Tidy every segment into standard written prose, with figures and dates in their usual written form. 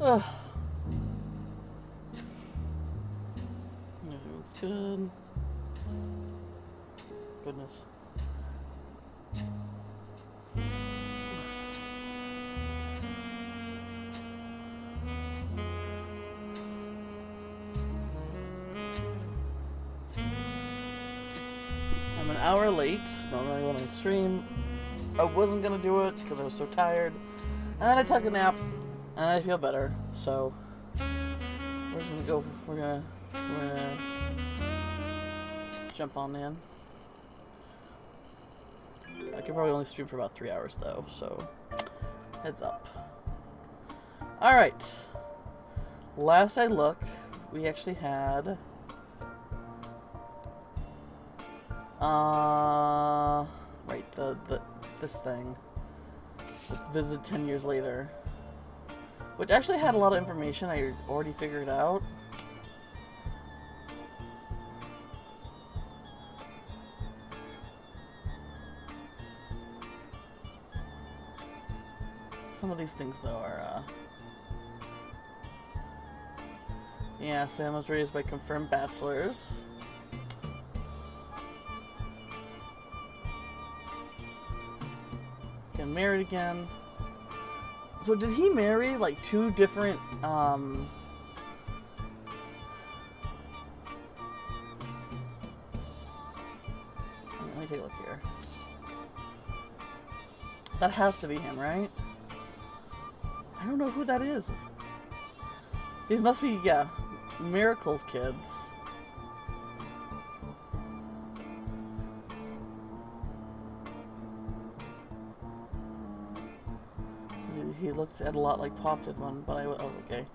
Ugh. Everything looks good. Goodness. I'm an hour late. Normally when I stream, I wasn't gonna do it because I was so tired. And then I took a nap, and I feel better. So we're just gonna go. We're gonna jump on in. I could probably only stream for about 3 hours though, so heads up. All right. Last I looked, we actually had right, this thing. Visit 10 years later. Which actually had a lot of information I already figured out. Some of these things though are yeah, Sam was raised by confirmed bachelors. Getting married again. So did he marry like two different let me take a look here. That has to be him, right? I don't know who that is. These must be, yeah, Miracle's kids. He looked at a lot like Pop did one, but oh, okay.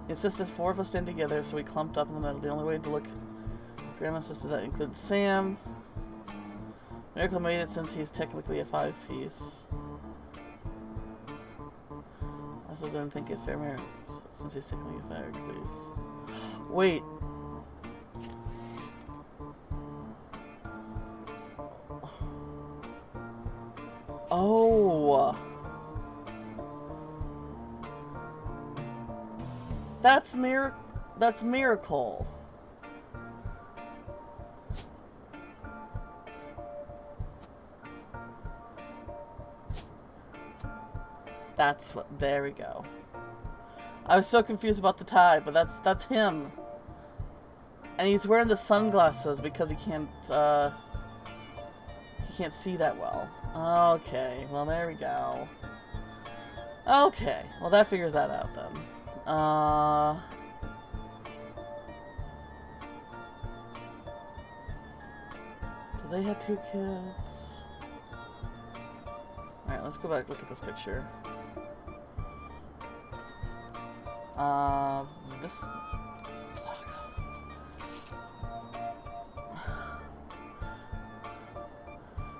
He insisted 4 of us stand together, so we clumped up in the middle. The only way to look. Grandma insisted that included Sam. Miracle made it since he's technically a 5-piece. I also didn't think it fair merit since he's technically a 5-piece. Wait. Oh. That's Miracle. That's what. There we go. I was so confused about the tie, but that's him. And he's wearing the sunglasses because he can't see that well. Okay, well there we go. Okay, well that figures that out then. So they had 2 kids. Alright, let's go back and look at this picture. This...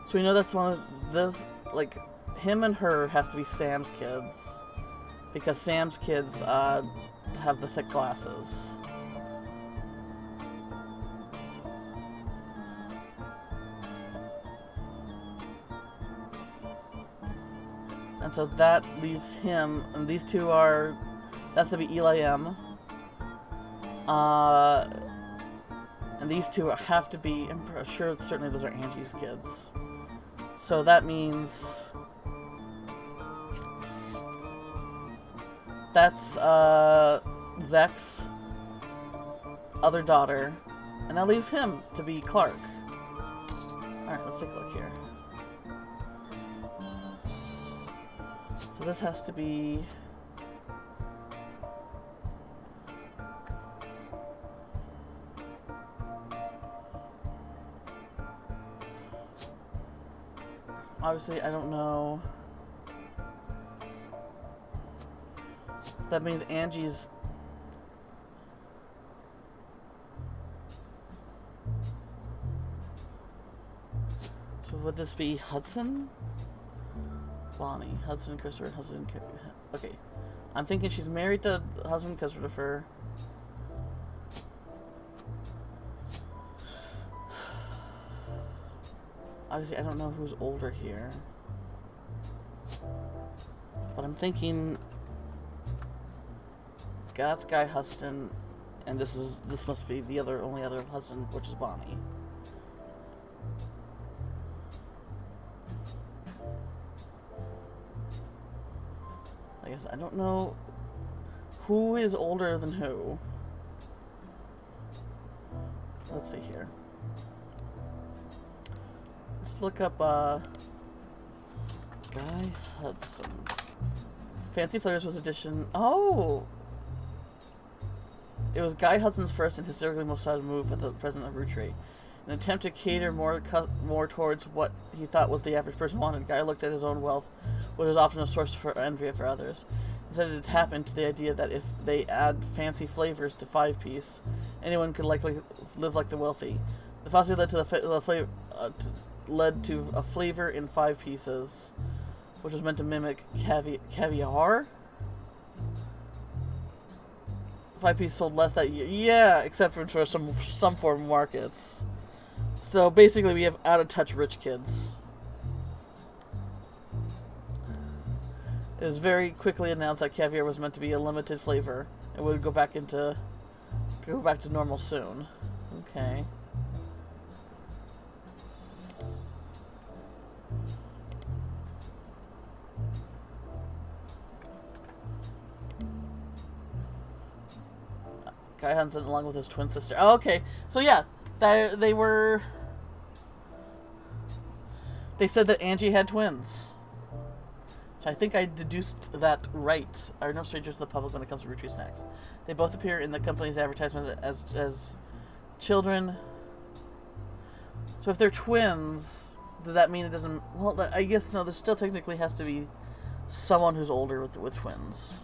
So we know that's one of this, like, him and her has to be Sam's kids. Because Sam's kids, have the thick glasses. And so that leaves him, and these two are, that's to be Eli M. And these two have to be, I'm sure certainly those are Angie's kids. So that means that's Zach's other daughter, and that leaves him to be Clark. Alright, let's take a look here. So this has to be... Obviously, I don't know. So that means Angie's... So would this be Hudson? Bonnie. Hudson, Christopher, Hudson... Okay. I'm thinking she's married to husband Christopher. Obviously, I don't know who's older here. But I'm thinking... that's Guy Huston, and this must be the only other Huston, which is Bonnie. I guess I don't know who is older than who. Let's see here. Let's look up Guy Hudson. Fancy Flavors was edition. Oh! It was Guy Hudson's first and historically most cited move at the president of Roottrees. An attempt to cater more towards what he thought was the average person wanted. Guy looked at his own wealth, which was often a source for envy for others. Instead, to tap into the idea that if they add fancy flavors to 5-piece, anyone could likely live like the wealthy. The philosophy led to a flavor in 5 pieces, which was meant to mimic caviar. 5-piece sold less that year. Yeah, except for some foreign markets. So basically, we have out-of-touch rich kids. It was very quickly announced that caviar was meant to be a limited flavor and would go back to normal soon. Okay. Guy Hudson along with his twin sister. Oh, okay. So yeah, they said that Angie had twins. So I think I deduced that right. Are no strangers to the public when it comes to Roottrees snacks. They both appear in the company's advertisements as children. So if they're twins, does that mean it doesn't... Well, I guess no, there still technically has to be someone who's older with twins.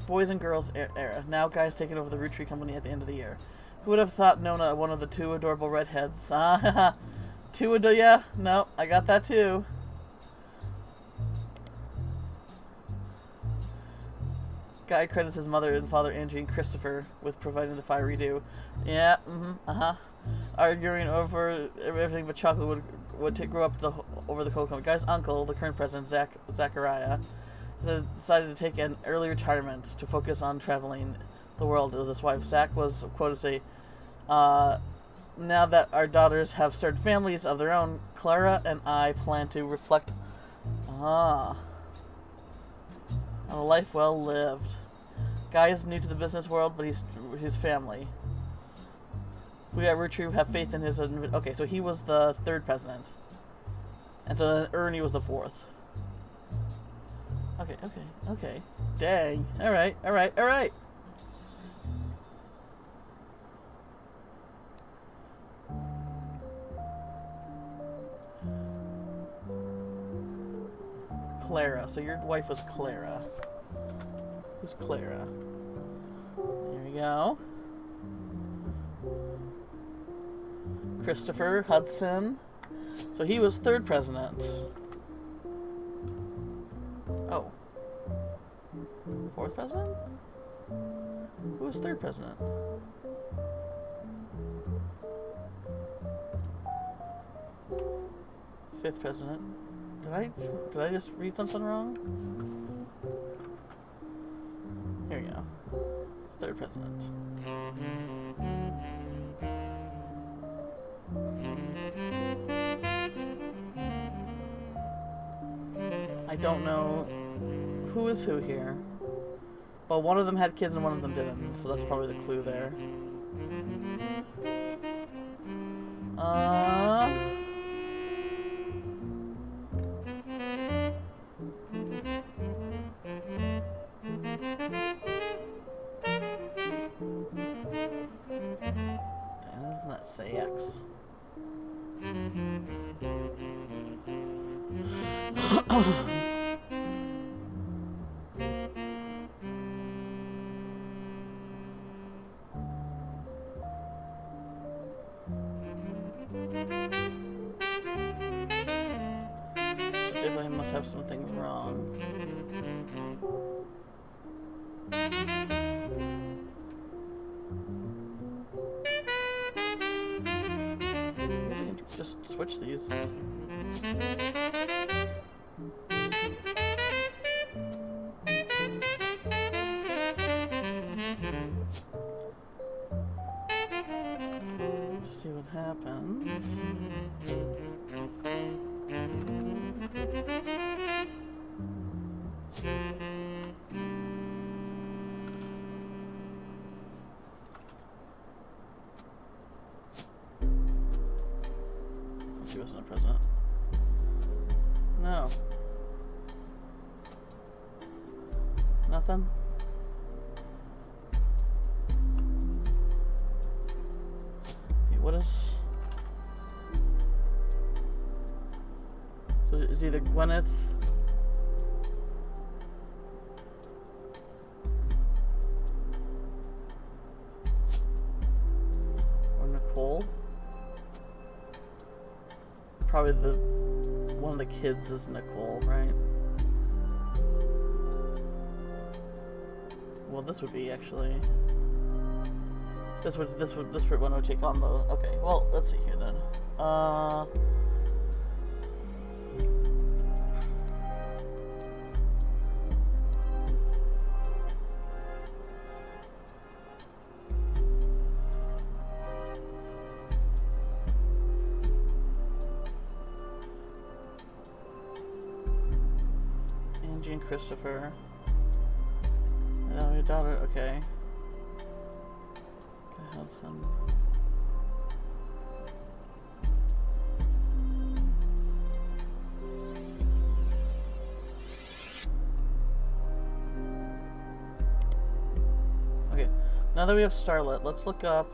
Boys and girls era. Now Guy's taking over the Roottrees company at the end of the year. Who would have thought Nona, one of the 2 adorable redheads? Yeah, no, I got that too. Guy credits his mother and father, Angie and Christopher, with providing the fiery dew. Yeah, arguing over everything but chocolate would grow up over the cocoa. Guy's uncle, the current president, Zachariah, decided to take an early retirement to focus on traveling the world with his wife. Zach was quoted to say, now that our daughters have started families of their own, Clara and I plan to reflect on a life well lived. Guy is new to the business world, but he's his family. We at Roottrees have faith in his... Okay, so he was the 3rd president. And so then Ernie was the 4th. Okay. Dang. Alright. Clara. So your wife was Clara. Who's Clara? There we go. Christopher Hudson. So he was 3rd president. Oh. 4th president? Who was 3rd president? Fifth president. Did I just read something wrong? Here we go. 3rd president. I don't know who is who here. Well, one of them had kids and one of them didn't, so that's probably the clue there. Doesn't that say X? Definitely must have some things wrong. Just switch these. No. Nothing? Okay, what is... So it's either Gwyneth... or Nicole. Probably one of the kids is Nicole, right? Well, this would be actually... This one would take on the... Okay, well, let's see here then. Angie and Christopher. And then your daughter, okay. Hudson. Okay, now that we have Starlet, let's look up,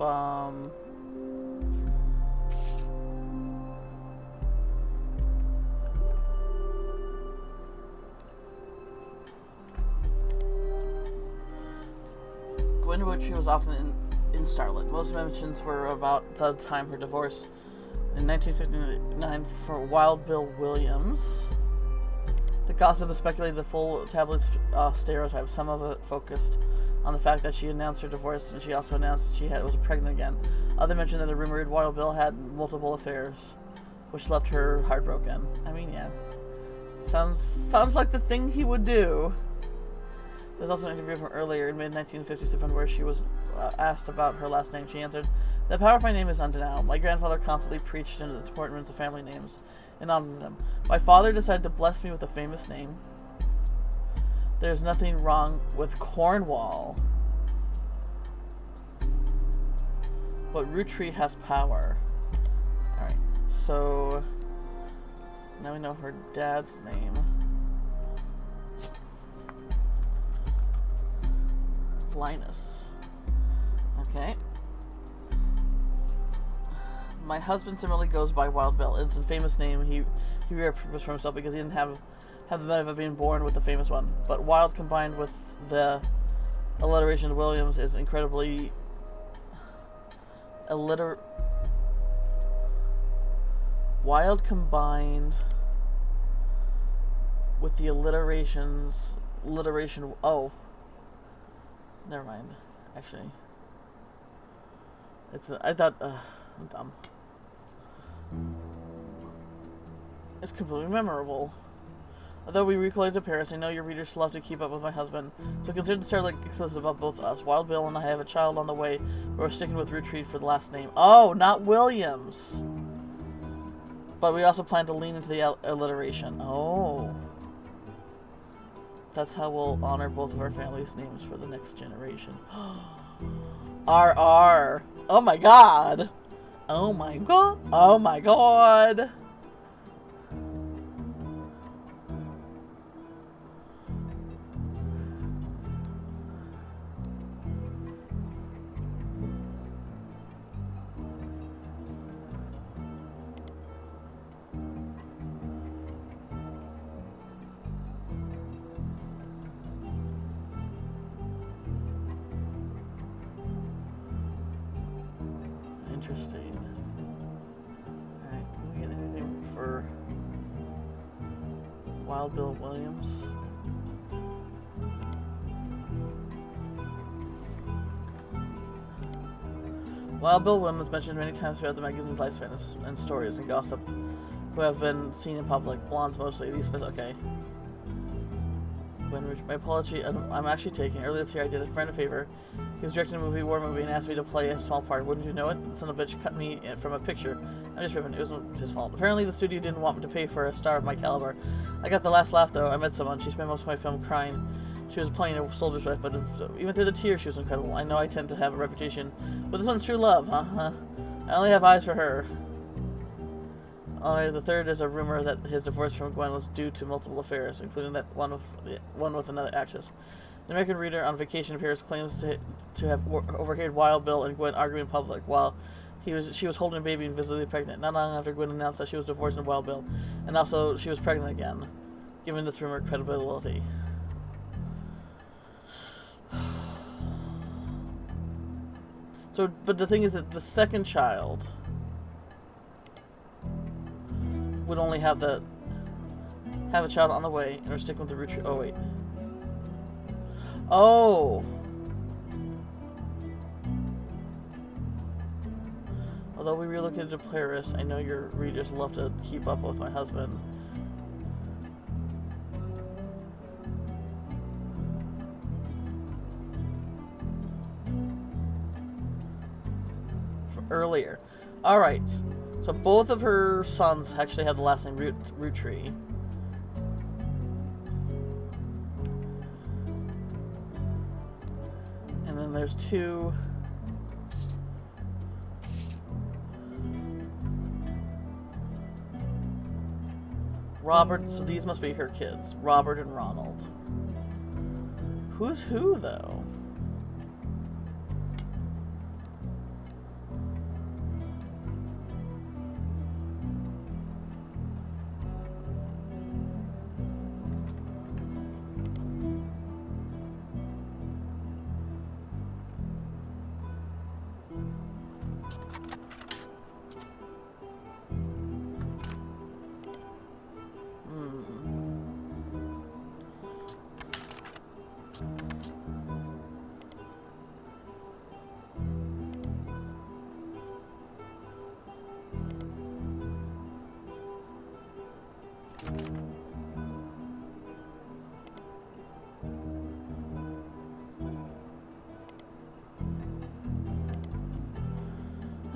Gwen Roottrees was often in Starlet. Most mentions were about the time her divorce in 1959 for Wild Bill Williams. The gossip has speculated a full tabloid stereotype. Some of it focused on the fact that she announced her divorce, and she also announced she was pregnant again. Others mentioned that a rumored Wild Bill had multiple affairs, which left her heartbroken. I mean, yeah, sounds like the thing he would do. There's also an interview from earlier in mid-1957 where she was asked about her last name. She answered, "The power of my name is undeniable. My grandfather constantly preached in the importance of family names and honoring them. My father decided to bless me with a famous name. There's nothing wrong with Cornwall. But Roottrees has power." Alright, so now we know her dad's name. Linus. Okay. My husband similarly goes by Wild Bill. It's a famous name he repurposed for himself because he didn't have the benefit of being born with the famous one. But Wild combined with the alliteration of Williams is incredibly Wild combined with the alliteration. Oh, never mind. Actually, I thought. I'm dumb. It's completely memorable. Although we recollect to Paris, I know your readers still have to keep up with my husband, so consider the Starlet exclusive about both us. Wild Bill and I have a child on the way, but we're sticking with Roottrees for the last name. Oh, not Williams! But we also plan to lean into the alliteration. Oh. That's how we'll honor both of our families' names for the next generation. RR! Oh my god! Oh my god! Oh my god! Interesting. Alright, can we get anything for Wild Bill Williams? Wild Bill Williams mentioned many times throughout the magazine's lifespan and stories and gossip who have been seen in public. Blondes mostly. Okay. My apology, I'm actually taking. Earlier this year, I did a friend a favor. He was directing a war movie, and asked me to play a small part. Wouldn't you know it? The son of a bitch cut me from a picture. I'm just ripping. It wasn't his fault. Apparently, the studio didn't want me to pay for a star of my caliber. I got the last laugh, though. I met someone. She spent most of my film crying. She was playing a soldier's wife, but even through the tears, she was incredible. I know I tend to have a reputation, but this one's true love, huh? I only have eyes for her. Alright, the third is a rumor that his divorce from Gwen was due to multiple affairs, including that one with another actress. The American Reader on vacation in Paris claims to have overheard Wild Bill and Gwen arguing in public while she was holding a baby and visibly pregnant, not long after Gwen announced that she was divorcing Wild Bill, and also she was pregnant again, giving this rumor credibility. So, but the thing is that the second child would only have a child on the way, and we're sticking with the Roottrees. Oh wait. Oh. Although we relocated to Paris, I know your readers love to keep up with my husband. From earlier. Alright. So both of her sons actually have the last name Roottrees. And then there's two. Robert, so these must be her kids. Robert and Ronald. Who's who, though?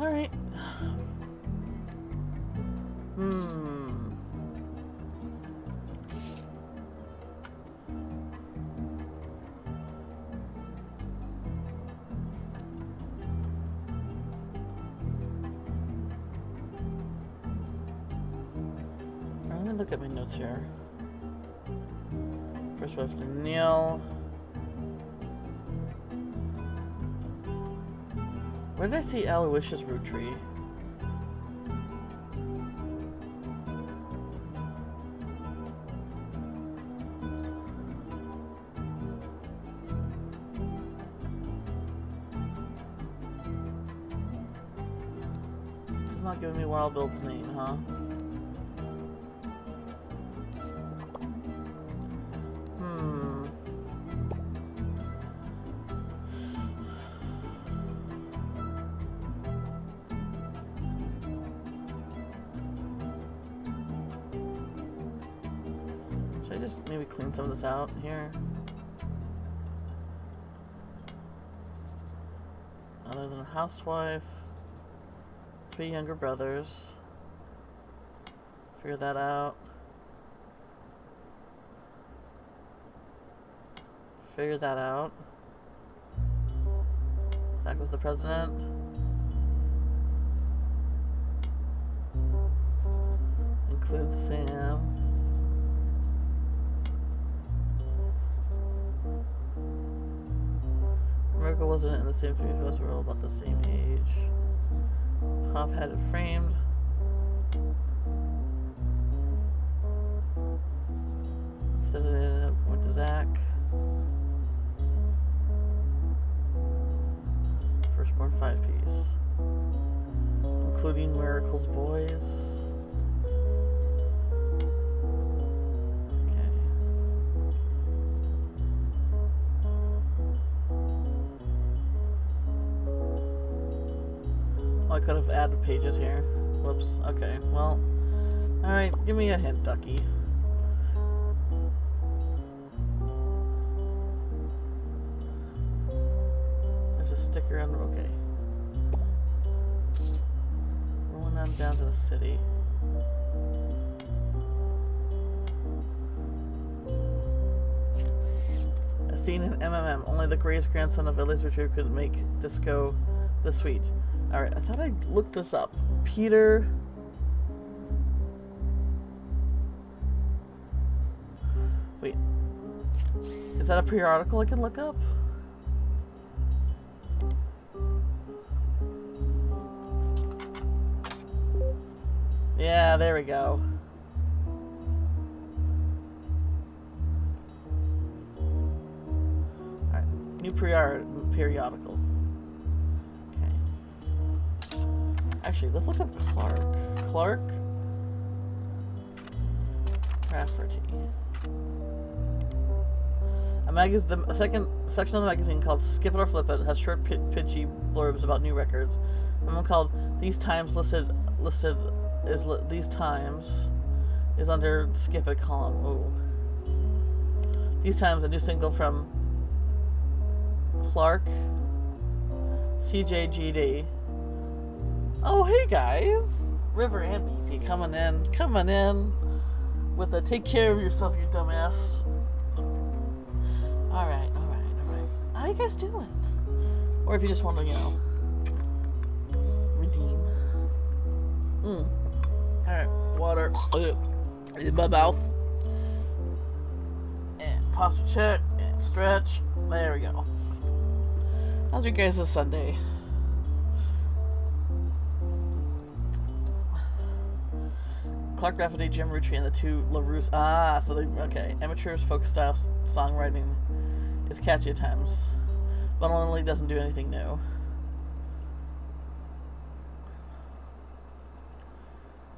Alright. Let me look at my notes here. First wife to Neil. Where did I see Aloysius Roottrees? Still not giving me Wild Bill's name, huh? Should I just maybe clean some of this out here? Other than a housewife, 3 younger brothers. Figure that out. Figure that out. Zach was the president. Include Sam. Miracle wasn't in the same food as us. We're all about the same age. Pop had it framed. Instead it ended up going to Zach. Firstborn 5-piece. Including Miracle's boys. I could have added pages here. Whoops. Okay, well. Alright, give me a hint, Ducky. There's a sticker on. Okay. Rolling on down to the city. A scene in MMM. Only the greatest grandson of Elise Richard could make disco the sweet. Alright, I thought I looked this up. Peter Wait. Is that a periodical I can look up? Yeah, there we go. Alright, new periodical. Okay. Actually, let's look up Clark. Clark Rafferty. The second section of the magazine called Skip It or Flip It has short, pitchy blurbs about new records. And one called These Times These Times is under Skip It column. Ooh. These Times, a new single from Clark CJGD. Oh, hey guys! River and BP coming in with a take care of yourself, you dumbass. Alright. How you guys doing? Or if you just want to, redeem. Alright, water in my mouth. And posture check, and stretch. There we go. How's your guys' Sunday? Clark Rafferty, Jim Roottrees, and the two LaRousse. So they, okay. Amateurs folk style songwriting is catchy at times, but only doesn't do anything new.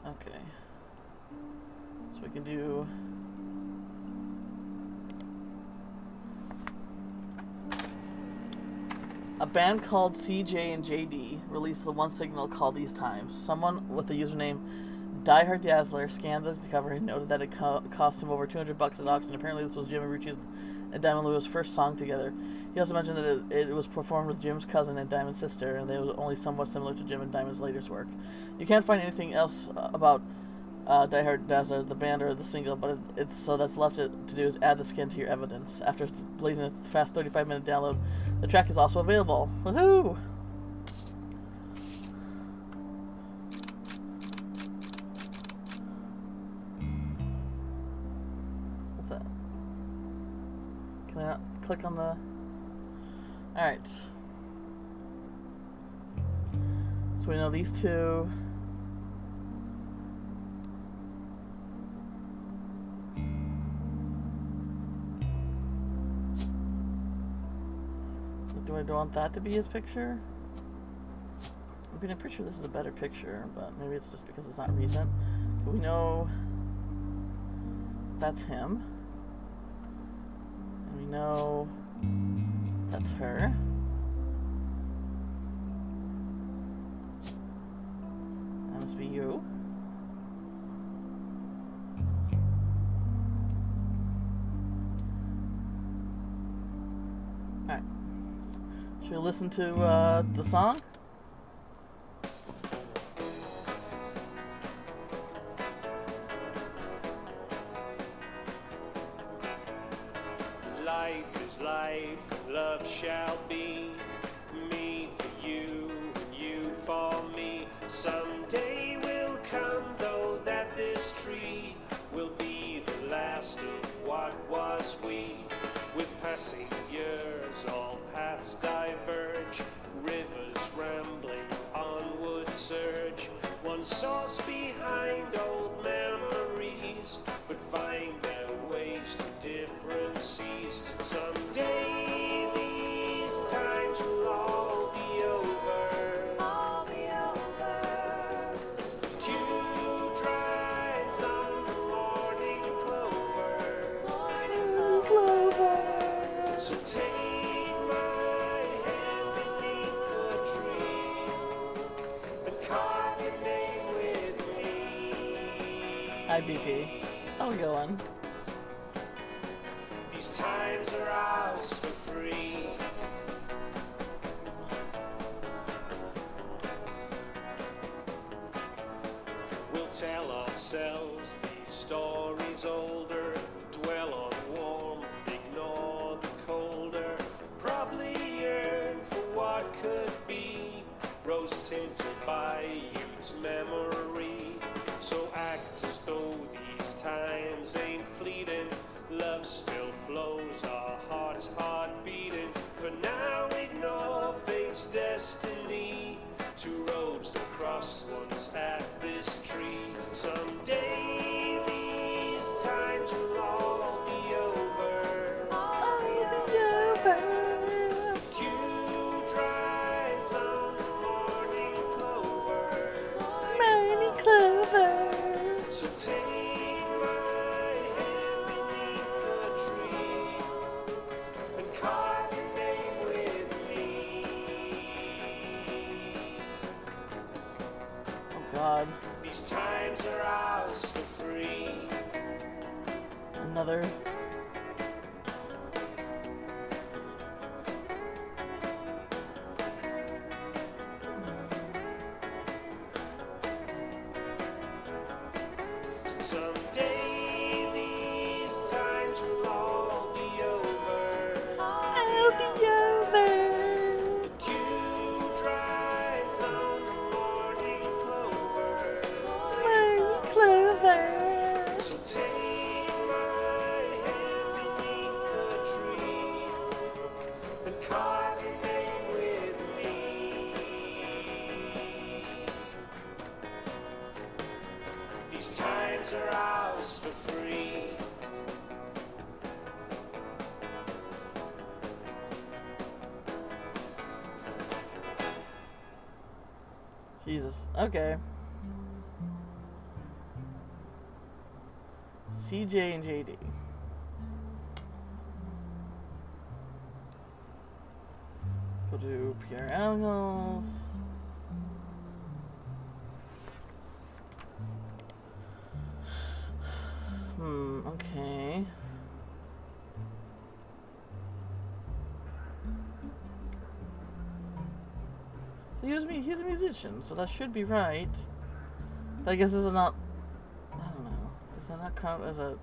Okay. So we can do... A band called CJ and JD released the one single called These Times. Someone with the username Die Hard Dazzler scanned the cover and noted that it cost him over $200 at auction. Apparently this was Jim Roottrees and Diamond Lewis' first song together. He also mentioned that it was performed with Jim's cousin and Diamond's sister, and it was only somewhat similar to Jim and Diamond's latest work. You can't find anything else about Die Hard Dazzler, the band, or the single, but it's so that's left to do is add the skin to your evidence. After blazing a fast 35-minute download, the track is also available. Woohoo! What's that? Can I not click on the... Alright. So we know these two... Do I want that to be his picture? I mean, I'm pretty sure this is a better picture, but maybe it's just because it's not recent. But we know that's him. And we know that's her. That must be you. Alright. Should we listen to the song? Life is life, love shall be. Me for you, and you for me. Someday will come, though, that this tree will be the last of what was we. With passing years, all paths diverge, rivers rambling onward surge. One source behind old memories, but find their ways to different seas. Someday these times will all be over. All be over. Dewdrops on the morning clover. Morning clover. So take my hand beneath the tree and carve your name with me. Hi, BP. How we going? These times are ours for free. We'll tell ourselves these stories older, dwell on warmth, ignore the colder, probably yearn for what could be, rose tinted by youth's memory. So act as though these times ain't fleeting, love's God. These times are ours for free. Another. Someday these times will all be over. I'll be over. Dewdrops on the morning clover. Morning clover. So take my hand beneath the tree and carve a name with me. These times are ours for free. Jesus. Okay. CJ and JD. Let's go to Pierre Animals. Okay. So he's a musician, so that should be right. But I guess this is not, I don't know. Does that not count as a,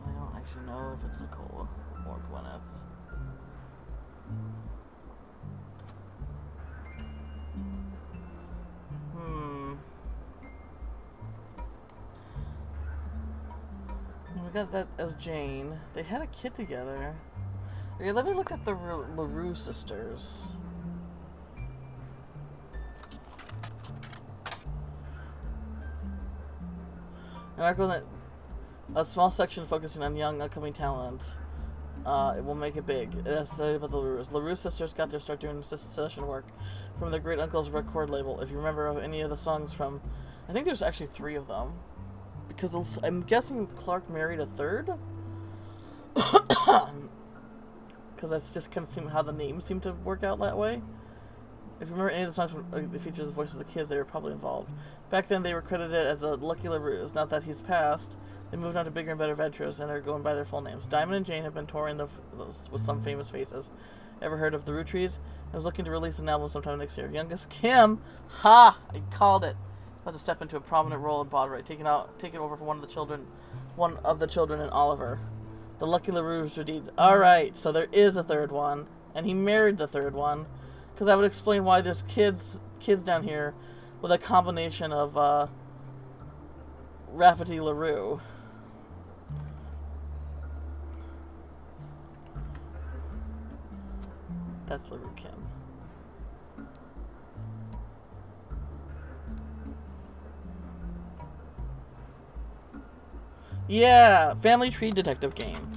I don't actually know if it's Nicole or Gwyneth. We got that as Jane. They had a kid together. Okay, let me look at the LaRue sisters. An article that a small section focusing on young upcoming talent. It will make it big. It has to say about the LaRues. LaRue sisters got their start doing session work from their great uncle's record label. If you remember any of the songs from, I think there's actually 3 of them, because I'm guessing Clark married a third. Because that's just kind of how the names seem to work out that way. If you remember any of the songs from the features the voices of the kids, they were probably involved. Back then, they were credited as the Lucky LaRues. Now that he's passed, they moved on to bigger and better ventures and are going by their full names. Diamond and Jane have been touring with some famous faces. Ever heard of the Roottrees? I was looking to release an album sometime next year. Youngest Kim, ha! I called it. About to step into a prominent role in Baudry, taking over for one of the children in Oliver. The Lucky LaRues are deed. All right, so there is a third one, and he married the third one, because that would explain why there's kids down here with a combination of Rafferty LaRue. That's LaRue Kim. Yeah, Family Tree Detective game.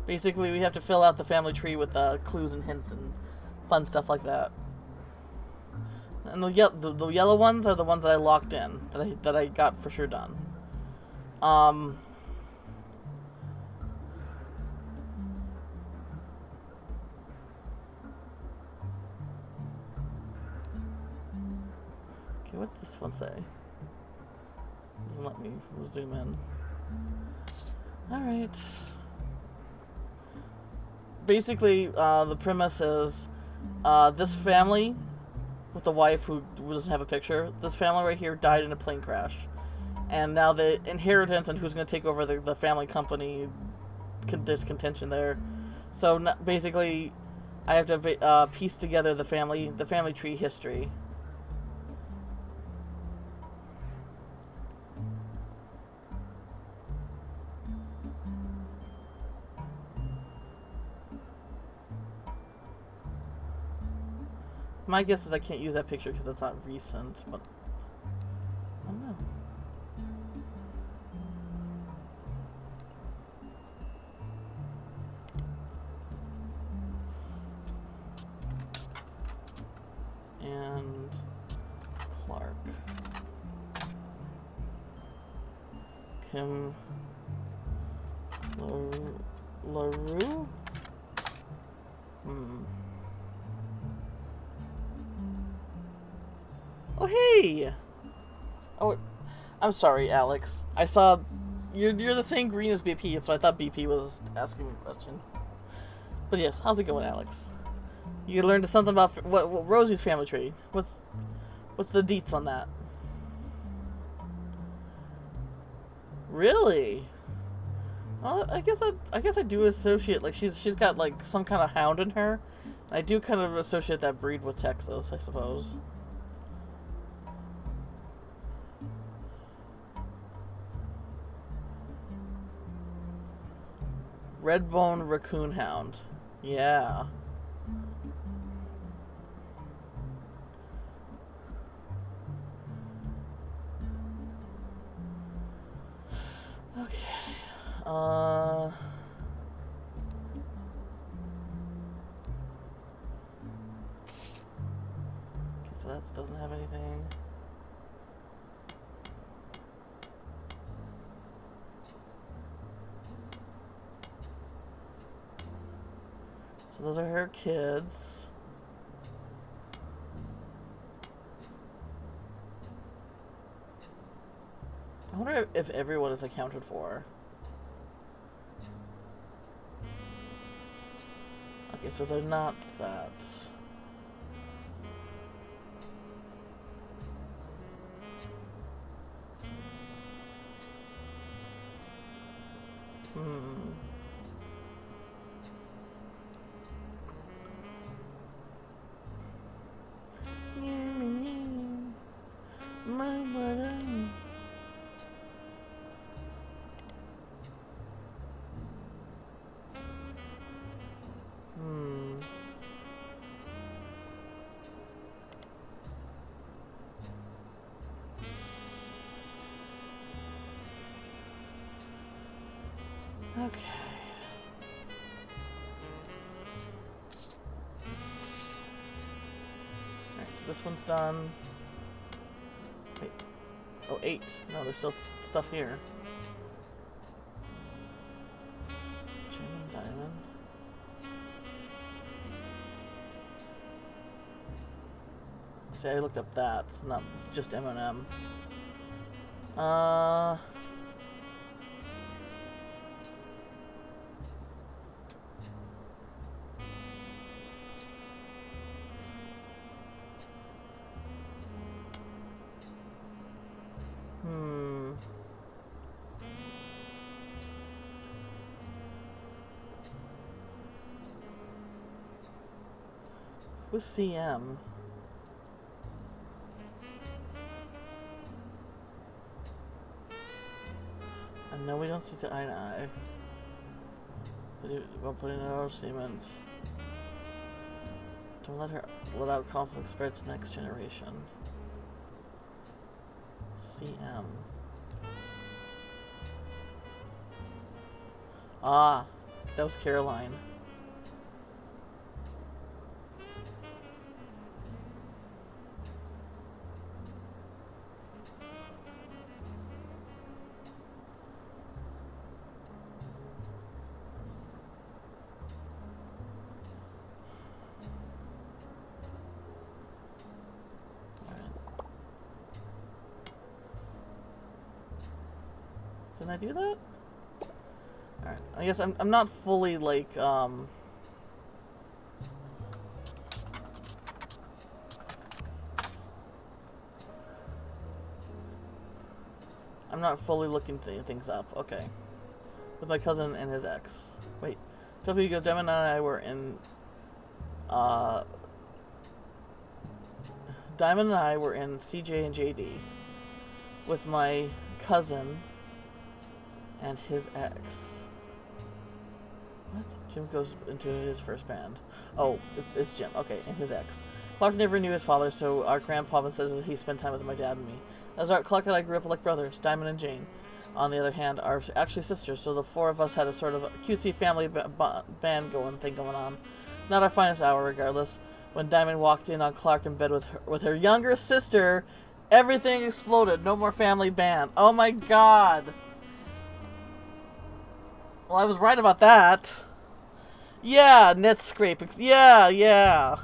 Basically, we have to fill out the family tree with clues and hints and fun stuff like that. And the yellow ones are the ones that I locked in, that I got for sure done. Okay, what's this one say? Doesn't let me zoom in. Alright. Basically, the premise is this family with the wife who doesn't have a picture, this family right here died in a plane crash. And now the inheritance and who's going to take over the family company, there's contention there. So basically, I have to piece together the family tree history. My guess is I can't use that picture because it's not recent, but I don't know. And Clark. Kim LaRue? Oh, hey! Oh, I'm sorry, Alex. I saw you're the same green as BP, so I thought BP was asking me a question. But yes, how's it going, Alex? You learned something about what Rosie's family tree. What's the deets on that? Really? Well, I guess I do associate, like, she's got like some kind of hound in her. I do kind of associate that breed with Texas, I suppose. Redbone raccoon hound. Yeah. Okay. Okay, so that doesn't have anything. So those are her kids. I wonder if everyone is accounted for. Okay, so they're not that. Okay. Alright, so this one's done. Wait. Oh, 8. No, there's still stuff here. Gem and diamond. See, I looked up that, not just M&M. Who's CM? I know we don't see the eye to eye. We'll put in our cement. Don't let out conflict spread to the next generation. CM. Ah, that was Caroline. Didn't I do that? Alright, I guess I'm not fully, like, I'm not fully looking things up. Okay. With my cousin and his ex. Wait. Tell me, Diamond and I were in, Diamond and I were in CJ and JD with my cousin and his ex. What? Jim goes into his first band. Oh, it's Jim. Okay, and his ex. Clark never knew his father, so our grandpapa says that he spent time with my dad and me. As our Clark and I grew up like brothers, Diamond and Jane, on the other hand, are actually sisters, so the four of us had a sort of cutesy family band thing going on. Not our finest hour, regardless. When Diamond walked in on Clark in bed with her younger sister, everything exploded. No more family band. Oh my god. Well, I was right about that. Yeah, net scrape. Yeah.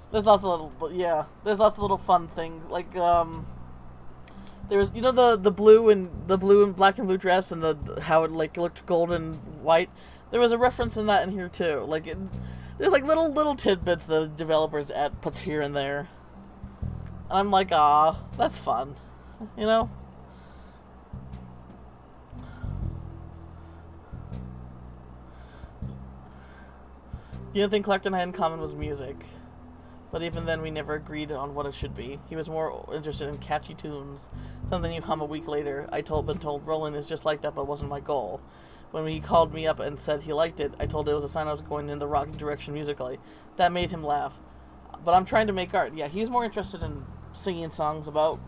There's lots of little fun things like there was the blue and black and blue dress and the how it like looked gold and white. There was a reference in that in here too. There's like little tidbits the developers puts here and there. And I'm like, ah, that's fun, you know. The only thing Clark and I had in common was music. But even then, we never agreed on what it should be. He was more interested in catchy tunes. Something you'd hum a week later. Been told Rolling is just like that, but wasn't my goal. When he called me up and said he liked it, I told it was a sign I was going in the rock direction musically. That made him laugh. But I'm trying to make art. Yeah, he's more interested in singing songs about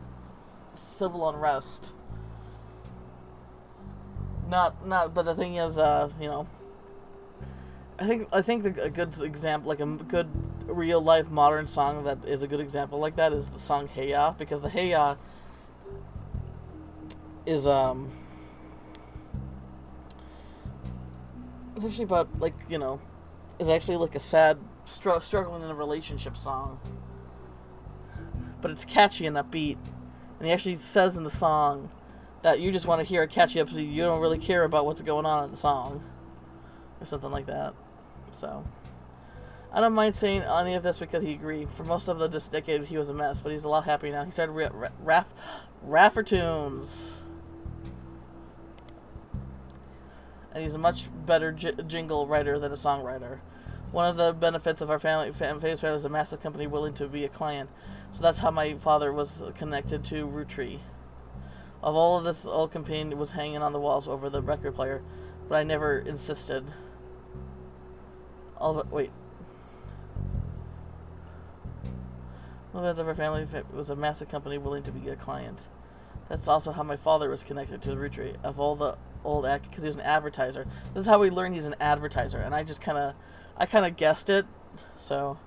civil unrest. But the thing is, I think a good example, like a good real life modern song that is a good example like that is the song Hey Ya, because the Hey Ya is it's actually about it's actually like a sad struggling in a relationship song, but it's catchy and upbeat, and he actually says in the song that you just want to hear a catchy episode, you don't really care about what's going on in the song or something like that. So I don't mind saying any of this because he agreed. For most of this decade, he was a mess, but he's a lot happier now. He started Raffertunes, and he's a much better jingle writer than a songwriter. One of the benefits of our family is a massive company willing to be a client. So that's how my father was connected to Roottrees. Of all of this, old campaign was hanging on the walls over the record player, but I never insisted. Wait. One of our family was a massive company willing to be a client. That's also how my father was connected to the Roottrees. Of all the old because he was an advertiser. This is how we learned he's an advertiser, and I kind of guessed it. So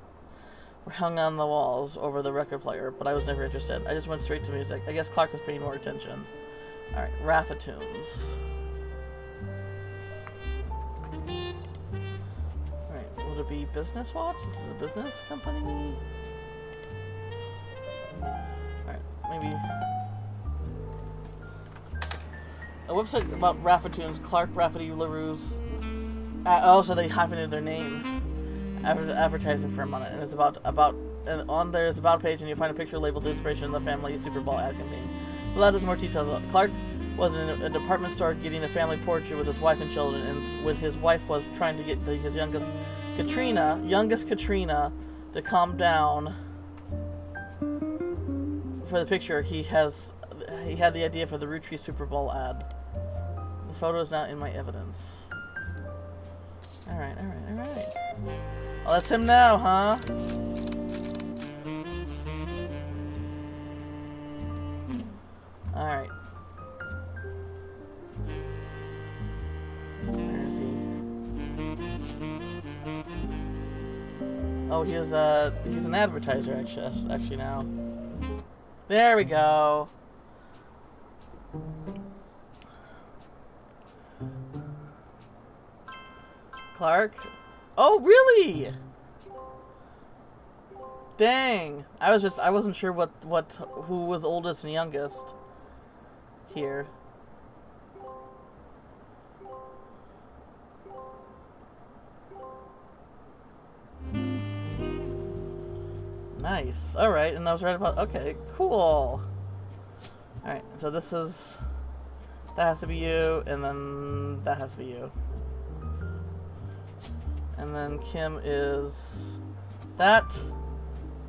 we're hung on the walls over the record player, but I was never interested. I just went straight to music. I guess Clark was paying more attention. All right, Raffertunes. Would it be Business Watch? This is a business company. Alright, maybe. A website about Raffertunes, Clark Rafferty LaRue's. So they hyphenated their name. Advertising firm on it. And it's about and on there is about page, and you'll find a picture labeled Inspiration of the Family Super Bowl ad campaign. Well, that is more details. Clark was in a department store getting a family portrait with his wife and children, and when his wife was trying to get his youngest Katrina to calm down for the picture, he had the idea for the Roottrees Super Bowl ad. The photo is not in my evidence. Alright. Well, that's him now, huh? Alright. Where is he? Oh, he's an advertiser, actually now. There we go. Clark? Oh, really? Dang. I wasn't sure who was oldest and youngest here. Nice. Alright, and I was right about... Okay, cool. Alright, so that has to be you, and then that has to be you. And then Kim is that,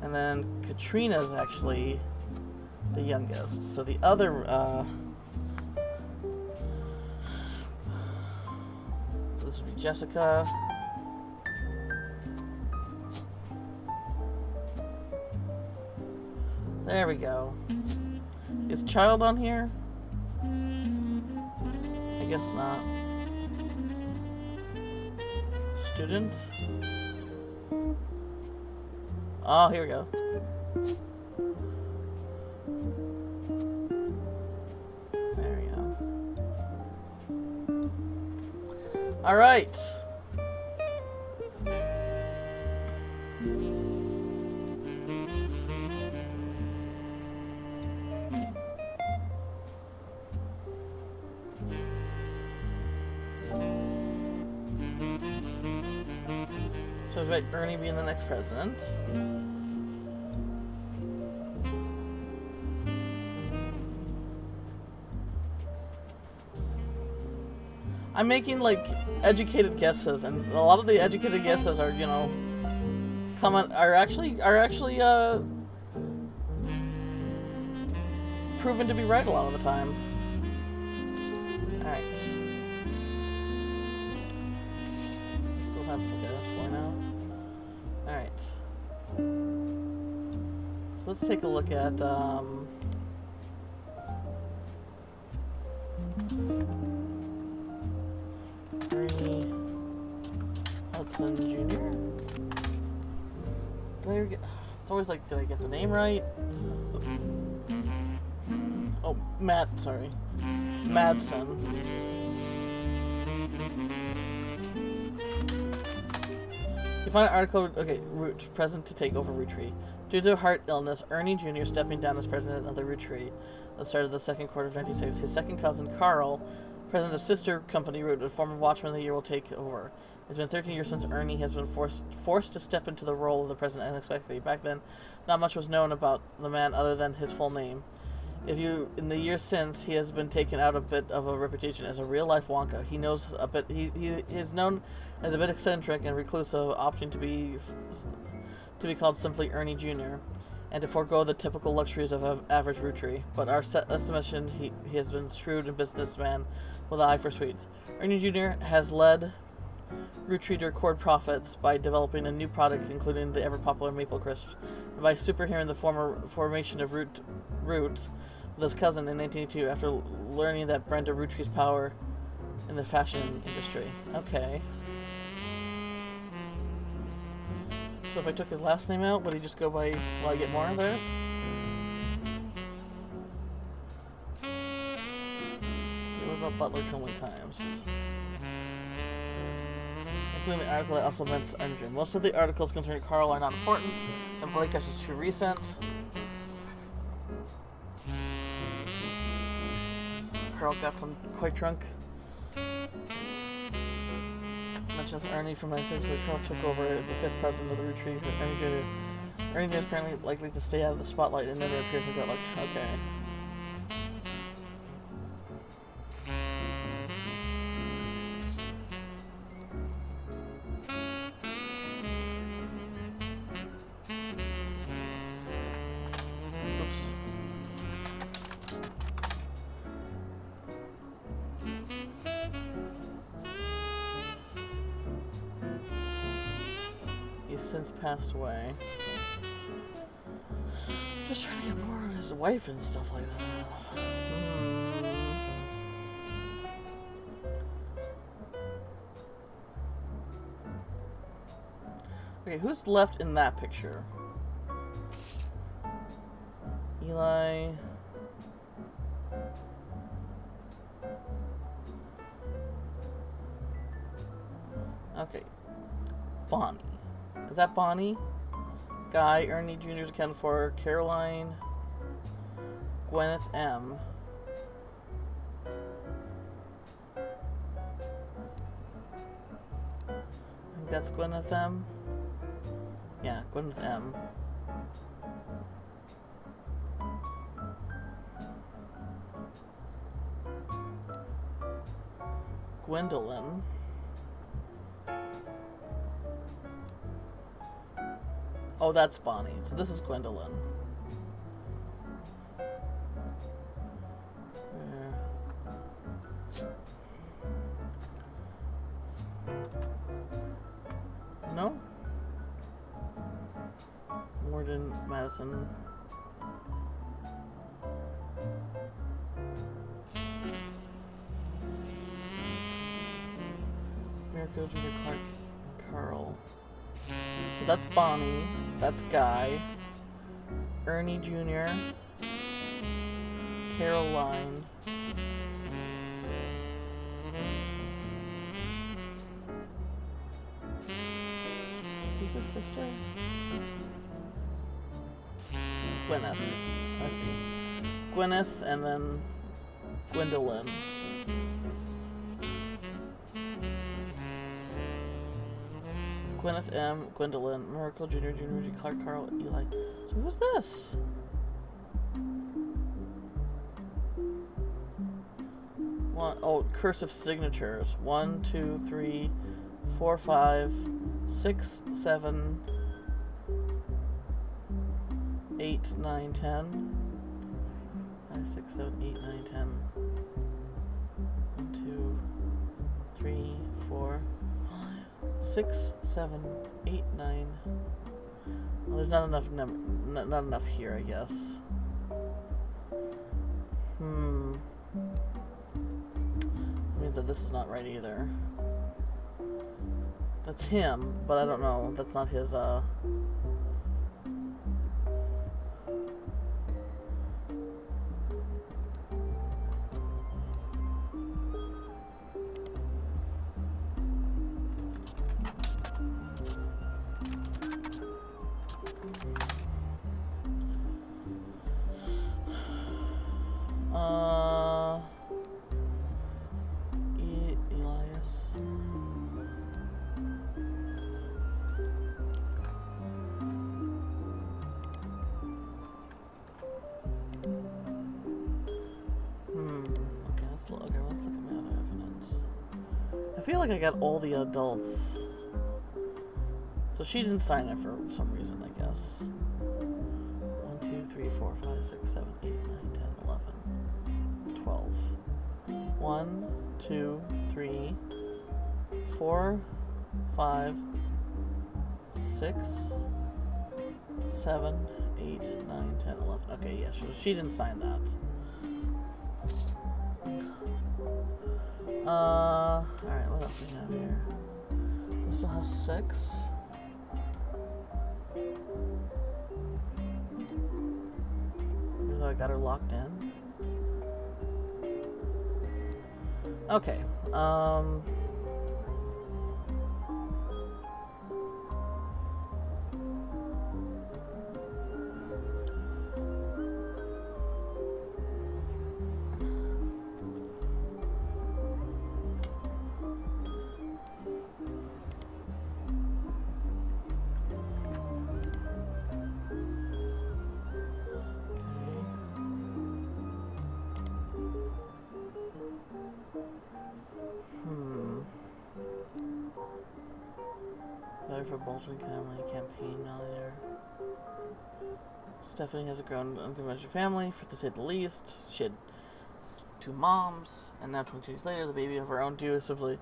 and then Katrina's actually the youngest. So the other, so this would be Jessica. There we go. Is child on here? I guess not. Student? Oh, here we go. There we go. Alright. So invite Ernie being the next president. I'm making like educated guesses, and a lot of the educated guesses are, you know, are actually proven to be right a lot of the time. All right. Still have that's 4 now. All right. So let's take a look at Ernie Hudson Jr. Did I ever get? It's always like, did I get the name right? Oh, Matt. Sorry, Madsen. You find an article. Okay, Root present to take over Roottrees. Due to heart illness, Ernie Jr. stepping down as president of the Roottrees at the start of the second quarter of 1960. His second cousin Carl, president of sister company Root, a former Watchman of the Year, will take over. It's been 13 years since Ernie has been forced to step into the role of the president unexpectedly. Back then, not much was known about the man other than his full name. In the years since, he has been taken out a bit of a reputation as a real-life Wonka. He knows a bit. He is known as a bit eccentric and reclusive, opting to be called simply Ernie Jr. and to forego the typical luxuries of an average Roottrie. But our estimation, he has been shrewd and businessman with an eye for sweets. Ernie Jr. has led Roottrees to record profits by developing a new product, including the ever-popular Maple Crisps, and by superhearing the formation of Root with his cousin in 1982 after learning that Brenda Roottrees' power in the fashion industry. Okay. So if I took his last name out, would he just go by, will I get more in there? Okay, what about Butler Conway Times? Including the article that also mentions Andrew. Most of the articles concerning Carl are not important, and Blake is too recent. Carl got some quite drunk. Mentions Ernie from 1960, where Carl took over the 5th president of the Roottrees. Ernie Jr. is apparently likely to stay out of the spotlight and never appears in good luck. Okay. He's since passed away. Just trying to get more of his wife and stuff like that. Okay, who's left in that picture? Eli. Okay. Bonnie. Is that Bonnie? Guy, Ernie Jr.'s accounted for. Caroline. Gwyneth M. I think that's Gwyneth M. Yeah, Gwyneth M. Gwendolyn. Oh, that's Bonnie. So this is Gwendolyn. No? Morden, Madison. Miracle Jr. Clark Carl. So that's Bonnie. That's Guy. Ernie Jr. Caroline. Who's his sister? Gwyneth. I see. Gwyneth and then Gwendolyn. Gwyneth M, Gwendolyn, Miracle Jr., Jr., Clark, Carl, Eli. So who's this? Cursive signatures. 1, 2, 3, 4, 5, 6, 7, 8, 9, 10. 5, 6, 7, 8, 9, 10. 1, 2, 3, 4, 5, 6, 7, 8, 9. Well, there's not enough here, I guess. I mean that this is not right either. That's him, but I don't know. That's not his, Elias. Okay, let's look at my other evidence. I feel like I got all the adults. So she didn't sign it for some reason, I guess. 1, 2, 3, 4, 5, 6, 7, 8, 9, 10, 11, 12. 1, 2, 3, 4, 5, 6, 7, 8, 9, 10, 11. Okay, yeah, she didn't sign that. Alright, what else we have here? This still has 6. Even though I got her locked in. Okay, Better for Bolton family campaign millionaire. Stephanie has a grown unconventional family, to say the least. She had 2 moms, and now 22 years later, the baby of her own due is simply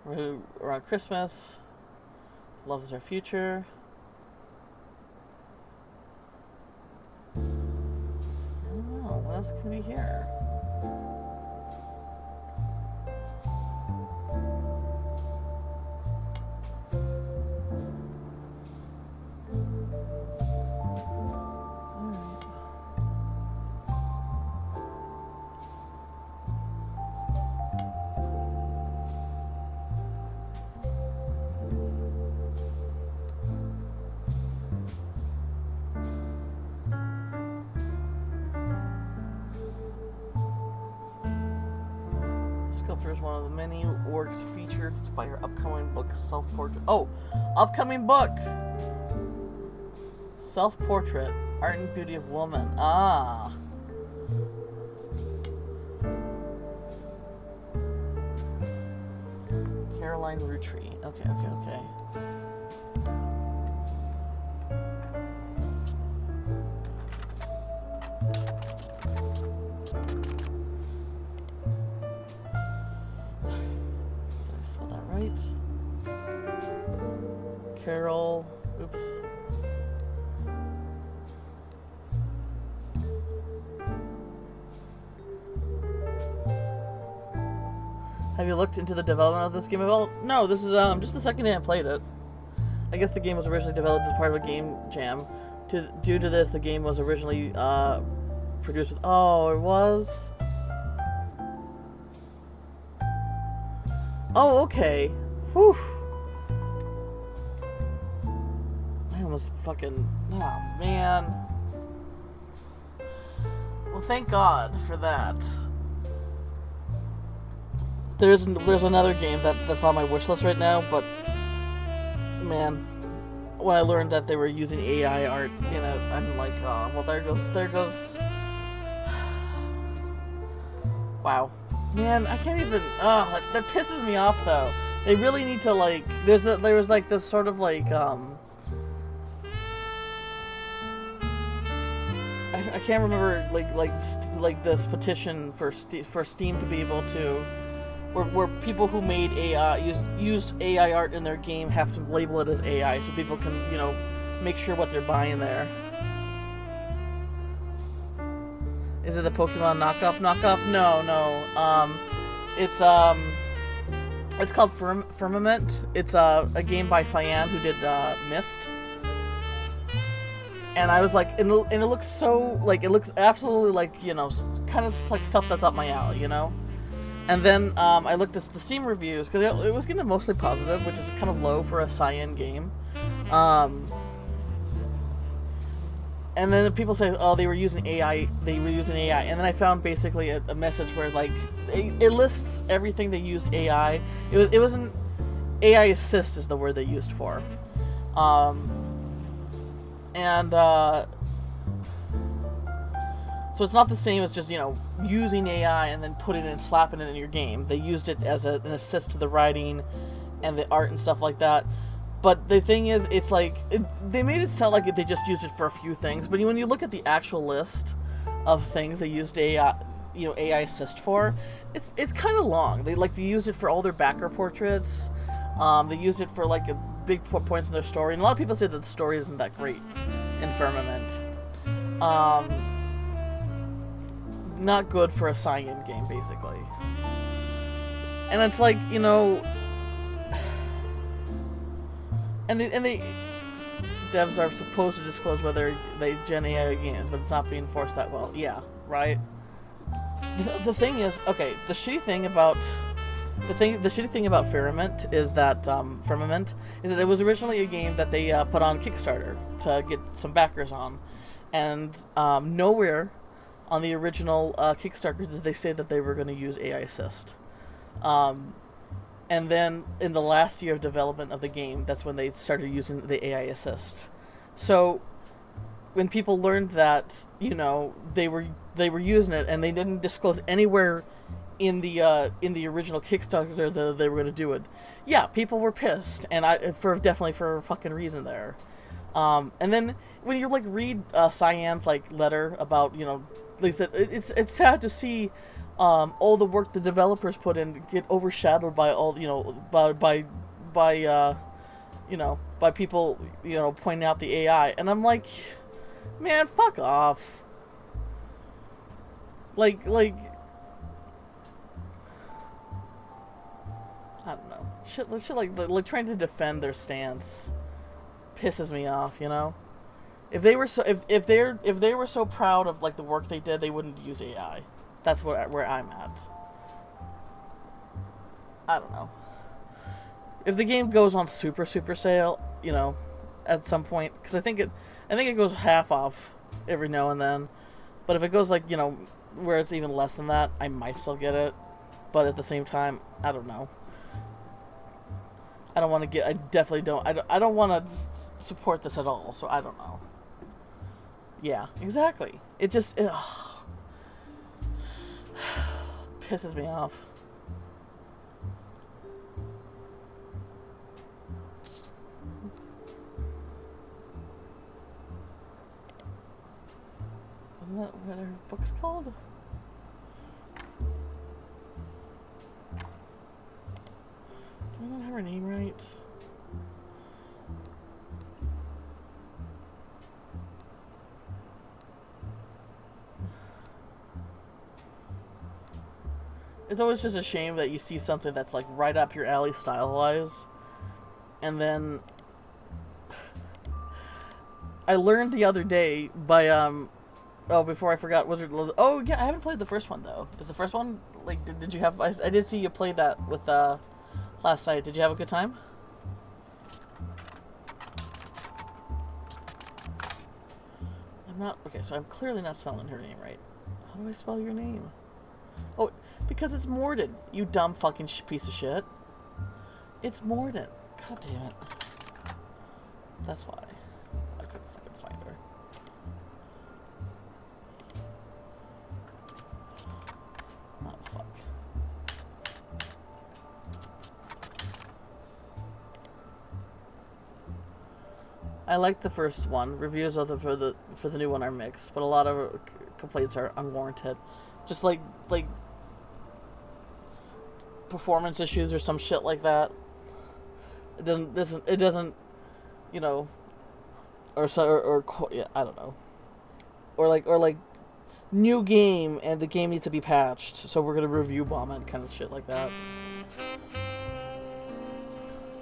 around Christmas. Love is our future. I don't know, what else can be here? Sculptor is one of the many works featured by her upcoming book, Self-Portrait. Oh, upcoming book! Self-Portrait, Art and Beauty of Woman. Ah. Caroline Roottrees. Okay. Carol, oops. Have you looked into the development of this game at all? No, this is just the second day I played it. I guess the game was originally developed as part of a game jam. Due to this, the game was originally produced with... Oh, it was? Oh, okay. Whew. I almost fucking... Oh, man. Well, thank God for that. There's another game that's on my wish list right now, but... Man... When I learned that they were using AI art, you know, I'm like, oh, well, there goes... Wow. Man, I can't even... Oh, that pisses me off, though. They really need to, like... There was, like, this sort of, like, I can't remember, like this petition for Steam to be able to... Where people who made AI, used AI art in their game have to label it as AI so people can, you know, make sure what they're buying there. Is it the Pokemon knockoff? No. It's called Firmament. It's a game by Cyan who did Myst. And I was like, and it looks so, like, it looks absolutely like, you know, kind of like stuff that's up my alley, you know? And then I looked at the Steam reviews, because it was getting mostly positive, which is kind of low for a Cyan game. And then people say, oh, they were using AI, and then I found basically a message where, like, it lists everything they used AI. It wasn't... AI assist is the word they used for. So it's not the same as just, you know, using AI and then putting it and slapping it in your game. They used it as an assist to the writing and the art and stuff like that. But the thing is, it's like, they made it sound like they just used it for a few things. But when you look at the actual list of things they used AI, you know, AI assist for, it's kind of long. They used it for all their backer portraits. They used it for like big points in their story. And a lot of people say that the story isn't that great in Firmament. Not good for a Cyan game, basically. And it's like, you know... And the devs are supposed to disclose whether they gen AI games, but it's not being enforced that well. Yeah, right? The thing is, okay, the shitty thing about Firmament is that it was originally a game that they put on Kickstarter to get some backers on. And nowhere on the original Kickstarter did they say that they were going to use AI Assist. And then in the last year of development of the game, that's when they started using the AI Assist. So when people learned that, you know, they were using it and they didn't disclose anywhere in the original Kickstarter that they were going to do it, yeah, people were pissed, and definitely for a fucking reason there. And then when you like read Cyan's like letter about, you know, like it's sad to see all the work the developers put in get overshadowed by all, you know, by people, you know, pointing out the AI, and I'm like, man, fuck off. Like I don't know, shit like trying to defend their stance pisses me off, you know. If they were so proud of like the work they did, they wouldn't use AI. That's where I'm at. I don't know. If the game goes on super sale, you know, at some point, because I think it goes half off every now and then. But if it goes like, you know, where it's even less than that, I might still get it. But at the same time, I don't know. I definitely don't. I don't want to support this at all. So I don't know. Yeah, exactly. It just pisses me off. Isn't that what her book's called? Do I not have her name right? it's always just a shame that you see something that's like right up your alley style-wise, and then I learned the other day by oh, before I forgot, oh yeah, I haven't played the first one though. Is the first one like did you have? I did see you play that with last night. Did you have a good time? I'm not okay. So I'm clearly not spelling her name right. How do I spell your name? Oh, because it's Morden. You dumb fucking piece of shit. It's Morden. God damn it. That's why I couldn't fucking find her. Oh fuck. I like the first one. Reviews of for the new one are mixed, but a lot of complaints are unwarranted. Just like performance issues or some shit like that. It doesn't, you know, or yeah, I don't know, or like new game and the game needs to be patched, so we're gonna review bomb it, kind of shit like that.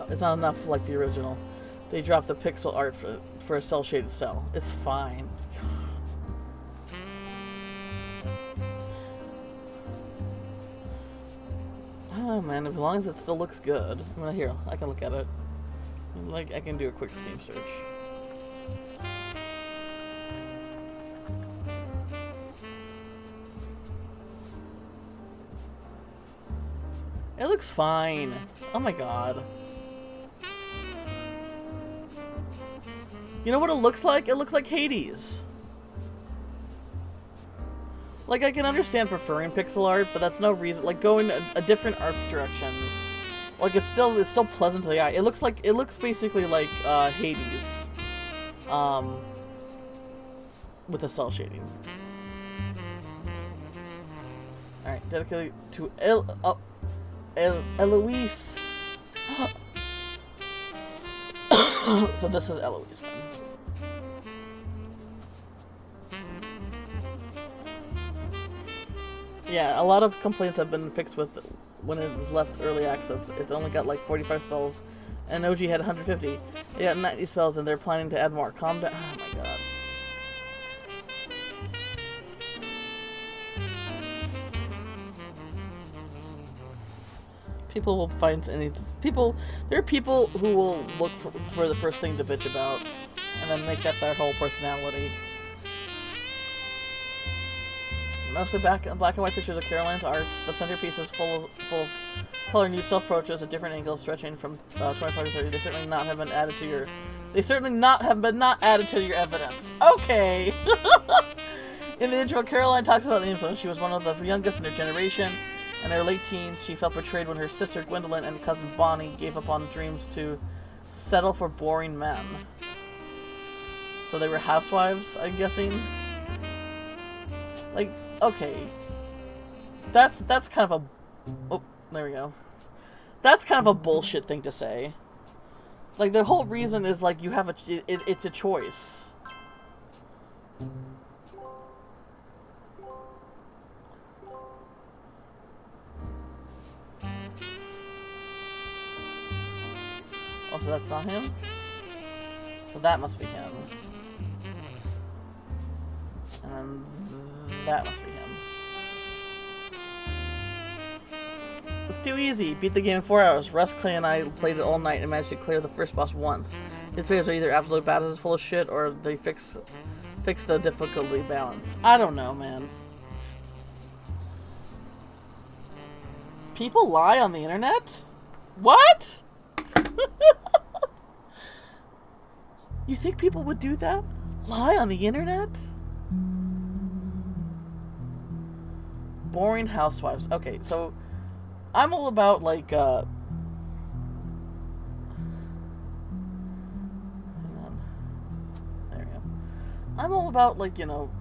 It's not enough like the original. They dropped the pixel art for a cell shaded cell. It's fine. Oh man, as long as it still looks good. I mean, here, I can look at it. Like, I can do a quick Steam search. It looks fine. Oh my god. You know what it looks like? It looks like Hades. Like, I can understand preferring pixel art, but that's no reason. Like, going a different art direction. Like, it's still pleasant to the eye. It looks basically like Hades, with the cell shading. All right, dedicated to Eloise. So this is Eloise then. Yeah, a lot of complaints have been fixed with when it was left early access. It's only got like 45 spells, and OG had 150. They got 90 spells, and they're planning to add more. Calm down. Oh my god. People will find anything. There are people who will look for the first thing to bitch about, and then make that their whole personality. Mostly black and white pictures of Caroline's art. The centerpiece is full of color nude self-portraits at different angles, stretching from 25 to 30. They certainly not have been added to your. They certainly have been not added to your evidence. Okay. In the intro, Caroline talks about the influence. She was one of the youngest in her generation. In her late teens, she felt betrayed when her sister Gwendolyn and cousin Bonnie gave up on dreams to settle for boring men. So they were housewives, I'm guessing. Like, okay, that's kind of a, oh, there we go. That's kind of a bullshit thing to say. Like, the whole reason is like you have it's a choice. Oh, so that's not him? So that must be him. And then that must be him. It's too easy. Beat the game in 4 hours. Russ, Clay, and I played it all night and managed to clear the first boss once. His players are either absolutely bad as full of shit, or they fix the difficulty balance. I don't know, man. People lie on the internet? What? You think people would do that? Lie on the internet? Boring housewives. Okay, so I'm all about like hang on. There we go. I'm all about like, you know,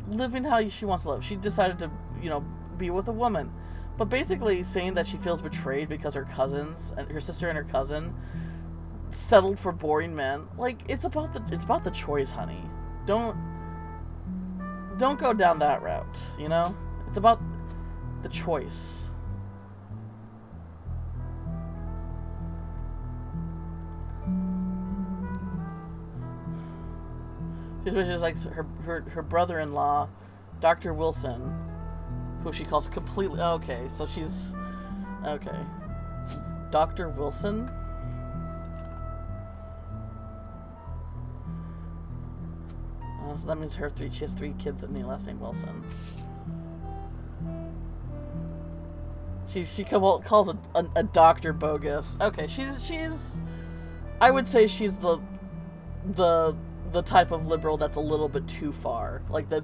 living how she wants to live. She decided to, you know, be with a woman. But basically saying that she feels betrayed because her cousins and her sister and her cousin settled for boring men. Like, it's about the choice, honey. Don't go down that route, you know? It's about the choice. She's basically like her brother-in-law, Dr. Wilson, who she calls completely... Okay, so she's... Okay. Dr. Wilson? So that means she has 3 kids that name last name Wilson. She calls a doctor bogus. Okay, she's I would say she's the type of liberal that's a little bit too far. Like I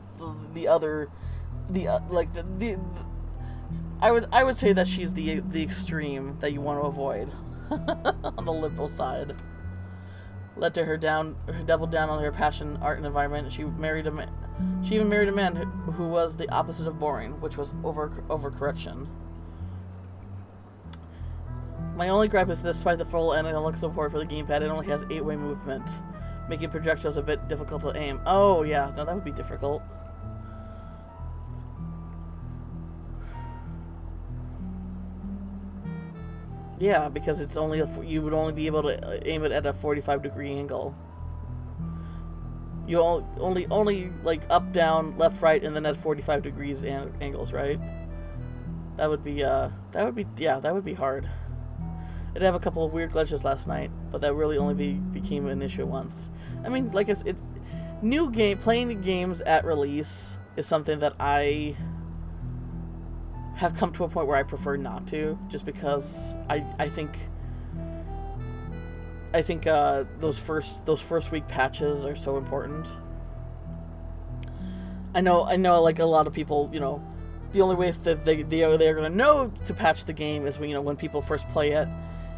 would say that she's the extreme that you want to avoid on the liberal side. Led to her double down on her passion, art, and environment. She even married a man who was the opposite of boring, which was overcorrection. My only gripe is that despite the full analog support for the gamepad, it only has 8-way movement, making projectiles a bit difficult to aim. Oh yeah, no, that would be difficult. Yeah, because it's only you would only be able to aim it at a 45-degree angle. You only like up, down, left, right, and then at 45 degrees angles, right? That would be hard. It have a couple of weird glitches last night, but that really only became an issue once. I mean, like it's playing games at release is something that I have come to a point where I prefer not to, just because I think those first week patches are so important. I know like a lot of people, you know, the only way that they're gonna know to patch the game is when, you know, when people first play it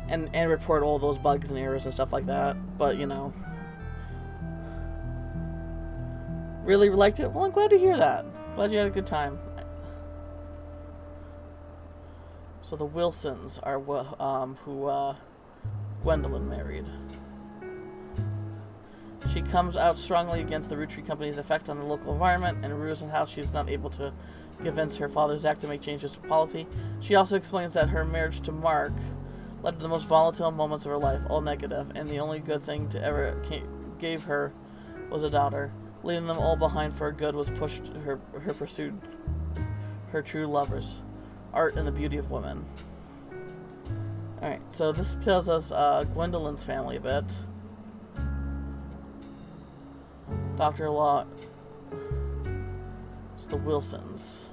and report all those bugs and errors and stuff like that. But, you know, really liked it. Well, I'm glad to hear that. Glad you had a good time. So the Wilsons are who Gwendolyn married. She comes out strongly against the Roottrees company's effect on the local environment and rues on how she's not able to convince her father Zach to make changes to policy. She also explains that her marriage to Mark led to the most volatile moments of her life, all negative, and the only good thing to ever gave her was a daughter. Leaving them all behind for good was pushed her pursued her true lovers, art and the beauty of women. Alright, so this tells us Gwendolyn's family a bit. Doctor-in-law, it's the Wilsons.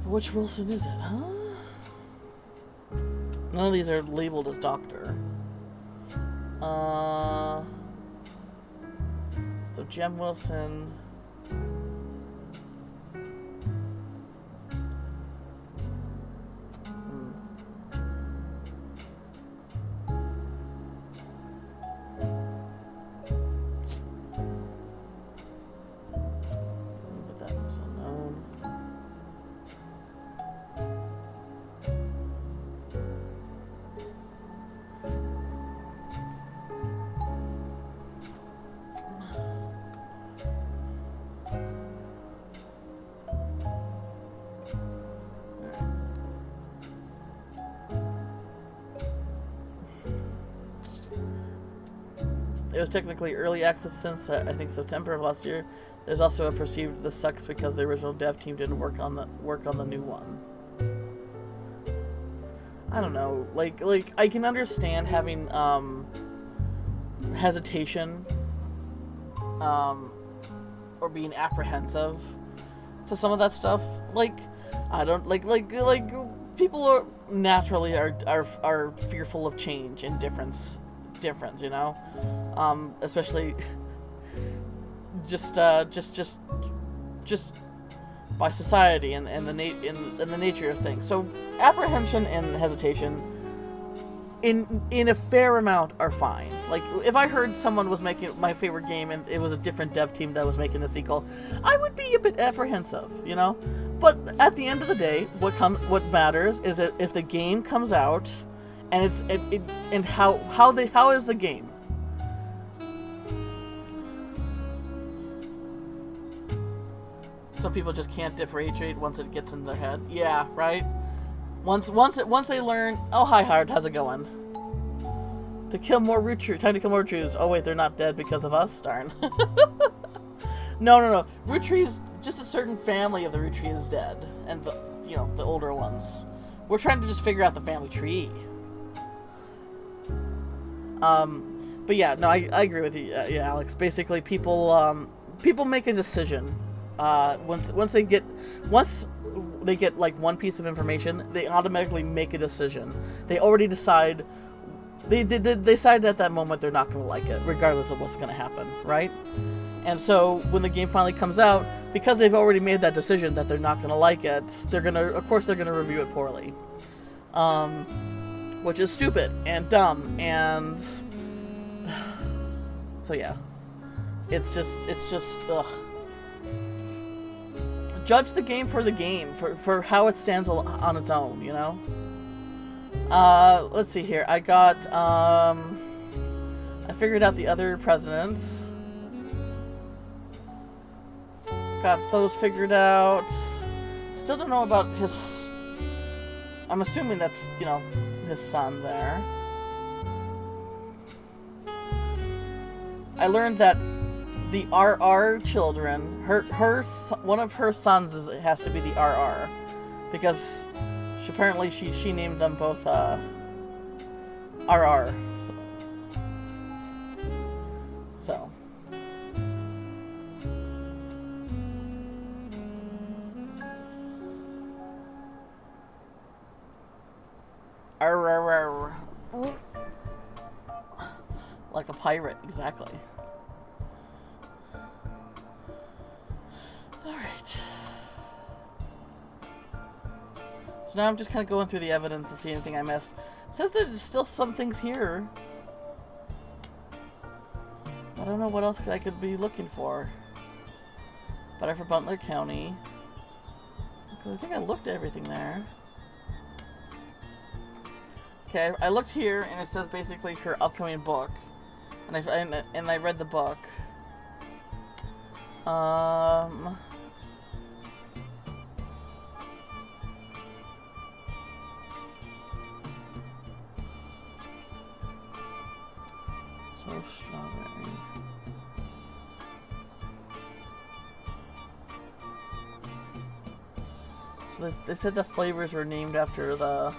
Which Wilson is it, huh? None of these are labeled as doctor. So Jem Wilson. But that was unknown. It was technically early access since I think September of last year. There's also a perceived this sucks because the original dev team didn't work on the new one. I don't know. Like I can understand having hesitation or being apprehensive to some of that stuff. Like I don't like people are naturally are fearful of change and difference, you know. Especially just by society and the nature of things. So apprehension and hesitation in a fair amount are fine. Like if I heard someone was making my favorite game and it was a different dev team that was making the sequel, I would be a bit apprehensive, you know. But at the end of the day, what matters is that if the game comes out and how is the game. Some people just can't differentiate once it gets in their head. Yeah, right? Once they learn, oh hi Hard, how's it going? To kill more Roottrees, time to kill more Roottrees. Oh wait, they're not dead because of us, darn. No. Roottrees, just a certain family of the Roottrees is dead, and the older ones. We're trying to just figure out the family tree. But yeah, no, I agree with you, yeah, Alex. Basically, people make a decision. Once they get like one piece of information, they automatically make a decision. They already decide. They decide at that moment they're not going to like it, regardless of what's going to happen, right? And so when the game finally comes out, because they've already made that decision that they're not going to like it, of course they're gonna review it poorly, which is stupid and dumb, and so yeah, it's just ugh. Judge the game for the game, for how it stands on its own, you know. Let's see here. I got I figured out the other presidents. Got those figured out. Still don't know about his... I'm assuming that's, his son there. I learned that the RR children, one of her sons has to be the RR. Because apparently she named them both RR. So. Like a pirate, exactly. Alright. So now I'm just kind of going through the evidence to see anything I missed. It says there's still some things here. I don't know what else I could be looking for. Better for Butler County. Because I think I looked at everything there. Okay, I looked here, and it says basically her upcoming book, and I read the book. So strawberry. So they said the flavors were named after the.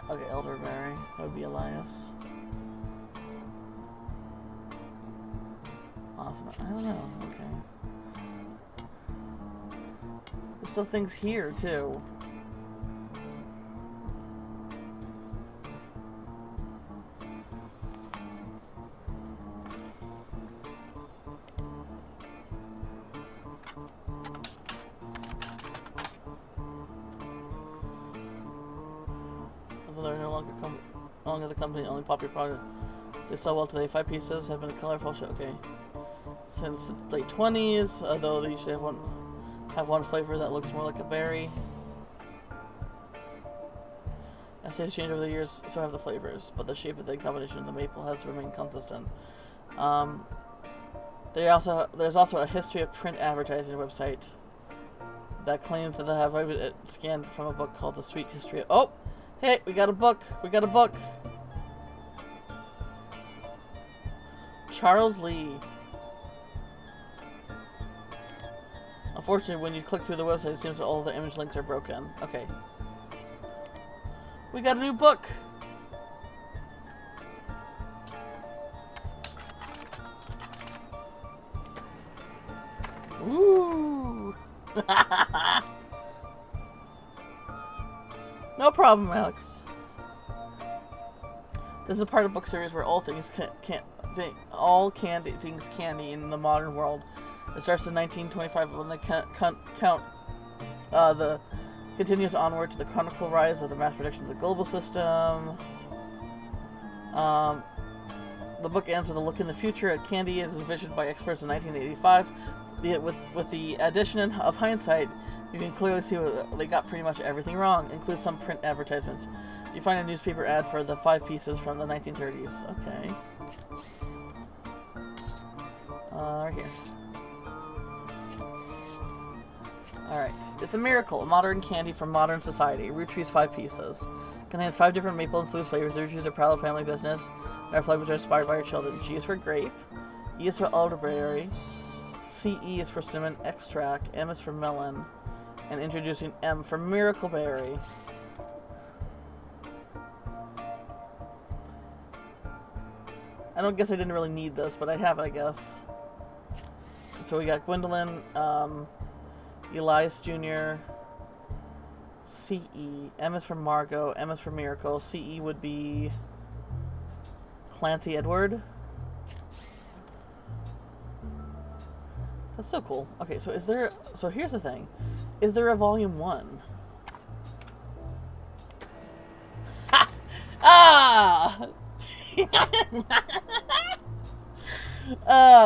Okay, elderberry. That would be Elias. Awesome. I don't know. Okay. There's still things here, too. The company only popular product they sell well today. 5 pieces have been a colorful show. Okay, since the late 20s, although they usually have one flavor that looks more like a berry. As they change over the years, so have the flavors, but the shape of the combination of the maple has remained consistent. There's also a history of print advertising website that claims that they have it scanned from a book called The Sweet History of... Oh! Hey, we got a book! We got a book! Charles Lee. Unfortunately, when you click through the website, it seems that all the image links are broken. Okay. We got a new book! Ooh! No problem, Alex. This is a part of the book series where all things candy in the modern world. It starts in 1925 when the continues onward to the chronicle rise of the mass production of the global system. The book ends with a look in the future at candy as envisioned by experts in 1985. With the addition of hindsight, you can clearly see they got pretty much everything wrong, includes some print advertisements. You find a newspaper ad for the 5 pieces from the 1930s. Okay. Right here. Alright. It's a miracle. A modern candy from modern society. Roottrees 5 pieces. Contains 5 different maple infused flavors. The Roottrees are proud family business. And our flavors are inspired by our children. G is for grape. E is for elderberry. CE is for cinnamon extract. M is for melon. And introducing M for miracle berry. I don't guess I didn't really need this, but I have it, I guess. So we got Gwendolyn, Elias Jr., CE. M is for Margot. M is for Miracle. CE would be Clancy Edward. That's so cool. Okay, so is there... So here's the thing. Is there a volume 1? Ha! Ah!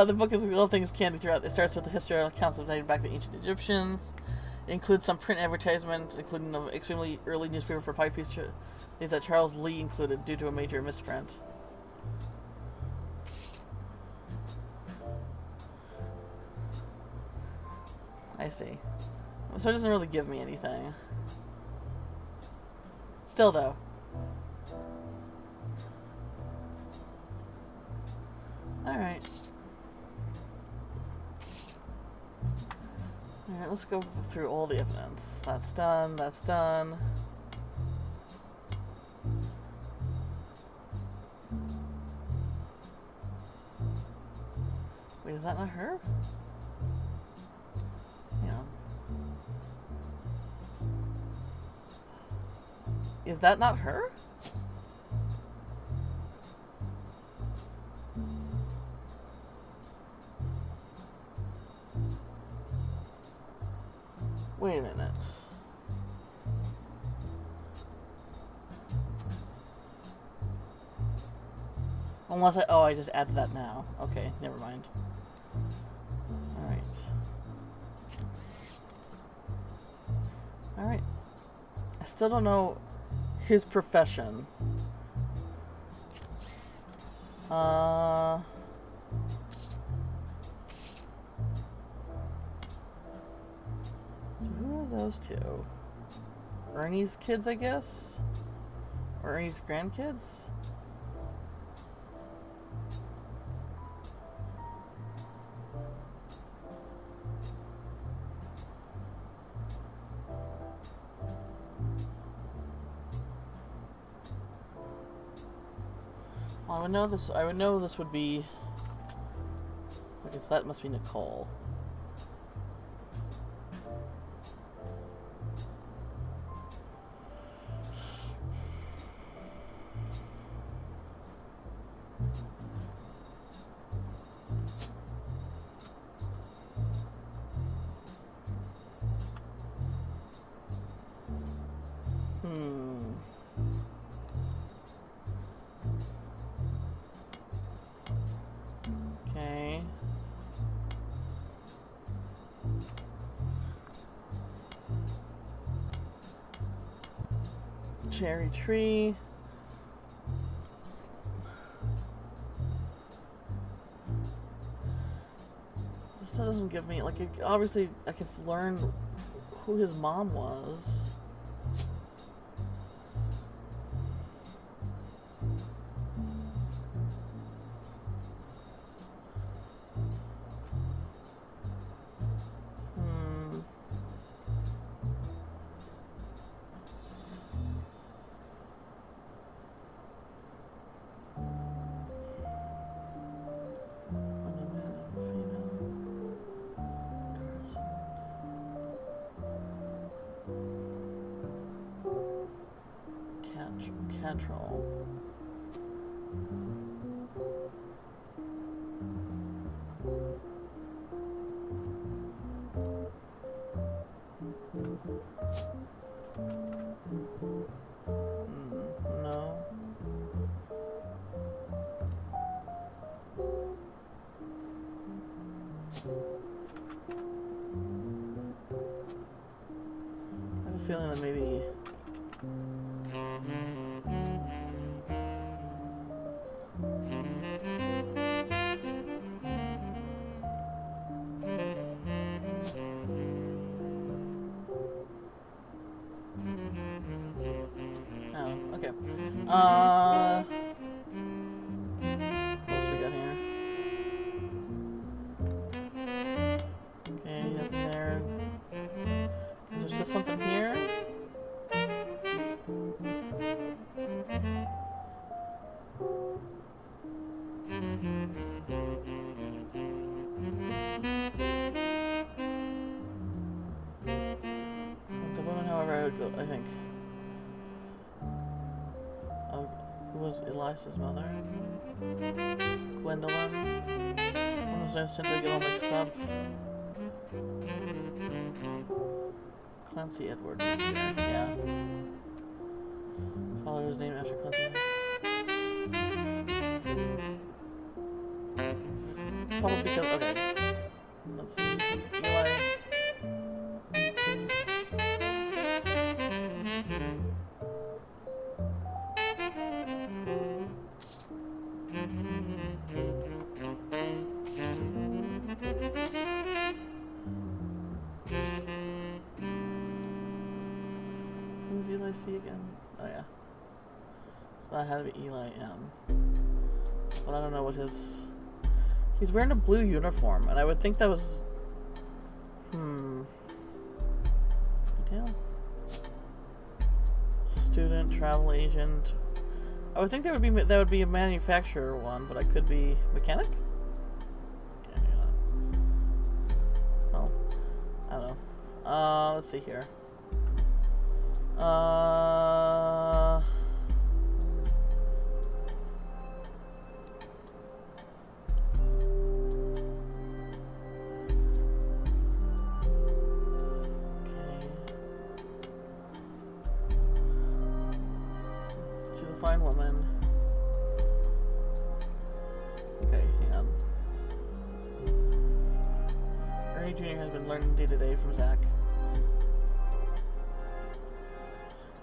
The book is little things candy throughout. It starts with the historical accounts of dating back to ancient Egyptians. It includes some print advertisements, including an extremely early newspaper for pipe piece that Charles Lee included due to a major misprint. I see. So it doesn't really give me anything. Still, though. Alright. Alright, let's go through all the evidence. That's done, that's done. Wait, is that not her? Yeah. Is that not her? Wait a minute. Unless I just added that now. Okay, never mind. Alright. Alright. I still don't know his profession. Who are those two? Ernie's kids, I guess? Or Ernie's grandkids? Well, I would know this would be... I guess that must be Nicole. Okay. Cherry tree. This still doesn't give me, like, obviously I could learn who his mom was. Catrol. No. I have a feeling that maybe... What else we got here? Okay, nothing there. Is there still something here? The woman, however, I would go, I think. Oh, who was Elias's mother? Gwendolyn. When was I simply get all mixed up? Clancy Edward. Yeah. Father was named after Clancy. Probably because, okay. Let's see. Eli. Who's Eli C again? Oh yeah. So that had to be Eli M. But I don't know what his... He's wearing a blue uniform, and I would think that was... Detail? Student, travel agent. I would think that would be a manufacturer one, but I could be mechanic? Okay, maybe not. Well, I don't know. Let's see here. She's a fine woman. Okay, hang on. Ernie Jr. has been learning day to day from Zach.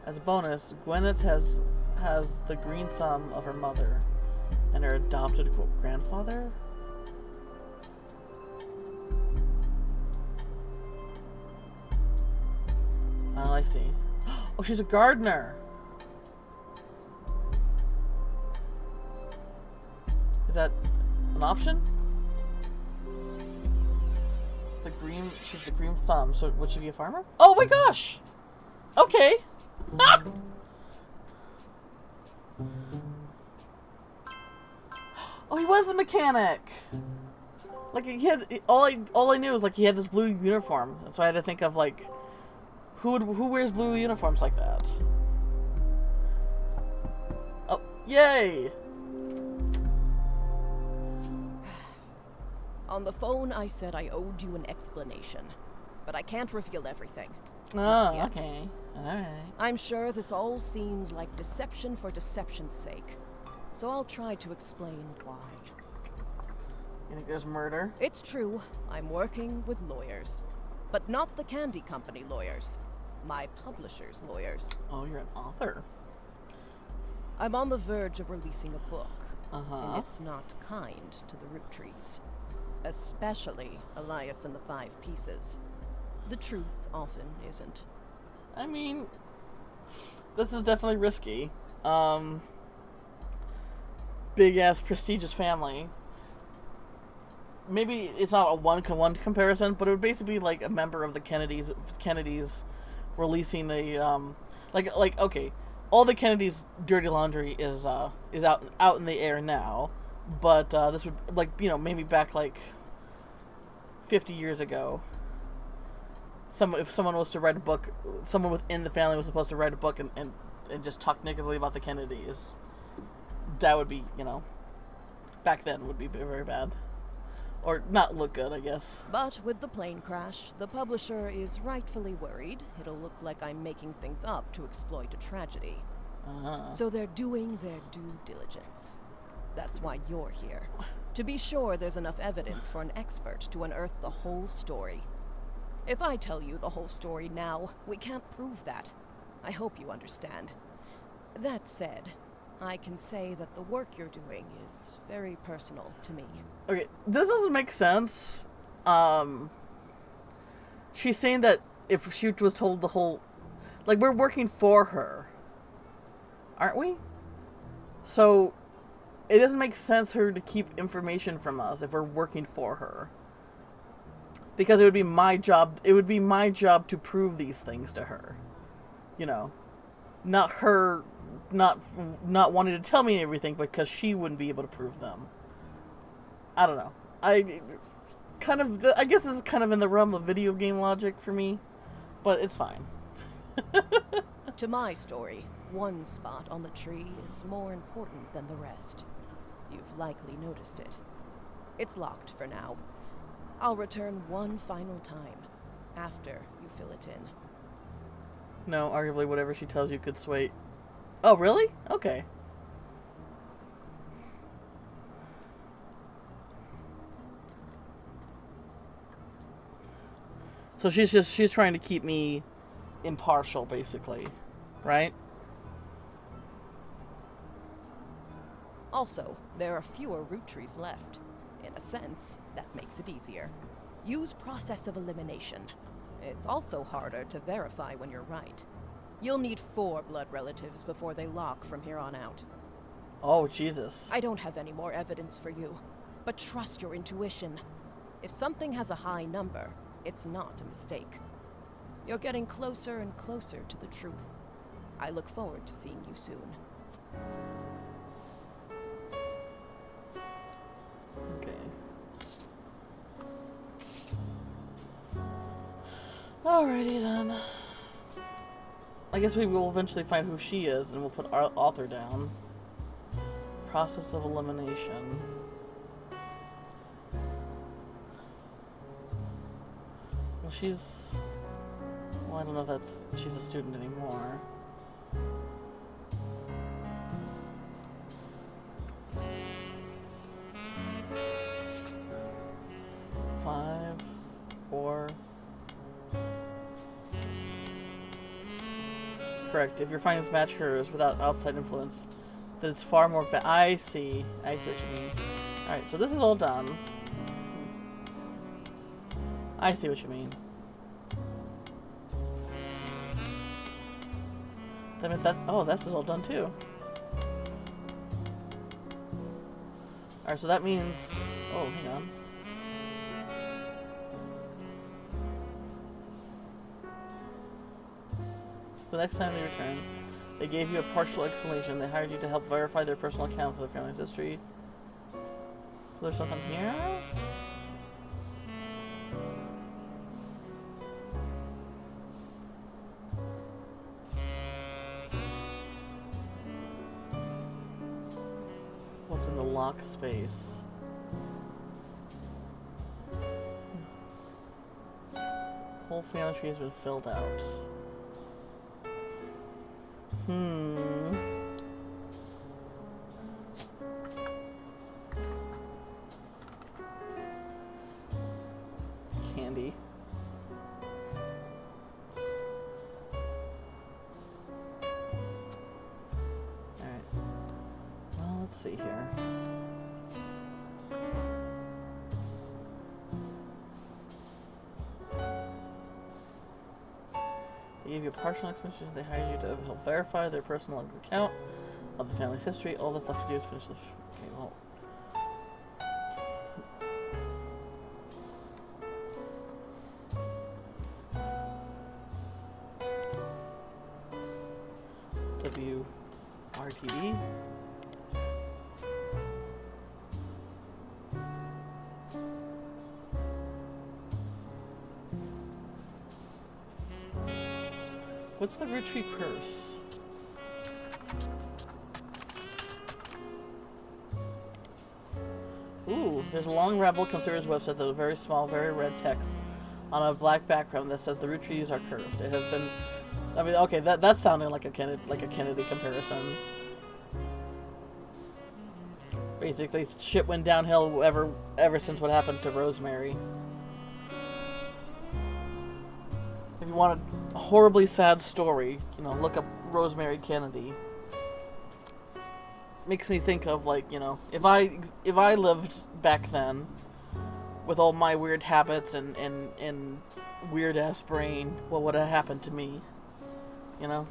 As a bonus, Gwyneth has the green thumb of her mother and her adopted grandfather. Oh, I see. Oh, she's a gardener. Is that an option? She's the green thumb, so would she be a farmer? Oh my gosh! Okay. Ah! Oh, he was the mechanic. Like he had all I knew was like he had this blue uniform. So I had to think of like who wears blue uniforms like that. Oh, yay! On the phone, I said I owed you an explanation, but I can't reveal everything. Oh, okay. Alright. I'm sure this all seems like deception for deception's sake, so I'll try to explain why. You think there's murder? It's true, I'm working with lawyers, but not the candy company lawyers, my publisher's lawyers. Oh, you're an author. I'm on the verge of releasing a book, Uh-huh. and it's not kind to the Roottrees, especially Elias and the 5 Pieces. The truth often isn't. I mean, this is definitely risky. Big ass prestigious family. Maybe it's not a one-to-one comparison, but it would basically be like a member of the Kennedys releasing a like okay, all the Kennedys' dirty laundry is out in the air now, but this would like maybe back like 50 years ago. If someone was to write a book, someone within the family was supposed to write a book and just talk negatively about the Kennedys, that would be, back then would be very bad. Or not look good, I guess. But with the plane crash, the publisher is rightfully worried it'll look like I'm making things up to exploit a tragedy. Uh-huh. So they're doing their due diligence. That's why you're here. To be sure there's enough evidence for an expert to unearth the whole story. If I tell you the whole story now, we can't prove that. I hope you understand. That said, I can say that the work you're doing is very personal to me. Okay, this doesn't make sense. She's saying that if she was told the whole... Like, we're working for her. Aren't we? So it doesn't make sense for her to keep information from us if we're working for her. Because it would be my job to prove these things to her. You know, not her not wanting to tell me everything because she wouldn't be able to prove them. I don't know. I guess this is kind of in the realm of video game logic for me, but it's fine. To my story, one spot on the tree is more important than the rest. You've likely noticed it. It's locked for now. I'll return one final time, after you fill it in. No, arguably whatever she tells you could sway... Oh, really? Okay. So she's trying to keep me impartial, basically. Right? Also, there are fewer Roottrees left. In a sense, that makes it easier. Use process of elimination. It's also harder to verify when you're right. You'll need 4 blood relatives before they lock from here on out. Oh, Jesus. I don't have any more evidence for you, but trust your intuition. If something has a high number, it's not a mistake. You're getting closer and closer to the truth. I look forward to seeing you soon. Alrighty then. I guess we will eventually find who she is, and we'll put our author down. Process of elimination. Well, she's... Well, I don't know if she's a student anymore. Five, 4... Correct. If your findings match hers without outside influence, then it's far more I see what you mean. Alright, so this is all done. I see what you mean. That means that... Oh, this is all done too. Alright, so that means... Oh, hang on. The next time they returned, they gave you a partial explanation. They hired you to help verify their personal account for their family's history. So there's something here? What's in the lock space? Whole family tree has been filled out. Candy. Alright. Well, let's see here. They gave you a partial explanation. They hired you to help verify their personal account of the family's history. All that's left to do is finish this. Okay, well. WRTD. What's the Roottrees curse? Ooh, there's a long Rebel Conservatives website that has a very small, very red text on a black background that says the Roottrees are cursed. It has been... I mean, okay, that's sounding like a Kennedy comparison. Basically, shit went downhill ever since what happened to Rosemary. If you want a horribly sad story, you know, look up Rosemary Kennedy. Makes me think of, like, you know, if I lived back then with all my weird habits and weird ass brain, what would have happened to me? You know?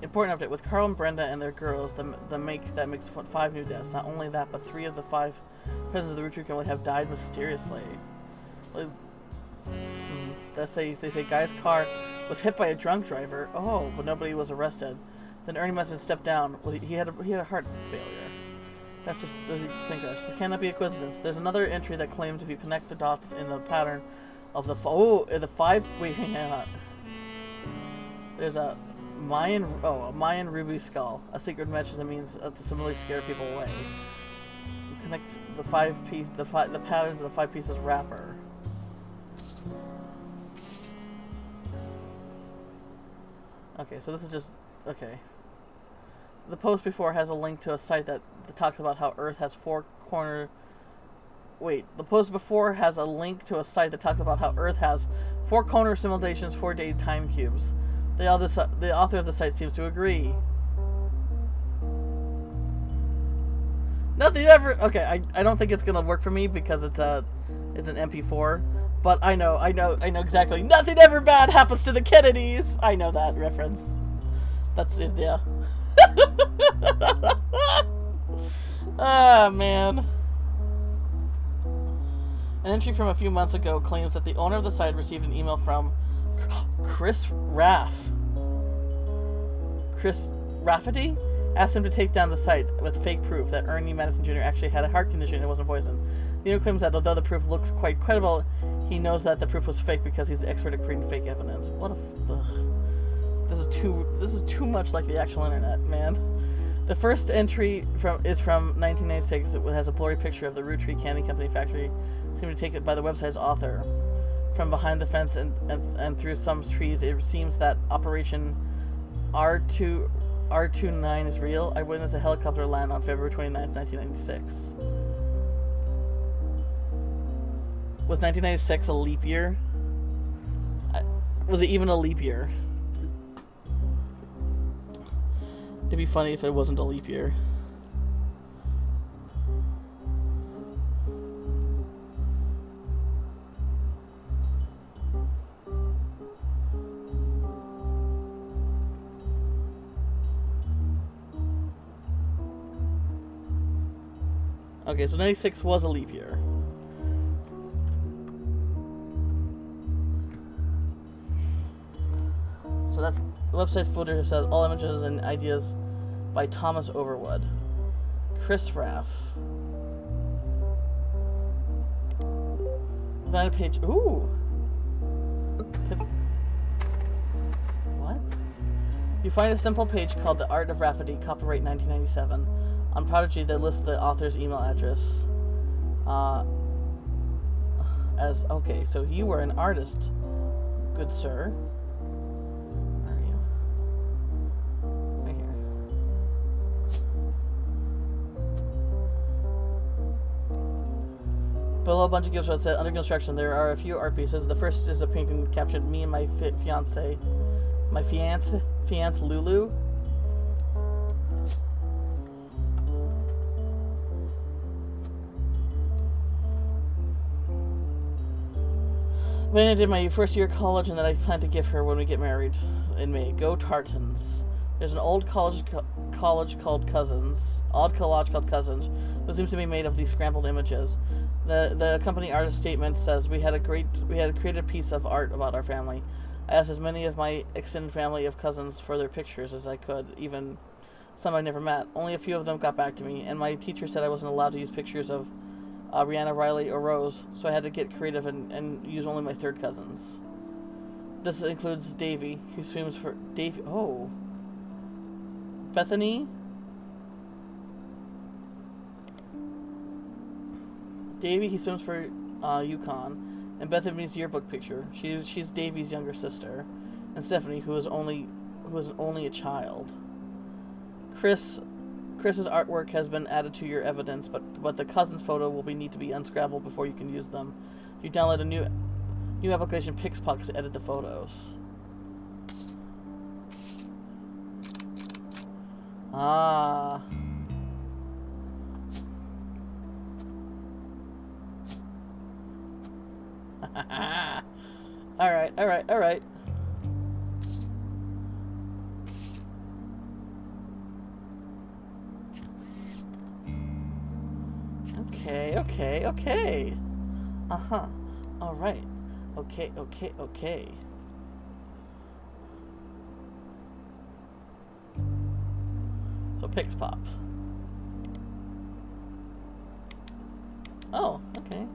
Important update with Carl and Brenda and their girls. The makes 5 new deaths. Not only that, but 3 of the 5 presidents of the Roottrees family have died mysteriously. They say Guy's car was hit by a drunk driver. Oh, but nobody was arrested. Then Ernie must have stepped down. He had a heart failure. That's just this cannot be a coincidence. There's another entry that claims if you connect the dots in the pattern of the 5. Wait, hang on. There's a Mayan ruby skull, a secret message that means to similarly scare people away. You connect the patterns of the 5 pieces wrapper. Okay, so this is just okay. The post before has a link to a site that talks about how Earth has 4 corner. Wait, the post before has a link to a site that talks about how Earth has 4 corner simulations, 4-day time cubes. The author of the site seems to agree. Nothing ever. Okay, I don't think it's gonna work for me because it's an MP4. But I know exactly. Nothing ever bad happens to the Kennedys. I know that reference. That's it. Yeah. Ah, man. An entry from a few months ago claims that the owner of the site received an email from Chris Rafferty asked him to take down the site with fake proof that Ernie Madison Jr. actually had a heart condition and wasn't poisoned. The owner claims that although the proof looks quite credible, he knows that the proof was fake because he's the expert at creating fake evidence. What a this is too much like the actual internet, man. The first entry is from 1996. It has a blurry picture of the Roottrees Candy Company factory. Seemed to take it by the website's author. From behind the fence and through some trees, it seems that Operation R29 is real. I witnessed a helicopter land on February 29th, 1996. Was 1996 a leap year? Was it even a leap year? It'd be funny if it wasn't a leap year. Okay, so 96 was a leap year. So that's the website footer says all images and ideas by Thomas Overwood. Chris Raff. Find a page. Ooh. What? You find a simple page called The Art of Rafferty, copyright 1997. On Prodigy, they list the author's email address. Okay, so you were an artist, good sir. Where are you? Right here. Below a bunch of gifts that said under construction. There are a few art pieces. The first is a painting captured me and my fiance Lulu. When I did my first year of college, and that I plan to give her when we get married in May. Go Tartans. There's an old college called Cousins, who seems to be made of these scrambled images. The company artist statement says we had created a piece of art about our family. I asked as many of my extended family of cousins for their pictures as I could, even some I never met. Only a few of them got back to me, and my teacher said I wasn't allowed to use pictures of Rihanna, Riley, or Rose, so I had to get creative and use only my third cousins. This includes Davy, who swims for Davy. Oh, Bethany. Davy, he swims for Yukon, and Bethany's yearbook picture. She's Davy's younger sister, and Stephanie, who is only a child. Chris's artwork has been added to your evidence, but the cousin's photo will need to be unscrambled before you can use them. You download a new application, Pixpox, to edit the photos. Ah. Alright. Okay, okay. Uh-huh. Alright. Okay, okay, okay. So Pix pops. Oh, okay.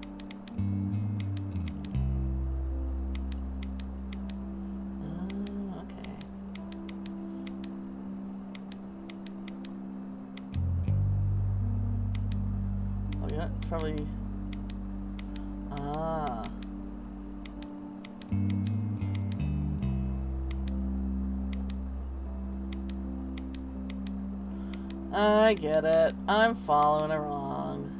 Okay. Oh yeah, it's probably... Ah. I get it. I'm following it wrong.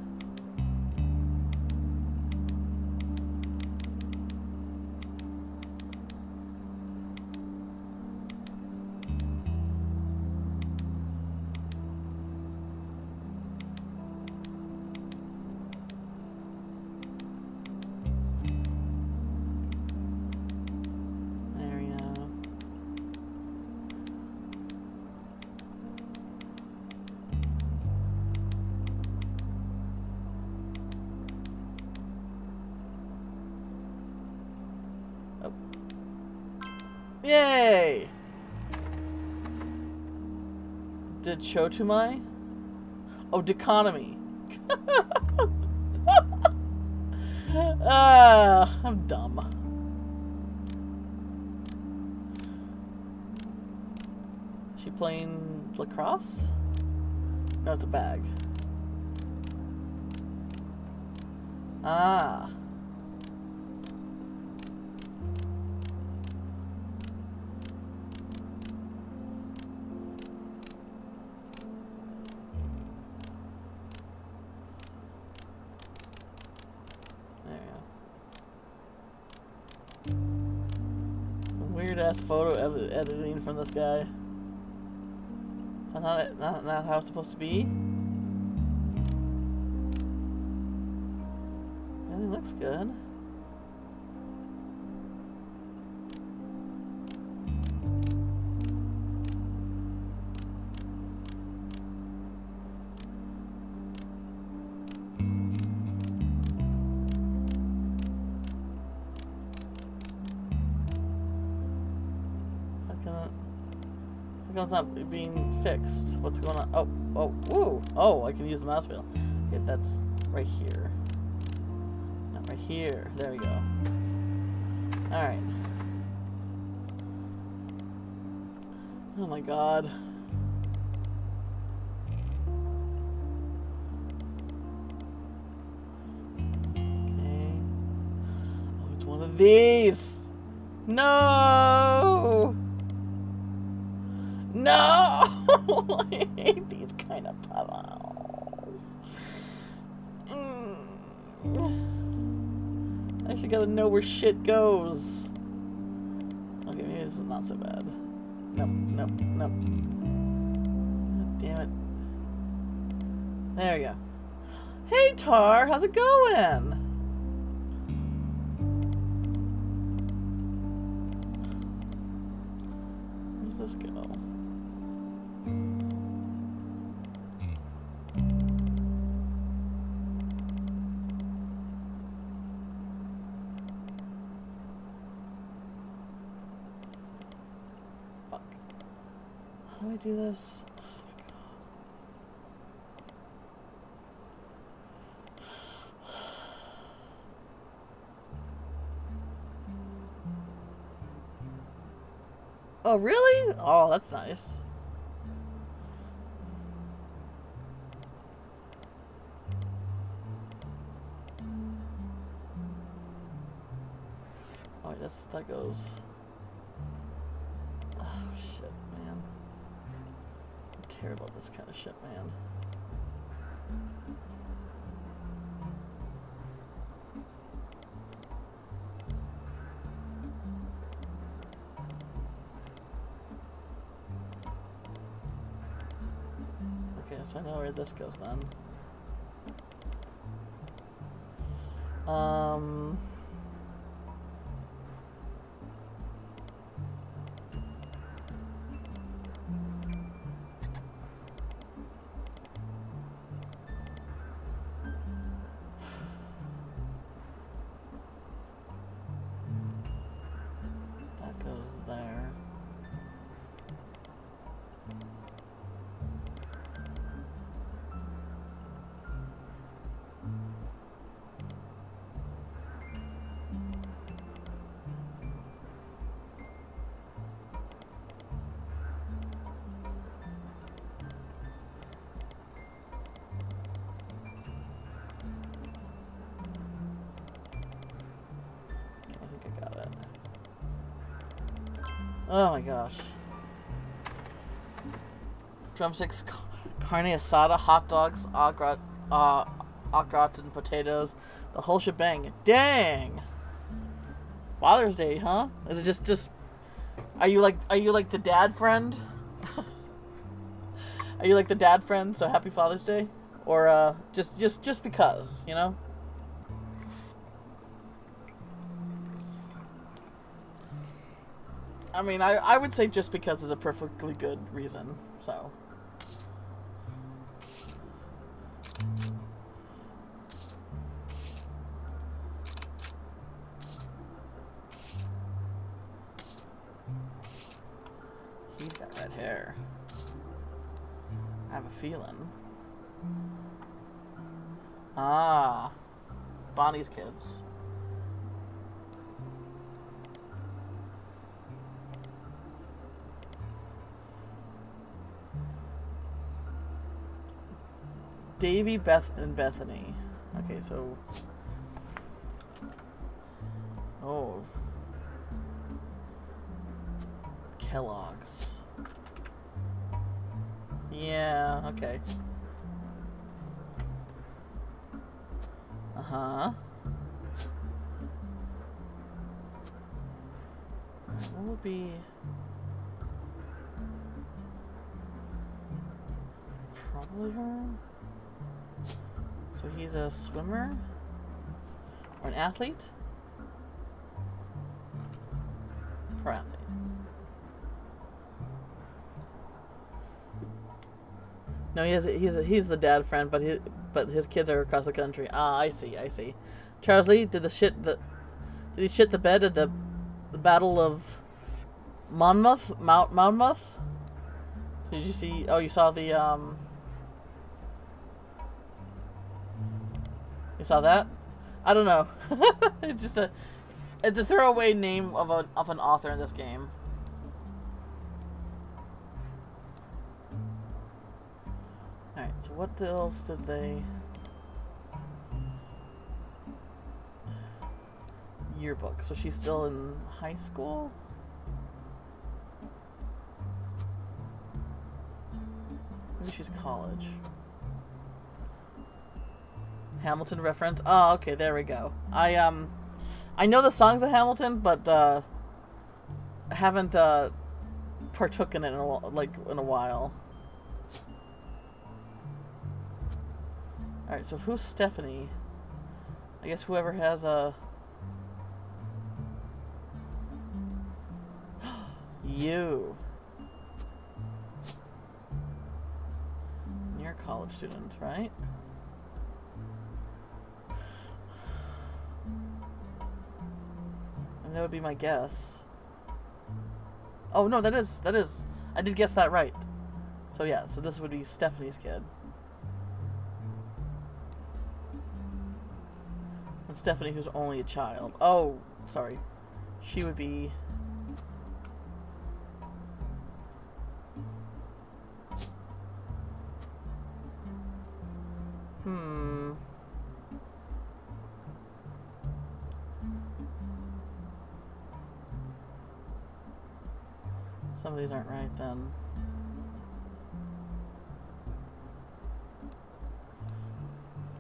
There we go. Oh. Yay! Did Chotumai? Oh, Deconomy. I'm dumb. Is she playing lacrosse? No, it's a bag. Ah. There you go. Some weird ass photo editing from this guy. Is that not how it's supposed to be? Everything looks good. How come it's not being fixed? What's going on? Oh, oh, woo! Oh, I can use the mouse wheel. Okay, that's right here. Not right here. There we go. Alright. Oh my god. Okay. Oh, it's one of these! No! No! I hate these kind of puzzles. I actually gotta know where shit goes. Okay, maybe this is not so bad. Nope, nope, nope. God damn it. There we go. Hey, Tar, how's it going? Where's this go? How do I do this? Oh, really? Oh, that's nice. Oh, that goes. Oh, shit, man. I'm terrible at this kind of shit, man. Okay, so I know where this goes then. Oh my gosh. Drumsticks, carne asada, hot dogs, au gratin potatoes, the whole shebang. Dang. Father's Day, huh? Is it just? Are you like the dad friend? Are you like the dad friend? So happy Father's Day, or just because, you know? I mean, I would say just because is a perfectly good reason. So. He's got red hair. I have a feeling. Ah. Bonnie's kids. Davy, Beth, and Bethany. Okay, so... Oh. Kellogg's. Yeah, okay. Uh-huh. What would be... Probably her? So he's a swimmer? Or an athlete? Pro athlete. No, he's the dad friend, but his kids are across the country. Ah, I see. Charles Lee did did he shit the bed at the Battle of Monmouth? Did you see? Oh, you saw the You saw that? I don't know. It's a throwaway name of an author in this game. Alright, so what else did they... Yearbook. So she's still in high school? Maybe she's college. Hamilton reference. Oh, okay, there we go. I know the songs of Hamilton, but haven't partook in it in a while. All right, so who's Stephanie? I guess whoever has a you. You're a college student, right? And that would be my guess. Oh no, that is. I did guess that right. So yeah, so this would be Stephanie's kid. And Stephanie, who's only a child. Oh, sorry. She would be... Some of these aren't right then.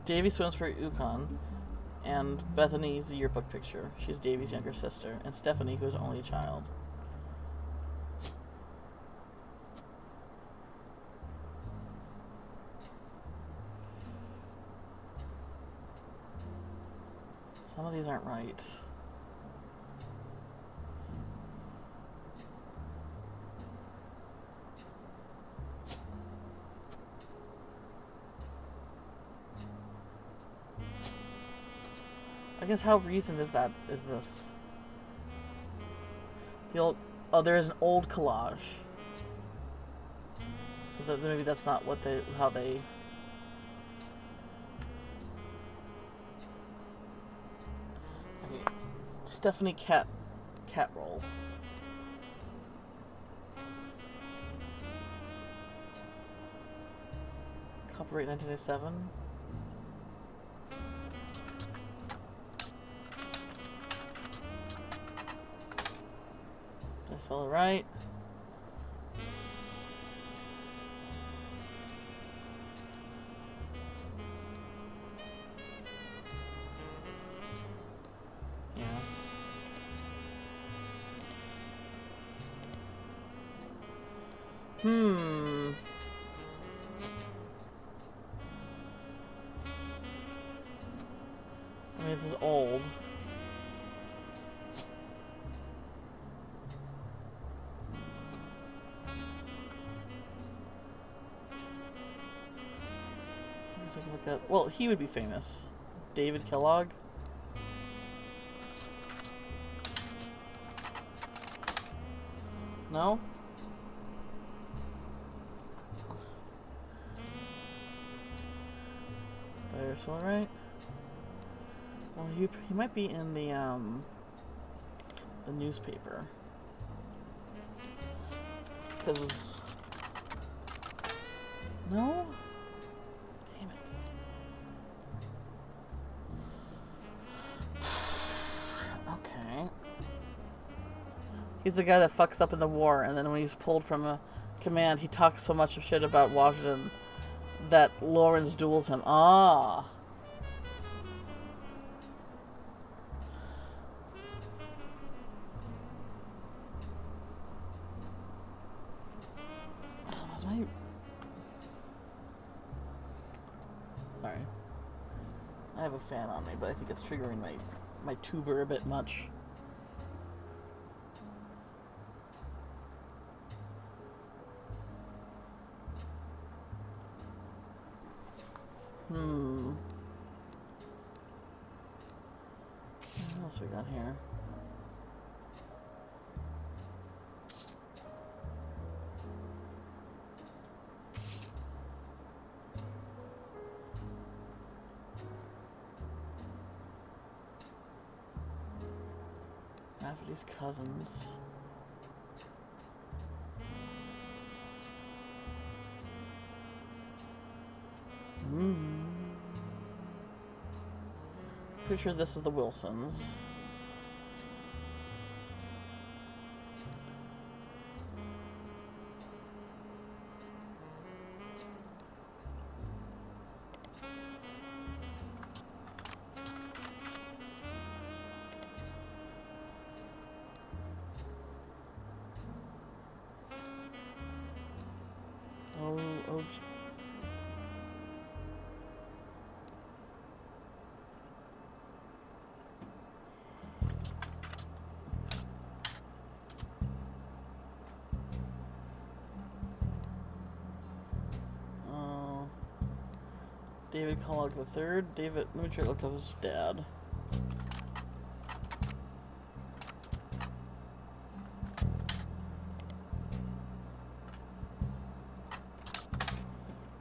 Davy swims for Yukon, and Bethany's the yearbook picture. She's Davy's younger sister, and Stephanie, who is only a child. Some of these aren't right. I guess how recent is this? The old... Oh, there is an old collage. So that maybe that's not what how they... Okay. Stephanie Cat Roll. Copyright 1997. spell it right. Yeah. I mean, this is old. Let's take a look at. Well, he would be famous. David Kellogg. No? Did I spell it right? Well, he might be in the newspaper. Because... No? Damn it. Okay. He's the guy that fucks up in the war, and then when he's pulled from a command, he talks so much of shit about Washington that Lawrence duels him. Ah! Sorry. I have a fan on me, but I think it's triggering my tuber a bit much. What else we got here? Rafferty's cousins. Pretty sure this is the Wilsons. Oh. David Kellogg III. David, let me try to look up his dad.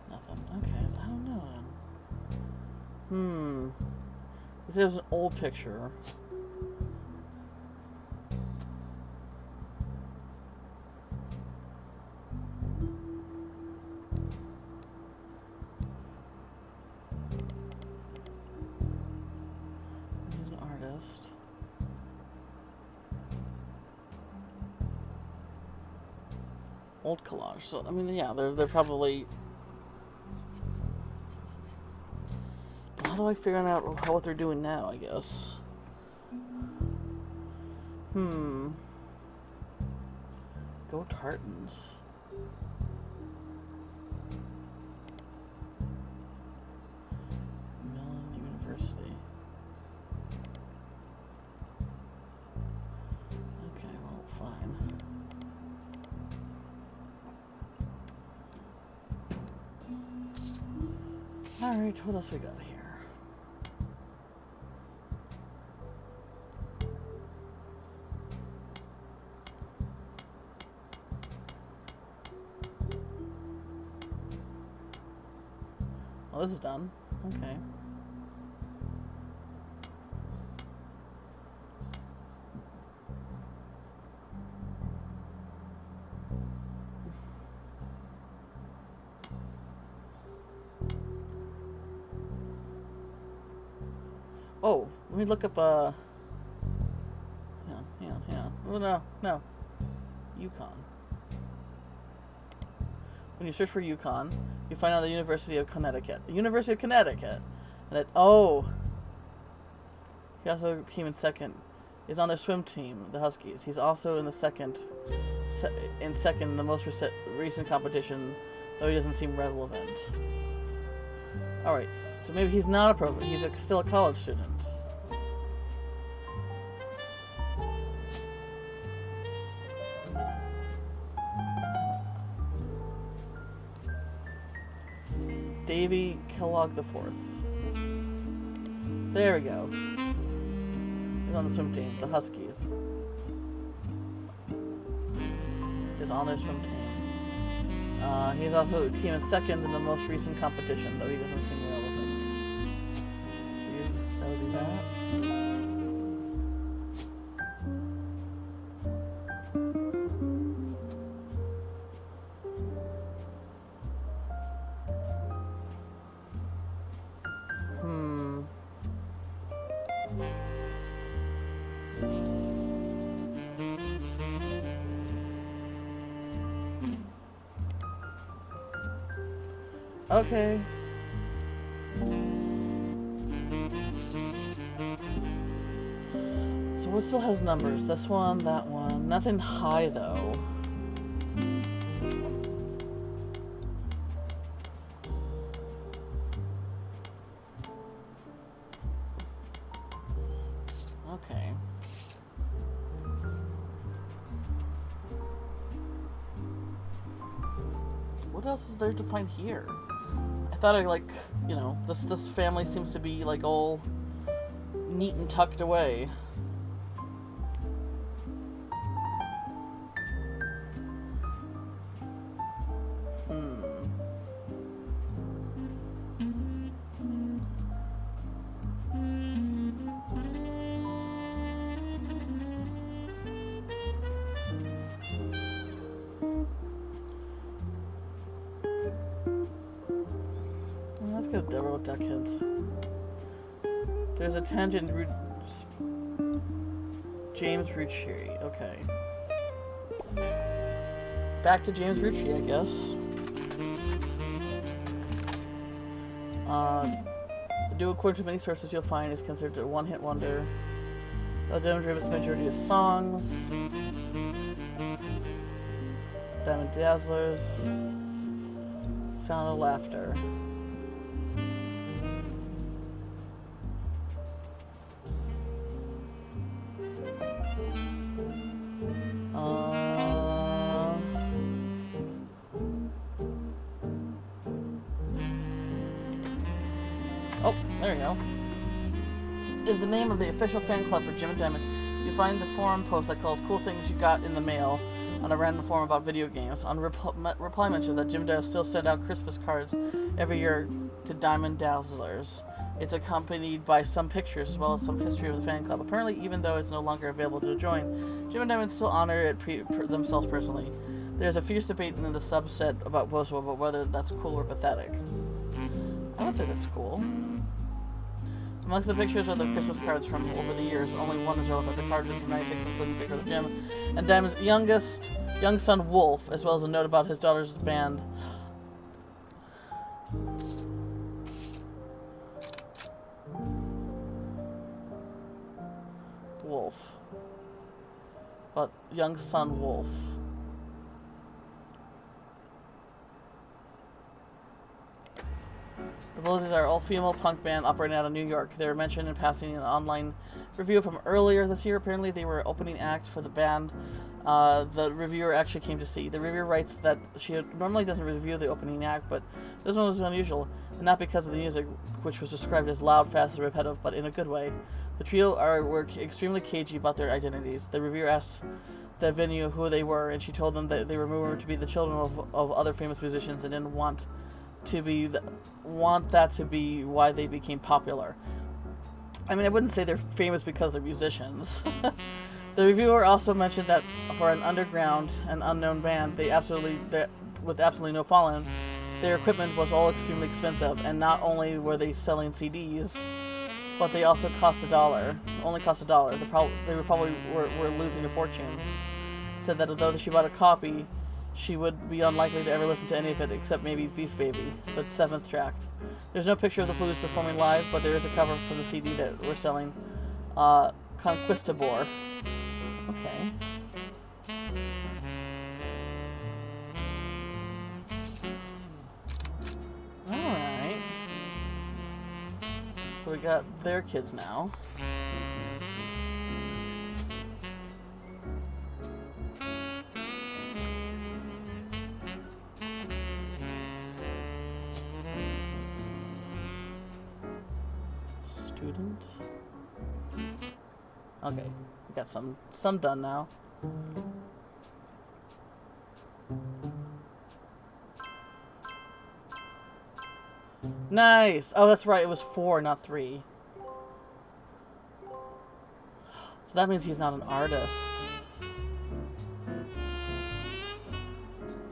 Nothing. Okay, I don't know then. This is an old picture. Old collage. So I mean, yeah, they're probably. How do I figure out what they're doing now? I guess. Go Tartans. Mellon University. Okay, well, fine. Alright, what else we got here? Well, this is done. Okay. Oh, let me look up, hang on. Oh, no. Yukon. When you search for Yukon, you find out the University of Connecticut. The University of Connecticut. And that, oh, he also came in second. He's on their swim team, the Huskies. He's also in the second in the most recent competition, though he doesn't seem relevant. Alright, so maybe he's not a pro, he's still a college student. Davy Kellogg IV. There we go. He's on the swim team, the Huskies. Is on their swim team. He's also came in second in the most recent competition, though he doesn't seem relevant. So that would be that. Okay. So what still has numbers? This one, that one. Nothing high though. Okay. What else is there to find here? I thought this family seems to be like all neat and tucked away. Let's get a double duck hint. There's a tangent James Roottrees. Okay. Back to James Roottrees, I guess. The duo, according to many sources you'll find, is considered a one-hit wonder. They'll demonstrate its majority of songs. Diamond Dazzlers. Sound of Laughter. Oh, there you go. Is the name of the official fan club for Jim and Diamond. You find the forum post that calls cool things you got in the mail on a random forum about video games. On reply mentions that Jim does still send out Christmas cards every year to Diamond Dazzlers. It's accompanied by some pictures as well as some history of the fan club. Apparently, even though it's no longer available to join, Jim and Diamond still honor it themselves personally. There's a fierce debate in the subset about Bozo about whether that's cool or pathetic. I would say that's cool. Amongst the pictures are the Christmas cards from over the years. Only one is relevant. The card is from 96, including pictures of Jim and Diamond's young son Wolf, as well as a note about his daughter's band. Wolf. But young son Wolf. The Villages are an all-female punk band operating out of New York. They were mentioned in passing in an online review from earlier this year. Apparently, they were opening act for the band the reviewer actually came to see. The reviewer writes that she normally doesn't review the opening act, but this one was unusual, and not because of the music, which was described as loud, fast, and repetitive, but in a good way. The trio were extremely cagey about their identities. The reviewer asked the venue who they were, and she told them that they were rumored to be the children of other famous musicians and didn't want that to be why they became popular. I mean, I wouldn't say they're famous because they're musicians. The reviewer also mentioned that for an underground and unknown band, with absolutely no following, their equipment was all extremely expensive, and not only were they selling CDs, but they also cost $1. Only cost $1. They were probably losing a fortune. said that although she bought a copy, she would be unlikely to ever listen to any of it except maybe Beef Baby, the 7th track. There's no picture of the Flus performing live, but there is a cover from the CD that we're selling, Conquistador. Okay. Alright. So we got their kids now. Student. Okay, we got some done now. Nice! Oh, that's right, it was 4, not 3. So that means he's not an artist.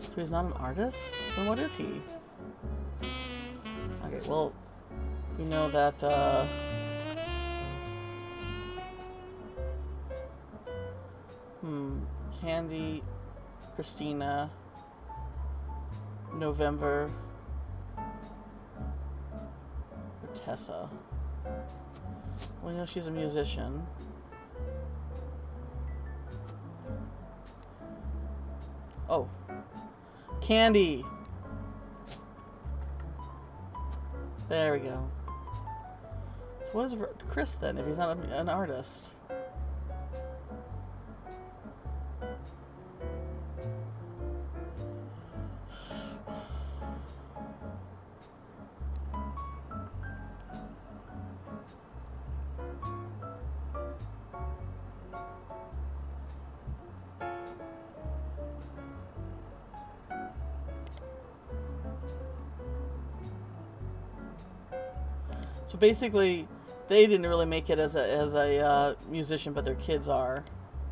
So he's not an artist? Then what is he? Okay, well, we know that, Candy, Christina, November, or Tessa. Well, you know she's a musician. Oh. Candy! There we go. So what is Chris then, if he's not an artist? So basically, they didn't really make it as a musician, but their kids are.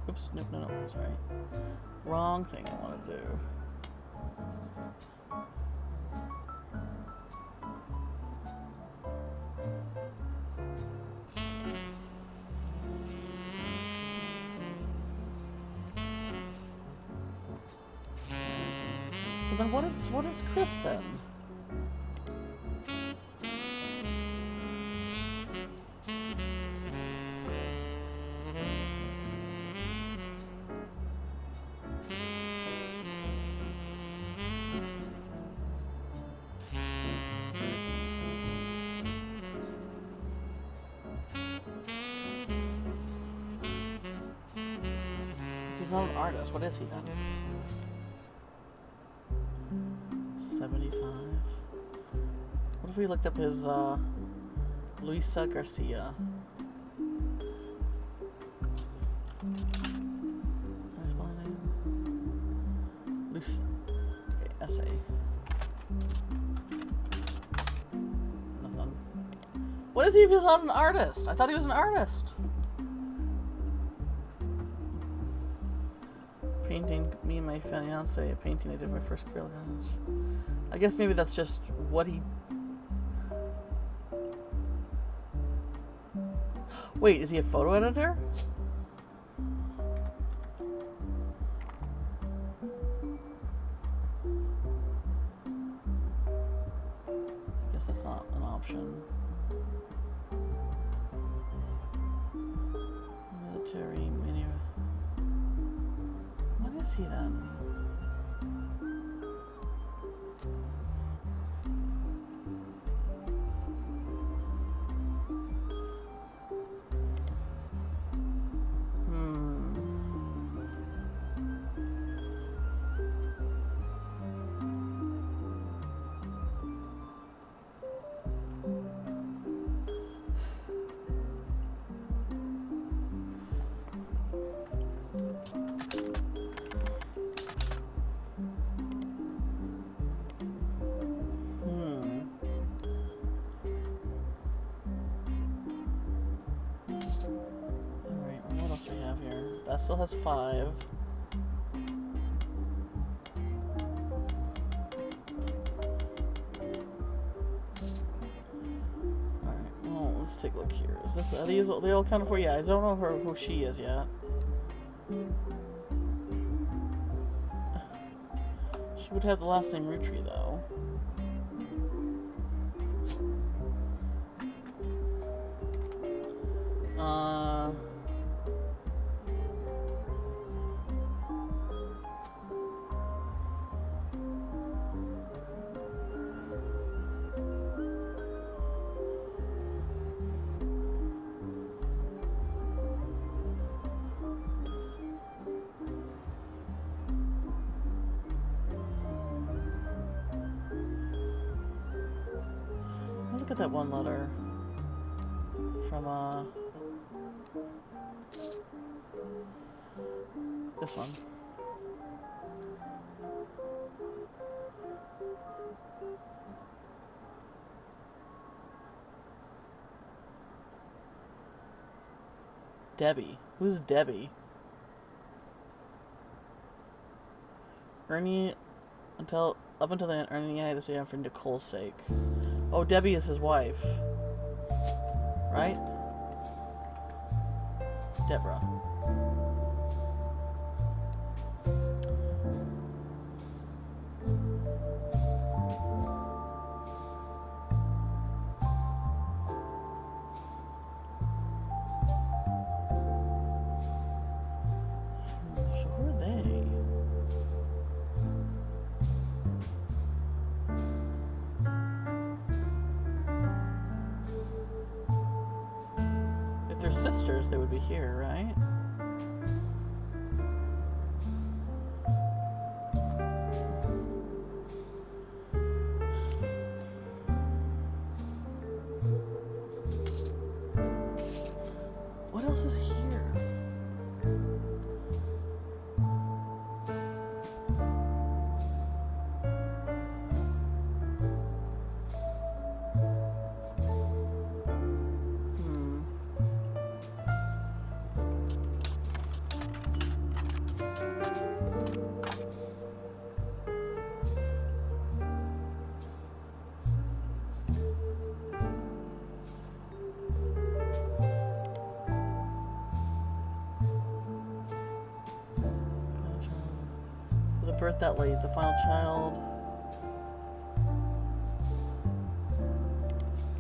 Oops, no, sorry. Wrong thing I want to do. So then what is Chris then? He's not an artist. What is he then? 75. What if we looked up his Luisa Garcia? Where's my name? Luisa. Okay, S.A. Nothing. What is he if he's not an artist? I thought he was an artist. Painting, me and my fiance, painting. I did my first Carol Guns. I guess maybe that's just what he... Wait, is he a photo editor? I guess that's not an option. Military mini... What is he then? That still has 5. Alright, well, let's take a look here. Is this, are they all counted for? Yeah, I don't know who she is yet. She would have the last name Roottrees, though. Look at that one letter from this one. Debbie. Who's Debbie? Ernie, up until then, Ernie had to stay on for Nicole's sake. Oh, Debbie is his wife. Right? Deborah. So who are they? If they're sisters, they would be here, right? What else is here? Birth that late, the final child.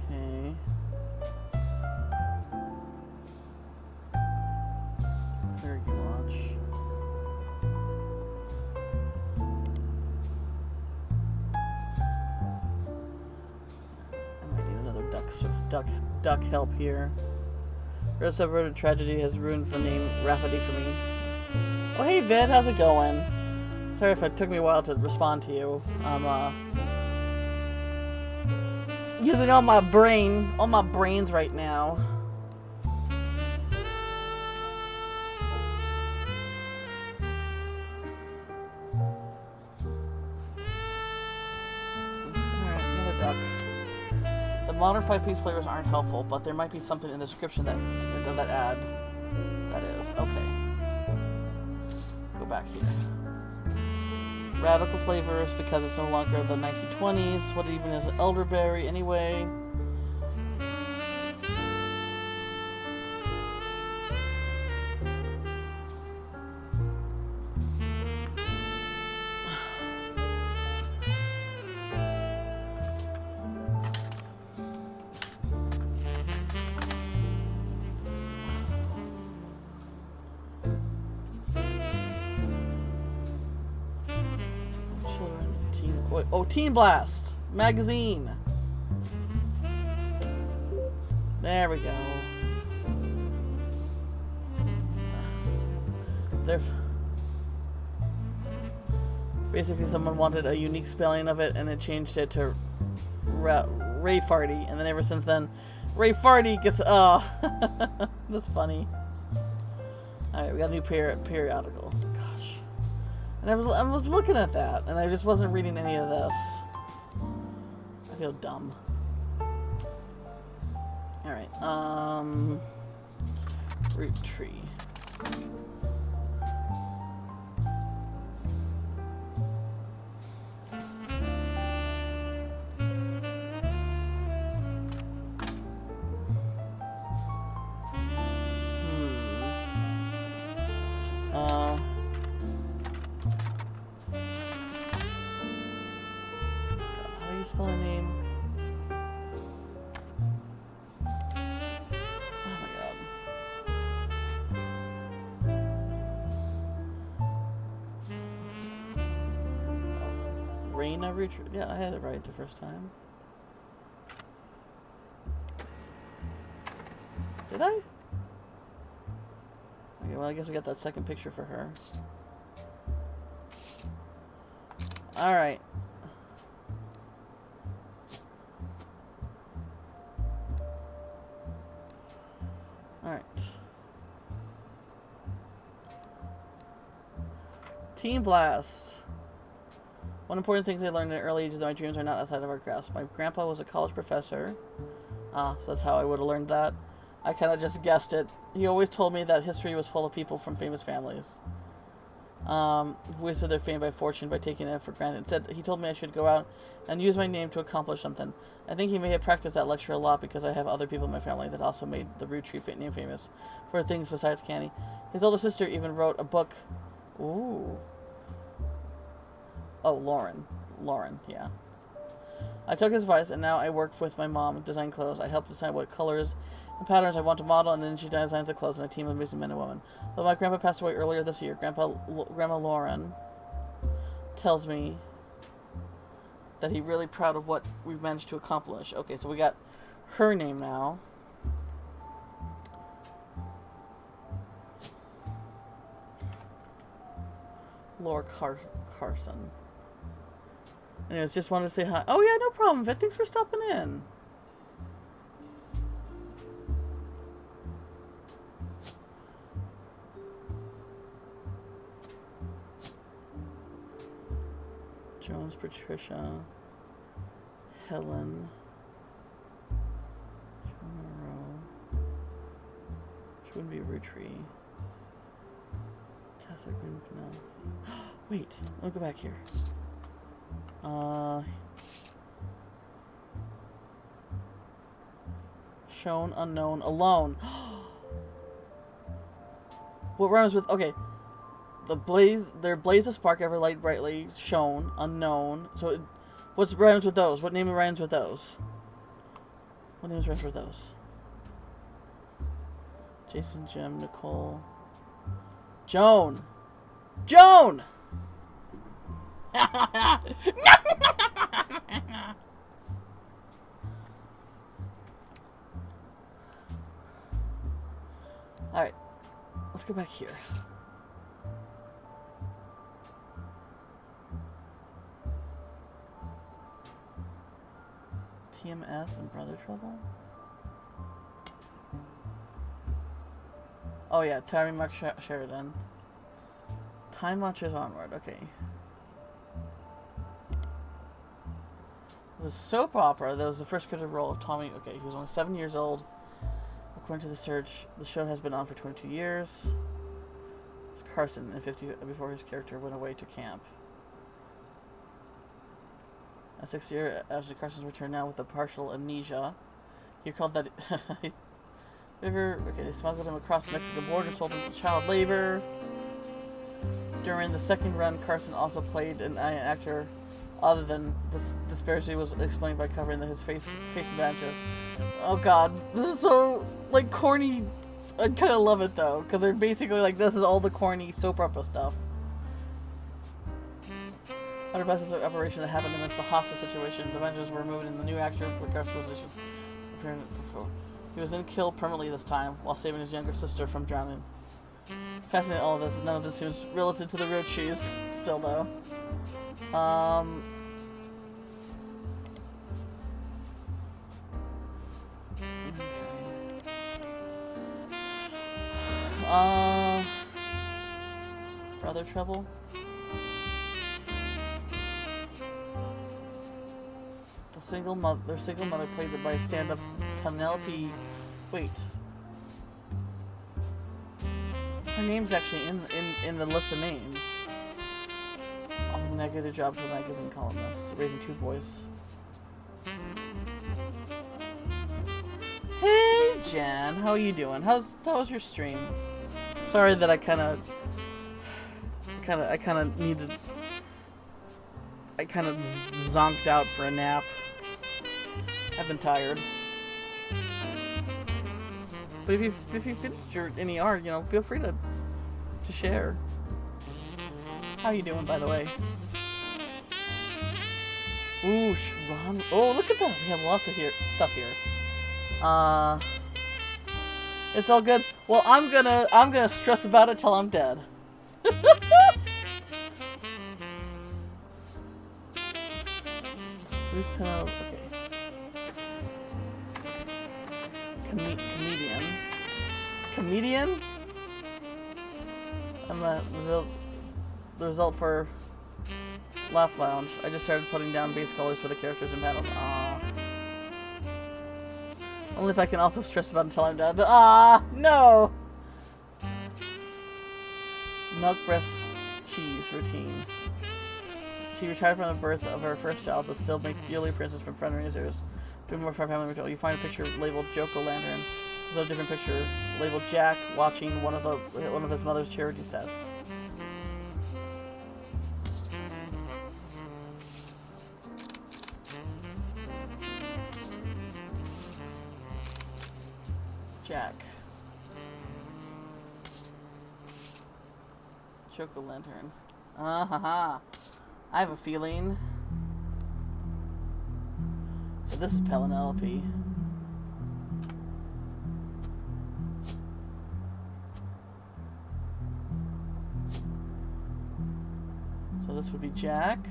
Okay. Clergy watch. I might need another duck help here. Rose separated tragedy has ruined the name Rafferty for me. Oh hey Vid, how's it going? Sorry if it took me a while to respond to you. I'm using all my brains right now. Alright, another duck. The modern 5-piece flavors aren't helpful, but there might be something in the description that add. That is. Okay. Go back here. Radical flavors because it's no longer the 1920s. What even is an elderberry anyway? Oh, Teen Blast magazine. There we go. Basically, someone wanted a unique spelling of it, and it changed it to Ray Farty, and then ever since then, Ray Farty gets. Oh, that's funny. All right, we got a new periodical. And I was looking at that, and I just wasn't reading any of this. I feel dumb. Alright, Roottrees. spell her name? Oh my god. Raina Roottrees. Yeah, I had it right the first time. Did I? Okay, well, I guess we got that second picture for her. Alright. Alright. Team Blast. One important thing I learned at an early age is that my dreams are not outside of our grasp. My grandpa was a college professor. So that's how I would have learned that. I kind of just guessed it. He always told me that history was full of people from famous families. Who wasted their fame by fortune by taking it for granted. Instead, he told me I should go out and use my name to accomplish something. I think he may have practiced that lecture a lot because I have other people in my family that also made the Roottrees name famous for things besides candy. His older sister even wrote a book. Ooh. Oh, Lauren. Lauren, yeah. I took his advice, and now I work with my mom, design clothes. I help decide what colors and patterns I want to model, and then she designs the clothes in a team of amazing men and women. But my grandpa passed away earlier this year. Grandma Lauren tells me that he's really proud of what we've managed to accomplish. Okay, so we got her name now. Laura Carson. Anyways, just wanted to say hi. Oh yeah, no problem, Vet. Thanks for stopping in. Jones, Patricia, Helen, Joan Monroe. She wouldn't be a Roottrees. Tessa Green Penelope. Wait, let me go back here. Shown, unknown, alone. What rhymes with, okay. There blaze a spark, ever light brightly, shown, unknown. So, what rhymes with those? What name rhymes with those? What names rhymes with those? Jason, Jim, Nicole. Joan! Joan! Alright. Let's go back here. TMS and Brother Trouble? Oh yeah, Tyree Mark Sheridan. Time marches onward, okay. The soap opera, that was the first credited role of Tommy. Okay, he was only 7 years old. According to the search, the show has been on for 22 years. It's Carson in 50 before his character went away to camp. A 6 year after Carson's return now with a partial amnesia. He recalled that they smuggled him across the Mexican border and sold him to child labor. During the second run, Carson also played an actor. Other than this disparity was explained by covering his face and badges. Oh god, this is so like corny. I kind of love it though, because they're basically like, this is all the corny soap opera stuff. Under Bess's operation that happened amidst the hostage situation, the Avengers were removed and the new actor put Carson's position. He was then killed permanently this time, while saving his younger sister from drowning. Fascinating all of this, none of this seems relative to the Roottrees, still though. Brother Trouble? Their single mother played by stand-up Penelope. Wait. Her name's actually in the list of names. I gave their job to a magazine columnist, raising 2 boys. Hey Jen, how are you doing? How was your stream? Sorry that I kind of needed I kind of zonked out for a nap. I've been tired. But if you finished your NER, you know, feel free to share. How you doing, by the way? Ooh, Ron. Oh, look at that. We have lots of stuff here. It's all good. Well, I'm gonna stress about it till I'm dead. Who's Penelope? Okay. Comedian? And the result for Laugh Lounge. I just started putting down base colors for the characters and battles. Aww. Only if I can also stress about it until I'm dead. Ah, no! Milk breast cheese routine. She retired from the birth of her first child, but still makes yearly appearances from fundraisers. Doing more for her family ritual. You find a picture labeled Jack-o'-lantern. There's a different picture labeled Jack watching one of his mother's charity sets. Jack. Jack-o'-lantern. Ah-ha-ha. I have a feeling that this is Penelope. So this would be Jack.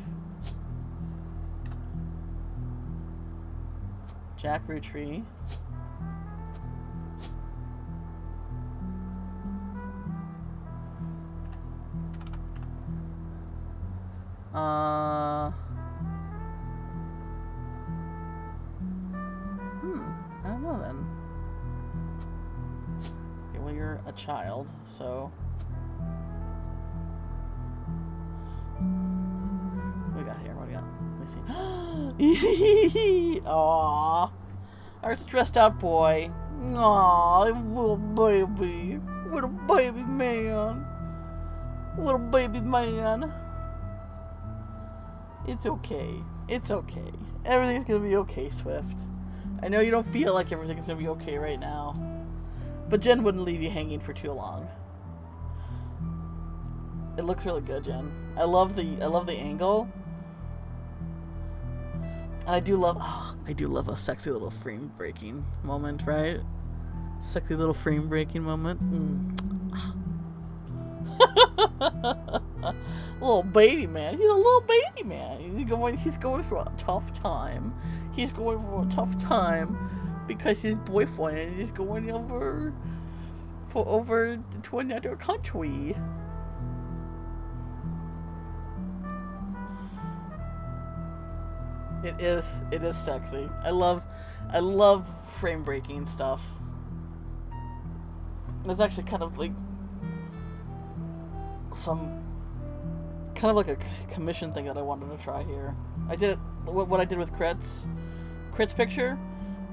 Jack Roottrees. I don't know then. Okay, well you're a child, so what we got here? What do we got? Let me see. Aww. Our stressed out boy. Aww, little baby. Little baby man. Little baby man. It's okay. It's okay. Everything's gonna be okay, Swift. I know you don't feel like everything's gonna be okay right now. But Jen wouldn't leave you hanging for too long. It looks really good, Jen. I love the angle. And I do love a sexy little frame breaking moment, right? Sexy little frame breaking moment. Little baby man. He's a little baby man. He's going through a tough time. He's going through a tough time because his boyfriend is going over to another country. It is sexy. I love frame breaking stuff. It's actually kind of like a commission thing that I wanted to try here. I did it. What I did with Crit's picture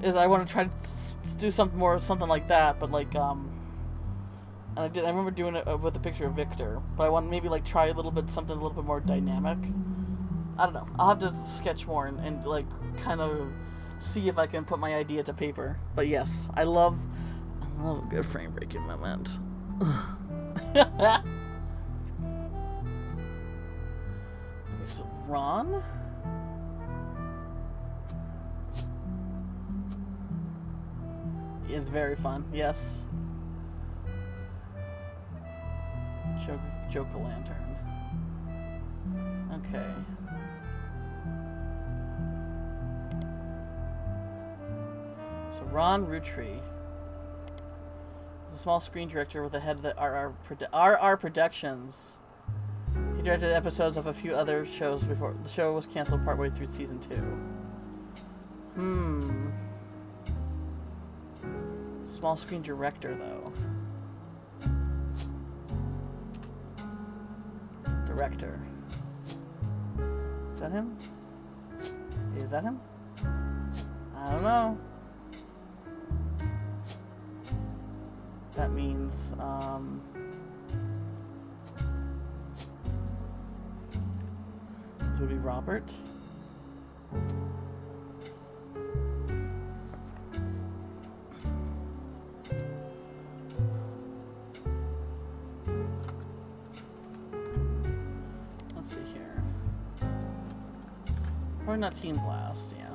is I want to try to do something like that, but like and I remember doing it with a picture of Victor, but I want to maybe like try something a little bit more dynamic. I don't know. I'll have to sketch more and like kind of see if I can put my idea to paper. But yes, I love a good frame breaking moment. Okay, so Ron. Is very fun. Yes. Jack-o'-lantern. Okay. So Ron Roottrees is a small screen director with a head that RR Productions. He directed episodes of a few other shows before the show was canceled partway through season 2. Small screen director though. Director. Is that him? Is that him? I don't know. That means, This would be Robert. Let's see here. Probably not Teen Blast, yeah.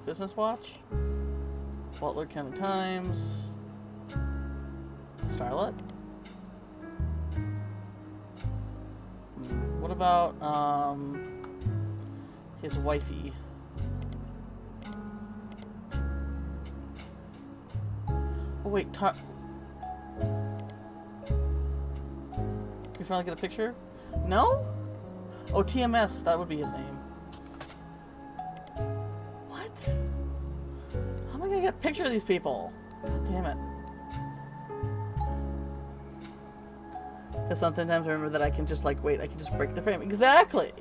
Business Watch. Butler County Times. Starlet. What about his wifey? Oh wait, you finally get a picture? No? Oh, TMS, that would be his name. What? How am I gonna get a picture of these people? God damn it. Because sometimes I remember that I can just like, wait, I can just break the frame. Exactly!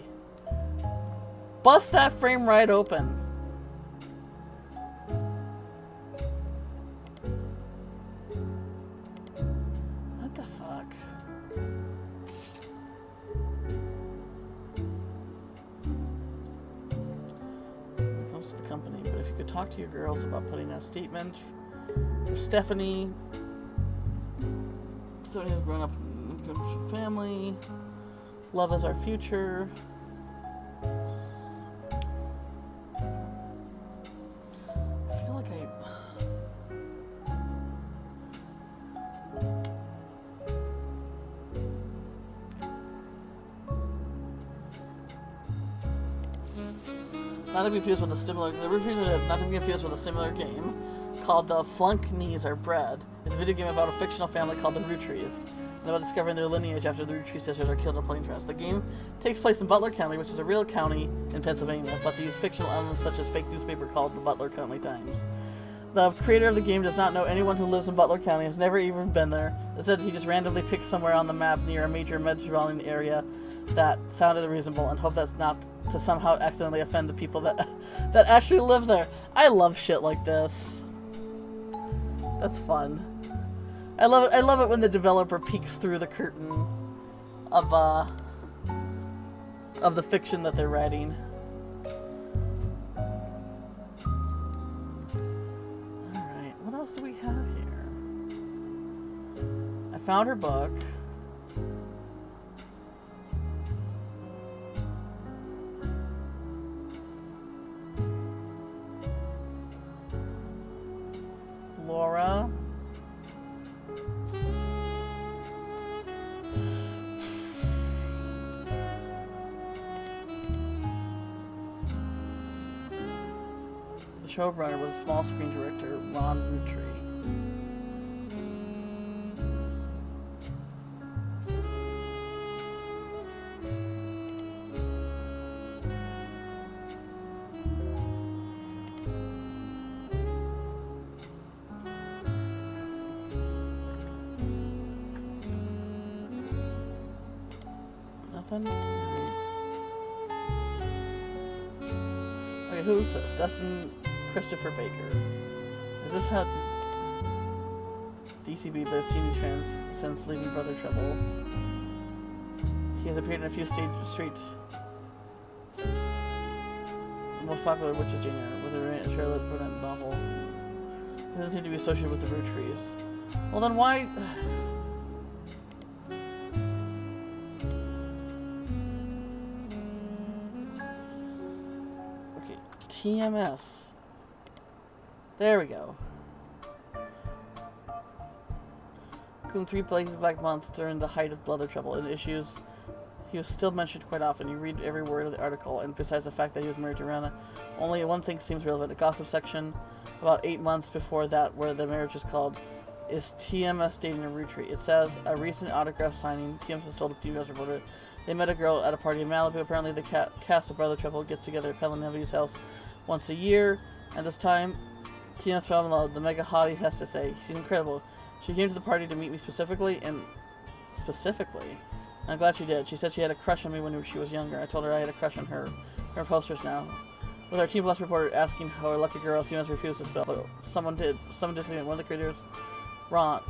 Bust that frame right open. What the fuck? When it comes to the company, but if you could talk to your girls about putting out a statement for Stephanie. Somebody has grown up in a good family. Love is our future. I feel like not to be confused with a similar. Not to be confused with a similar game called The Flunk Knees Are Bred. It's a video game about a fictional family called the Roottrees, and about discovering their lineage after the Roottrees sisters are killed in a plane crash. The game takes place in Butler County, which is a real county in Pennsylvania, but these fictional elements such as fake newspaper called the Butler County Times. The creator of the game does not know anyone who lives in Butler County, has never even been there. Instead, he just randomly picked somewhere on the map near a major metropolitan area that sounded reasonable and hope that's not to somehow accidentally offend the people that that actually live there. I love shit like this. That's fun. I love it. I love it when the developer peeks through the curtain of the fiction that they're writing. Alright, what else do we have here? I found her book. Laura. The showrunner was small screen director Ron Roottrees. Nothing? Okay, who's this? Dustin Christopher Baker. Is this how DCB best teenage fans since leaving Brother Trouble? He has appeared in a few streets. The most popular Witches Jr. with a Charlotte Burnett novel. He doesn't seem to be associated with the Roottrees. Well then why... TMS. There we go. Coon 3 Black months during the height of Brother Trouble. In issues, he was still mentioned quite often. You read every word of the article, and besides the fact that he was married to Rihanna, only one thing seems relevant. A gossip section about 8 months before that, where the marriage is called, is TMS dating a Roottrees. It says, a recent autograph signing, TMS has told a PBS reporter, they met a girl at a party in Malibu. Apparently the cast of Brother Trouble gets together at Pelham Heavy's house once a year, and this time, TMS fell in love. The mega hottie has to say, she's incredible. She came to the party to meet me specifically, and I'm glad she did. She said she had a crush on me when she was younger. I told her I had a crush on her. Her posters now. With our Team Plus reporter asking how a lucky girl TMS refused to spell, but someone did. Someone did. One of the creators, Ron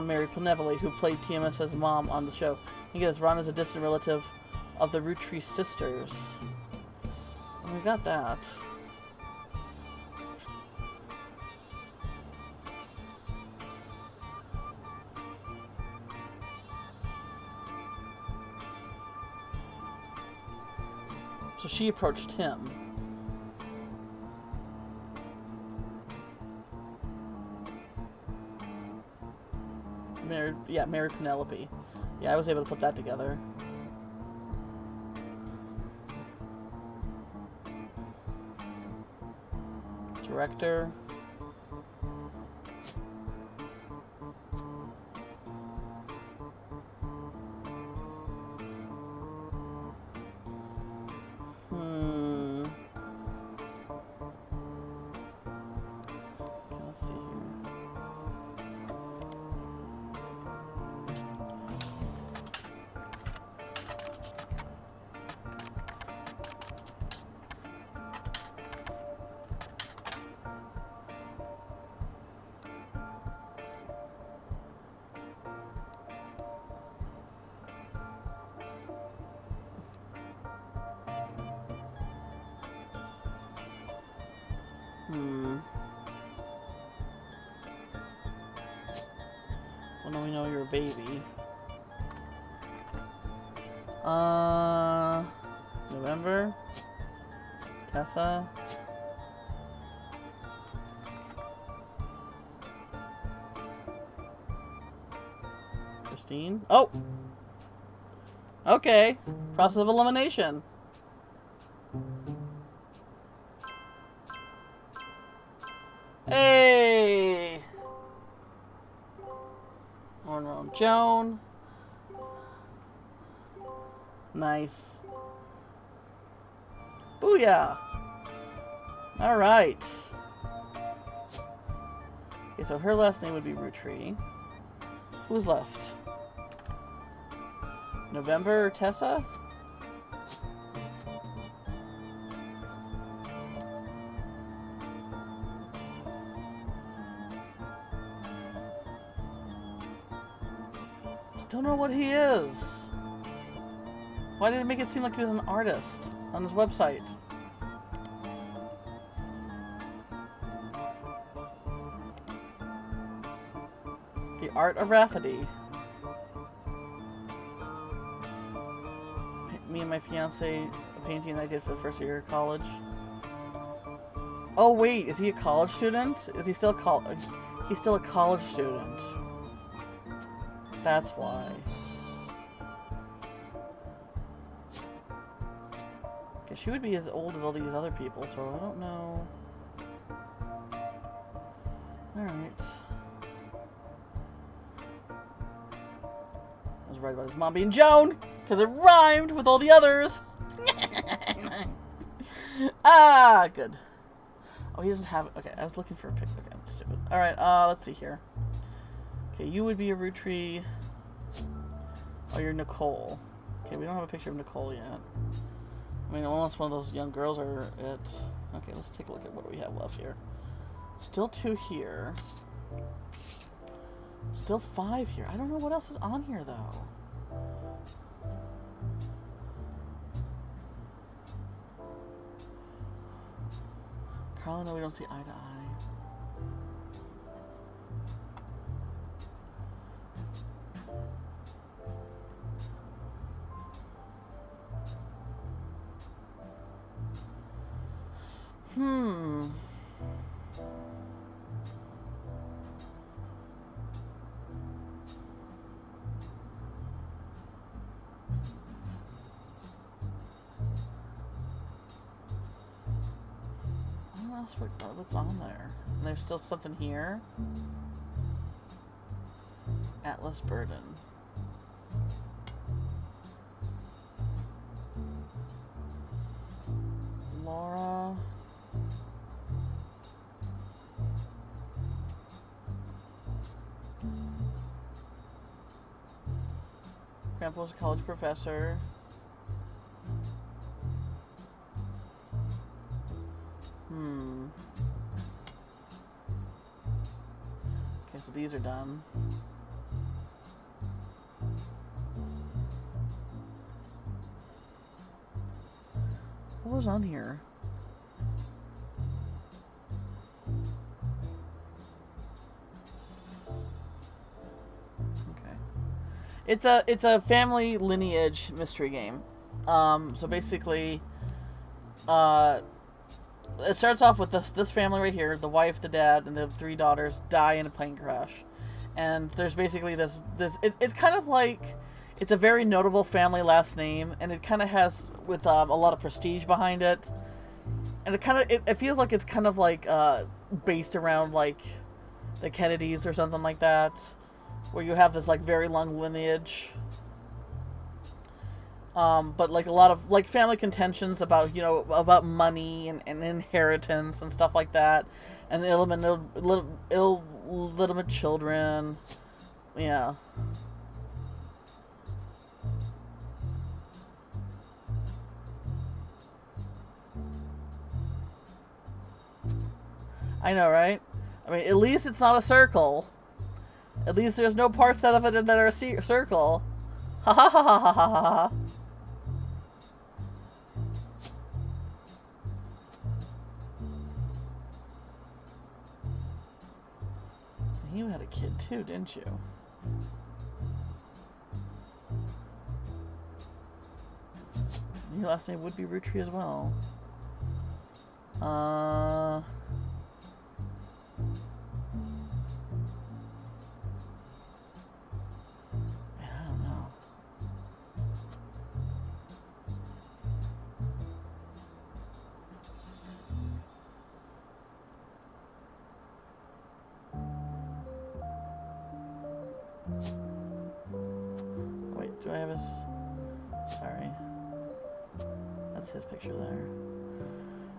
married Penelope, who played TMS's mom on the show. You guess Ron is a distant relative of the Roottrees sisters. We got that. So she approached him. Married Penelope. Yeah, I was able to put that together. Director. Let's see here. Well, now we know you're a baby. November? Tessa? Christine? Oh! Okay. Process of elimination. Hey! Orno Joan. Nice. Booyah! Alright. Okay, so her last name would be Roottrees. Who's left? November or Tessa? Still don't know what he is. Why did it make it seem like he was an artist on his website? The Art of Rafferty. Me and my fiance, a painting I did for the first year of college. Oh wait, is he a college student? Is he still he's still a college student. That's why. Okay, she would be as old as all these other people, so I don't know. Alright. I was right about his mom being Joan, because it rhymed with all the others. Ah, good. Oh, he doesn't have it. Okay, I was looking for a picture. Okay, I'm stupid. Alright, let's see here. Okay, you would be a Roottrees. Oh, you're Nicole. Okay, we don't have a picture of Nicole yet. I mean, unless one of those young girls are it. Okay, let's take a look at what we have left here. Still 2 here. Still 5 here. I don't know what else is on here, though. Carla, no, we don't see eye to eye. What's on there? And there's still something here. Atlas Burden. Laura. Grandpa's a college professor. Okay, so these are done. What was on here? It's a family lineage mystery game. So basically, it starts off with this family right here: the wife, the dad, and the 3 daughters die in a plane crash. And there's basically this. It's kind of like, it's a very notable family last name, and it kind of has with a lot of prestige behind it. And it feels like it's kind of like based around like the Kennedys or something like that, where you have this like very long lineage. But like a lot of like family contentions about about money and inheritance and stuff like that, and illegitimate children, yeah. I know, right? I mean, at least it's not a circle. At least there's no parts of it that are a circle. Ha ha ha ha ha ha ha. You had a kid too, didn't you? Your last name would be Roottrees as well. Wait, do I have his... Sorry. That's his picture there.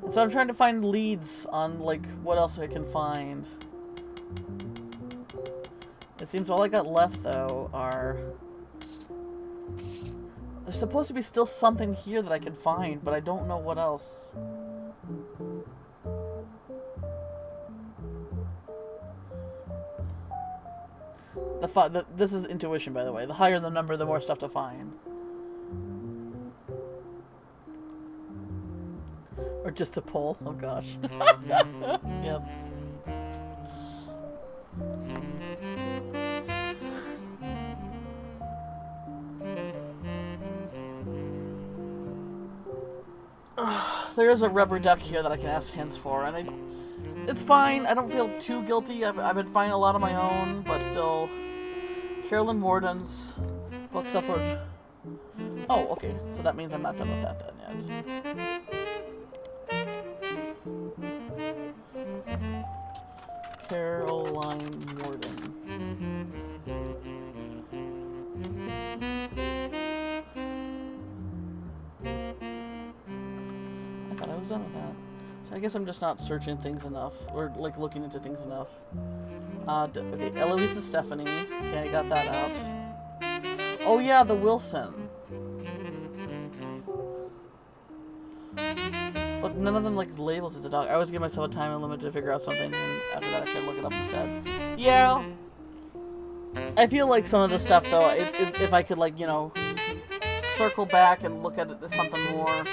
And so I'm trying to find leads on, like, what else I can find. It seems all I got left, though, are... There's supposed to be still something here that I can find, but I don't know what else. This is intuition, by the way. The higher the number, the more stuff to find. Or just to pull. Oh gosh. Yes. There is a rubber duck here that I can ask hints for, and it's fine. I don't feel too guilty. I've been finding a lot on my own, but still. Carolyn Morden's books upward. Oh, okay. So that means I'm not done with that then yet. Caroline Morden. I thought I was done with that. So I guess I'm just not searching things enough, or like looking into things enough. Okay, Eloise and Stephanie. Okay, I got that out. Oh yeah, the Wilson. But none of them like labels as a dog. I always give myself a time limit to figure out something, and after that I can look it up instead. Yeah. I feel like some of the stuff though, if I could like, circle back and look at it as something more.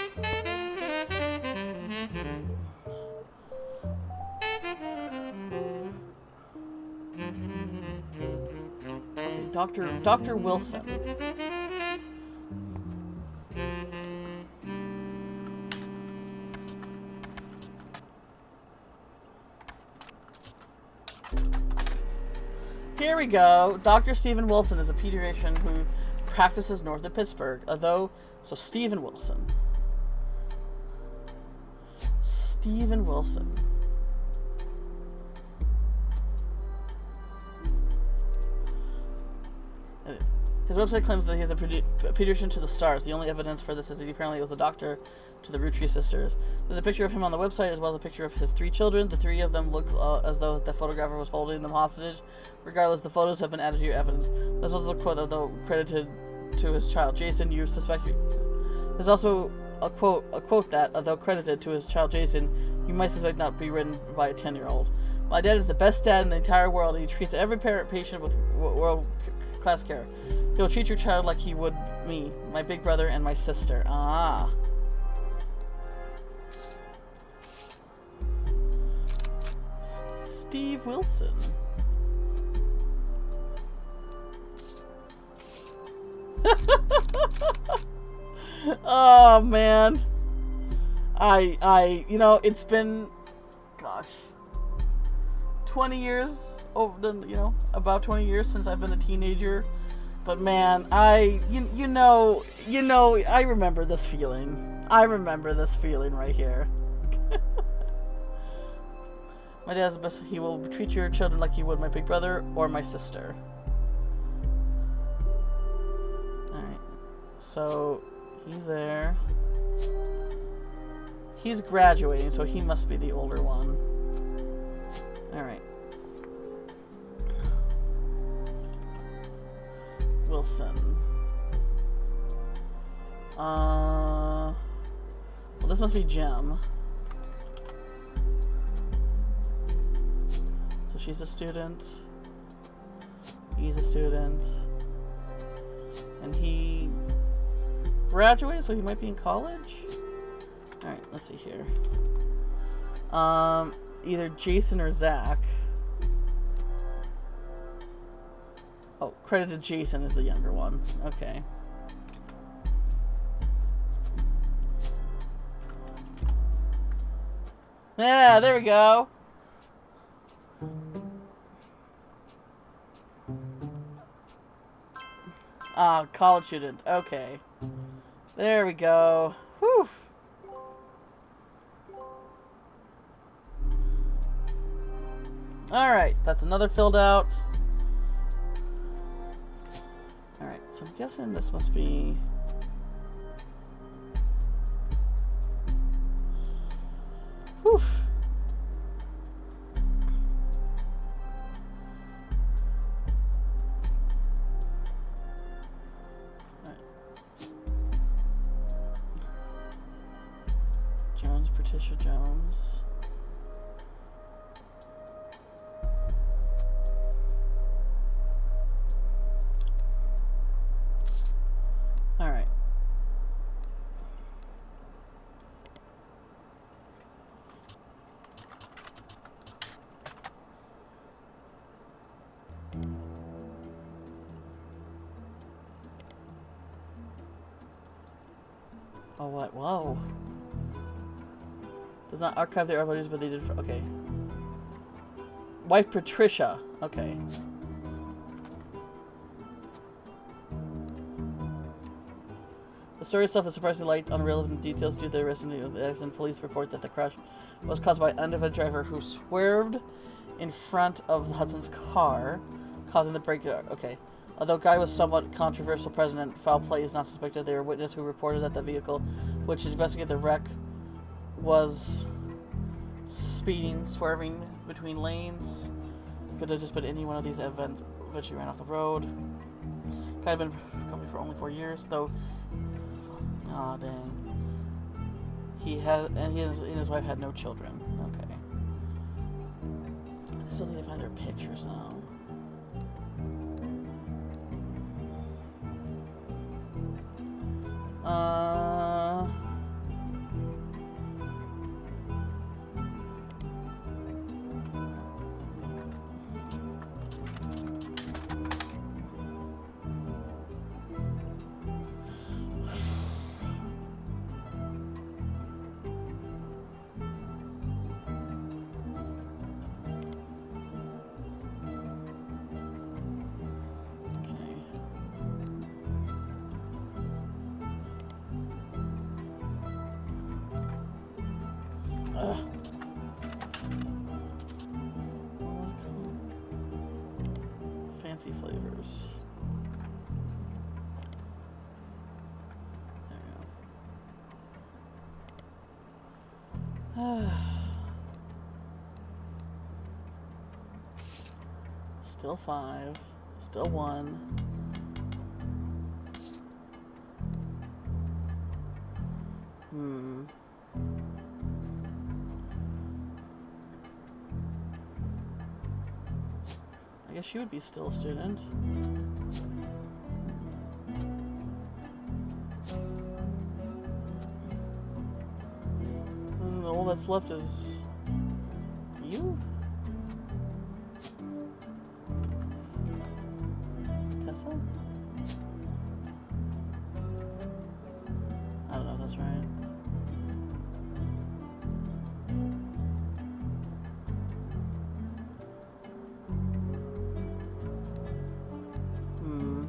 Dr. Wilson. Here we go. Dr. Stephen Wilson is a pediatrician who practices north of Pittsburgh. So Stephen Wilson. Stephen Wilson. His website claims that he is a pediatrician to the stars. The only evidence for this is that he apparently was a doctor to the Roottrees sisters. There's a picture of him on the website, as well as a picture of his 3 children. The 3 of them look as though the photographer was holding them hostage. Regardless, the photos have been added to your evidence. There's also a quote that, though credited to his child Jason, you suspect... There's also a quote that, although credited to his child Jason, you might suspect not be written by a 10-year-old. My dad is the best dad in the entire world, and he treats every patient with world-class care. He'll treat your child like he would me, my big brother, and my sister. Ah. Steve Wilson. Oh man. You know, it's been, gosh, 20 years over the, you know, about 20 years since I've been a teenager. But man, you know, I remember this feeling. I remember this feeling right here. My dad's the best. He will treat your children like he would my big brother or my sister. Alright. So, he's there. He's graduating, so he must be the older one. Alright. Wilson. Well, this must be Jem. So she's a student. He's a student. And he graduated, so he might be in college? Alright, let's see here. Either Jason or Zach. Oh, credited Jason is the younger one. Okay. Yeah, there we go. Ah, college student. Okay. There we go. Whew. Alright, that's another filled out. Alright, so I'm guessing this must be... Whew. Alright. Jones, Patricia Jones. Alright. Oh, what? Whoa. Does not archive their evidence, but they did for... Okay. Wife Patricia. Okay. The story itself is surprisingly light on relevant details due to the arrest of the accident. Police report that the crash was caused by an unidentified driver who swerved in front of Hudson's car, causing the breakdown. Okay. Although Guy was somewhat controversial president, foul play is not suspected. There were witnesses who reported that the vehicle, which investigated the wreck, was speeding, swerving between lanes. Could have just been any one of these events. Eventually ran off the road. Guy had been in the company for only 4 years, though. Aw, dang. He and his wife had no children. Okay. I still need to find their pictures though. Fancy flavors. There we go. Still 5. Still 1. I guess she would be still a student. And all that's left is you? Tessa? that's right. Hmm.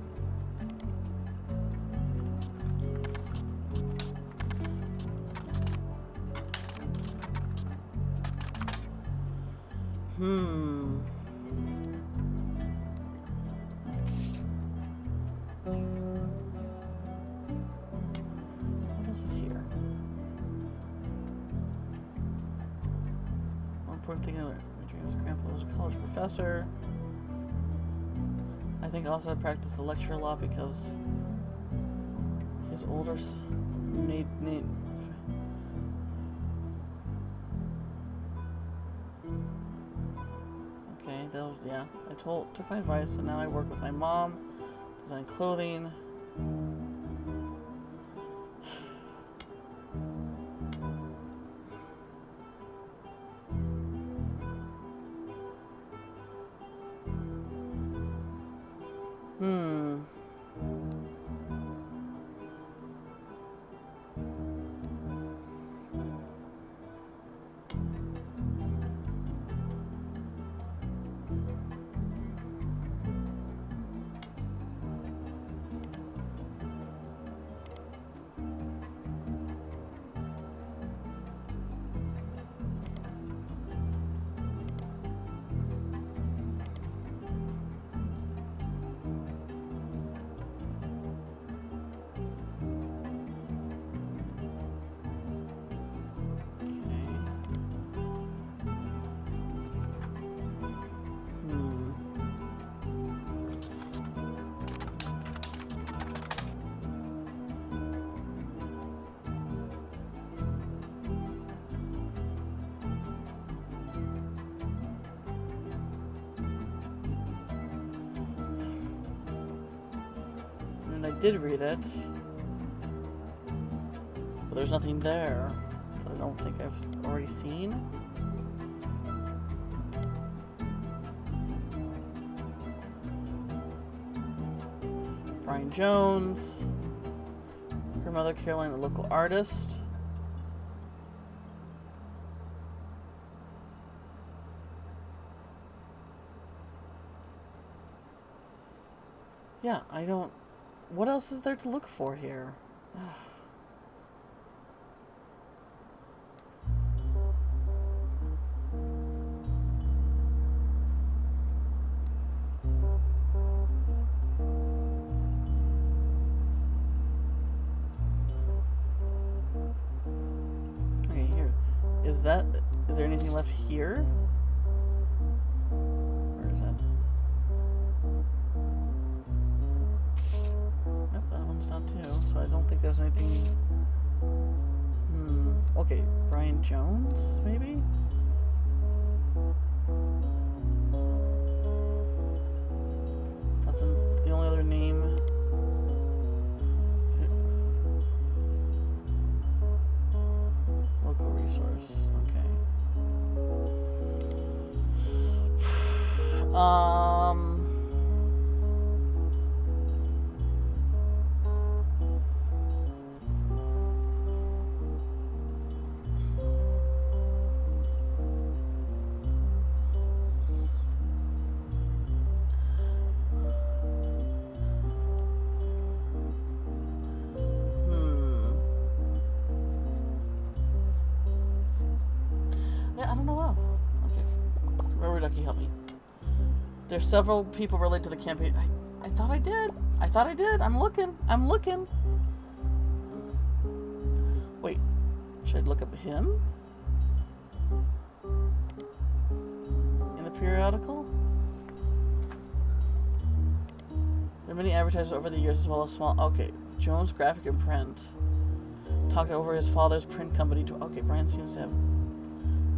Hmm. What else is here? One important thing, my dreams. Grandpa was a college professor. I think also I practiced the lecture a lot because his older Okay, that was, yeah. I took my advice, and now I work with my mom, design clothing. Hmm. I did read it, but there's nothing there that I don't think I've already seen. Brian Jones, her mother Caroline, a local artist. Yeah, I don't... What else is there to look for here? Okay, here. Is there anything left here? Where is that? Yep, that one's done too, so I don't think there's anything... Okay, Brian Jones, maybe? That's the only other name. Local resource, okay. Yeah, I don't know how. Okay. Rubber Ducky, help me. There's several people related to the campaign. I thought I did. I thought I did. I'm looking. Wait. Should I look up him? In the periodical? There are many advertisers over the years as well as small... Okay. Jones Graphic and Print. Talked over his father's print company to... Okay, Brian seems to have...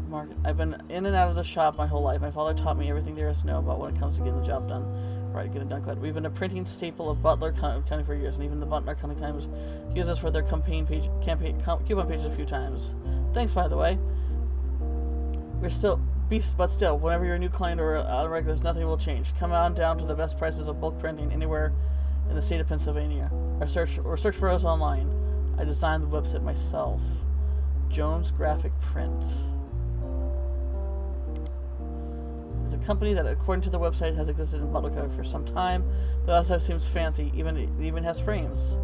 Market. I've been in and out of the shop my whole life. My father taught me everything there is to know about when it comes to getting the job done. Right, get it done quick. We've been a printing staple of Butler County for years, and even the Butler County Times used us for their coupon pages a few times. Thanks, by the way. We're still but still, whenever you're a new client or a regular, nothing will change. Come on down to the best prices of bulk printing anywhere in the state of Pennsylvania, or search for us online. I designed the website myself. Jones Graphic Print is a company that, according to the website, has existed in Butler County for some time. The website seems fancy. It even has frames.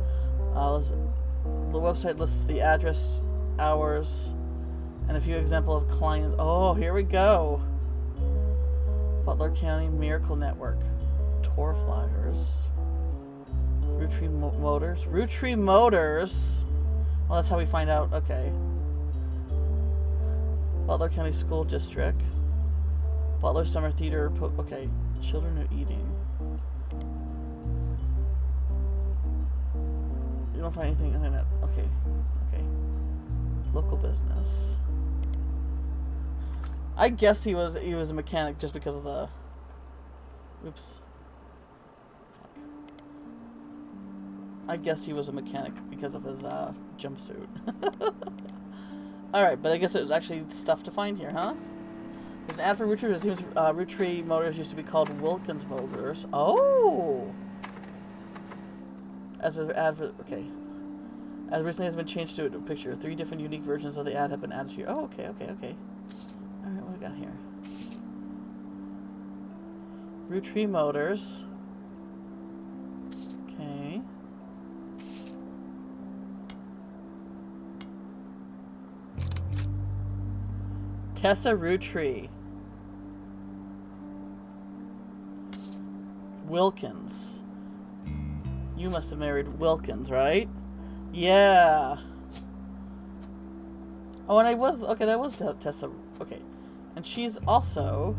The website lists the address, hours, and a few examples of clients. Oh, here we go. Butler County Miracle Network. Tour flyers. Roottrees Motors. Roottrees Motors. Well, that's how we find out. Okay. Butler County School District. Butler Summer Theater. Okay. Children are eating. You don't find anything on the internet. Okay. Okay. Local business. I guess he was a mechanic just because of the. Oops. Fuck. I guess he was a mechanic because of his jumpsuit. Alright, but I guess there's actually stuff to find here, huh? There's an ad for Roottrees. It seems Roottrees Motors used to be called Wilkins Motors. Oh! As an ad for. Okay. As recently has been changed to a picture. 3 different unique versions of the ad have been added here. Oh, okay. Alright, what do we got here? Roottrees Motors. Okay. Tessa Roottrees. Wilkins. You must have married Wilkins, right? Yeah. Oh, and okay, that was Tessa. Okay. And she's also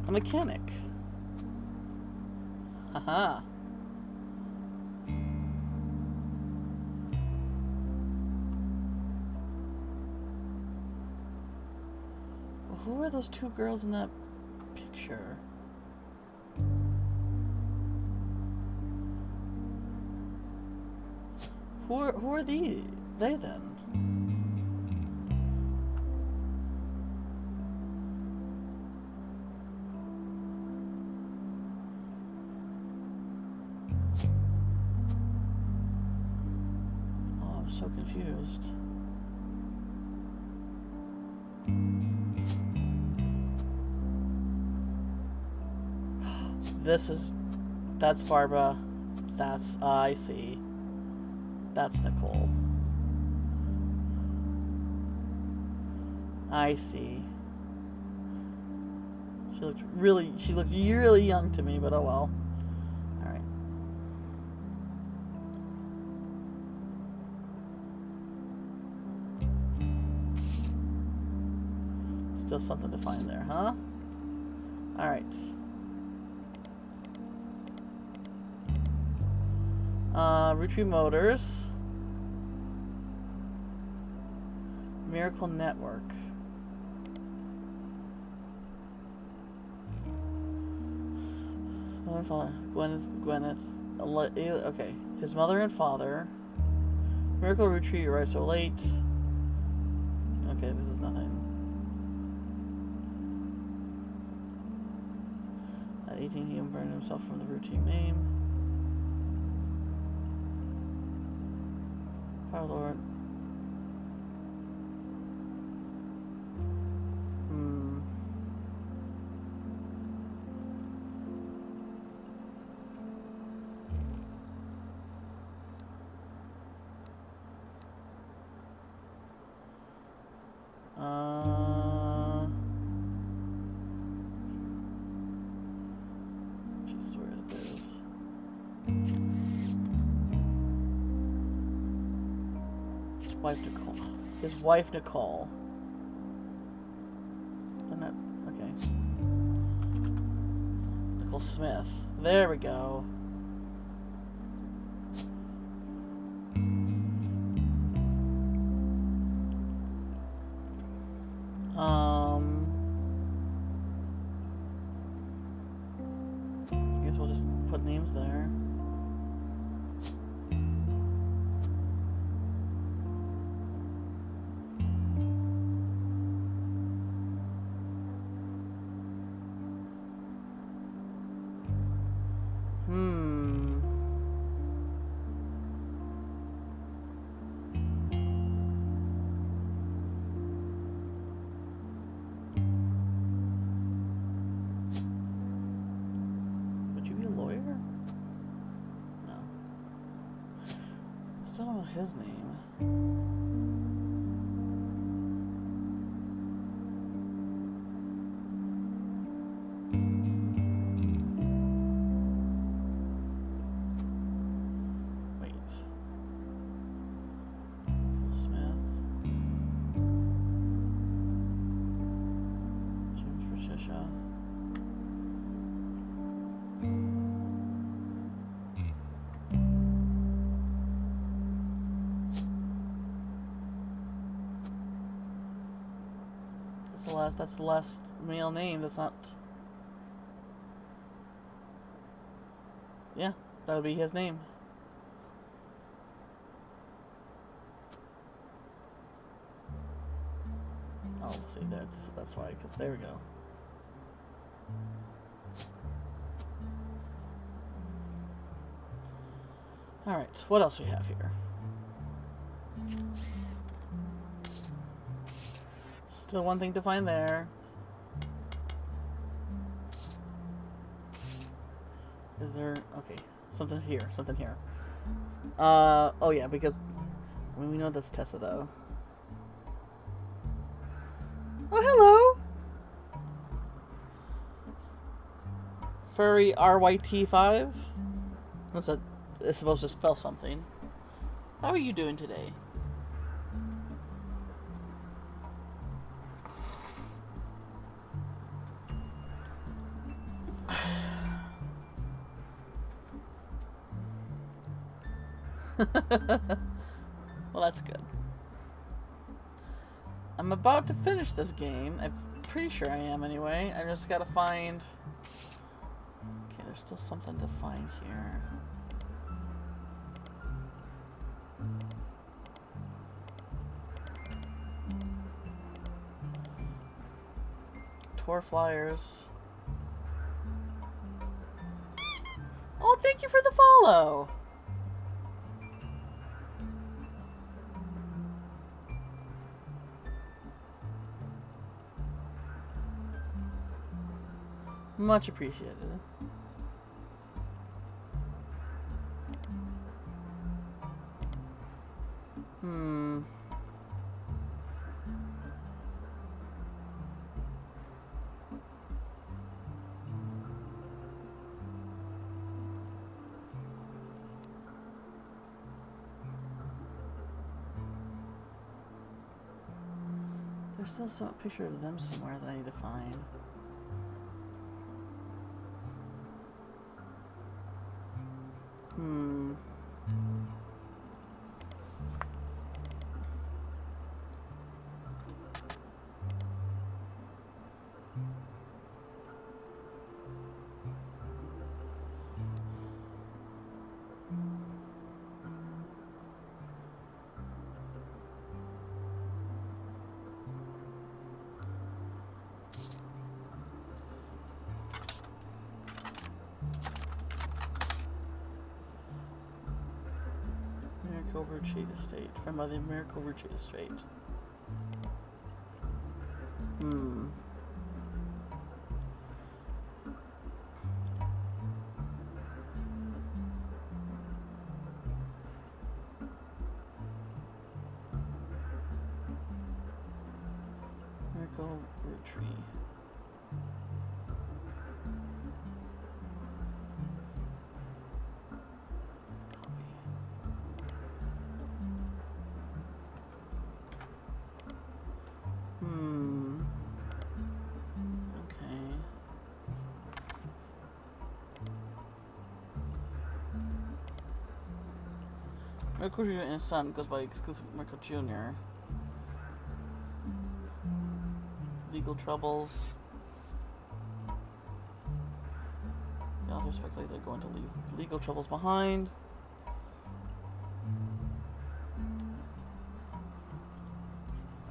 a mechanic. Haha. Well, who are those 2 girls in that picture? Who are they then? Oh, I'm so confused. That's Barbara. I see. That's Nicole. I see. She looked really young to me, but oh well. Alright. Still something to find there, huh? Alright. Roottrees Motors. Miracle Network. Mother and father. Gwyneth. Okay. His mother and father. Miracle Roottrees arrived so late. Okay, this is nothing. At 18, he burned himself from the Roottrees name. Our Lord. Jesus, where it is. His wife Nicole. Isn't that okay? Nicole Smith. There we go. I guess we'll just put names there. still don't know his name. Wait. Smith. James Patricia. That's the last male name. That's not. Yeah, that would be his name. Oh, see, that's why. Because there we go. All right, what else we have here? Still one thing to find there. Is there... Okay. Something here. Something here. Oh yeah, because... I mean, we know that's Tessa, though. Oh, hello! Furry RYT5? It's supposed to spell something. How are you doing today? Well, that's good. I'm about to finish this game. I'm pretty sure I am anyway. I just gotta find... Okay, there's still something to find here. Tour flyers. Oh, thank you for the follow! Much appreciated. There's still some picture of them somewhere that I need to find. Roottrees Estate. From by the Miracle Roottrees Estate. Miracle Roottrees. Michael Jr. and his son goes by exclusive Michael Jr. Legal troubles. The author speculates they're going to leave legal troubles behind.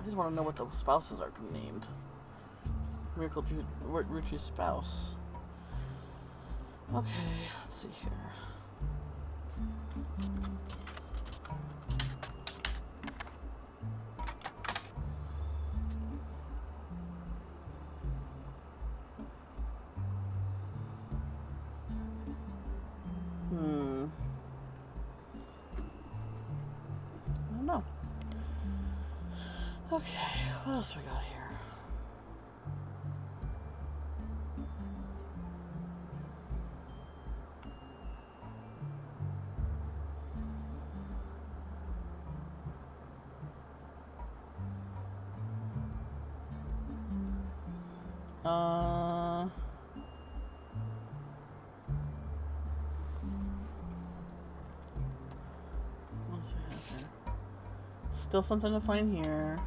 I just want to know what the spouses are named. Miracle Roottrees' spouse. Okay, let's see here. Okay, what else we got here? What else we have here? Still something to find here.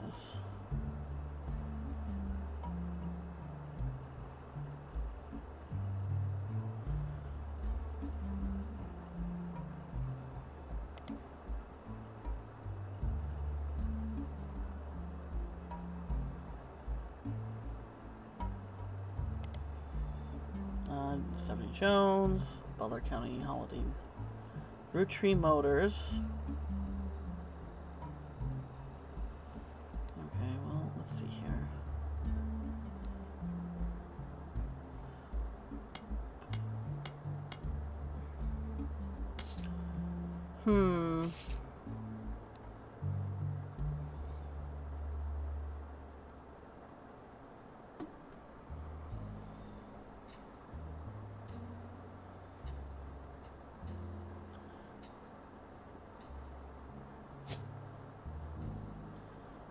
Goodness. Stephanie Jones, Butler County Holiday, Roottrees Motors. Okay, well, let's see here.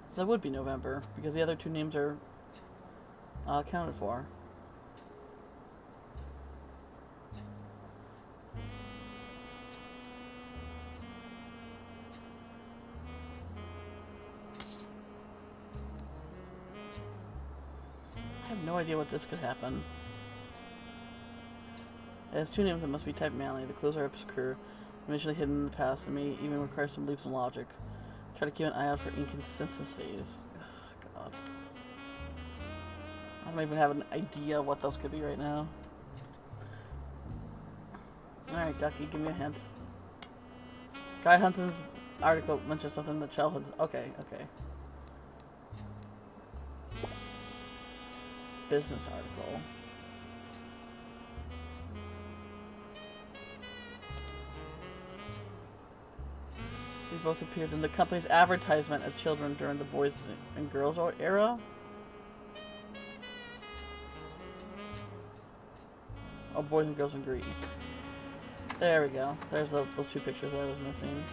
So that would be November, because the other two names are accounted for. I have no idea what this could happen. It has two names that must be typed manually. The clues are obscure, initially hidden in the past, and may even require some leaps in logic. Try to keep an eye out for inconsistencies. Ugh, God. I don't even have an idea what those could be right now. Alright, Ducky, give me a hint. Guy Hunson's article mentions something that childhood. Okay, okay. Business article. We both appeared in the company's advertisement as children during the Boys and Girls era. Oh, Boys and Girls in Green. There we go. There's those two pictures that I was missing.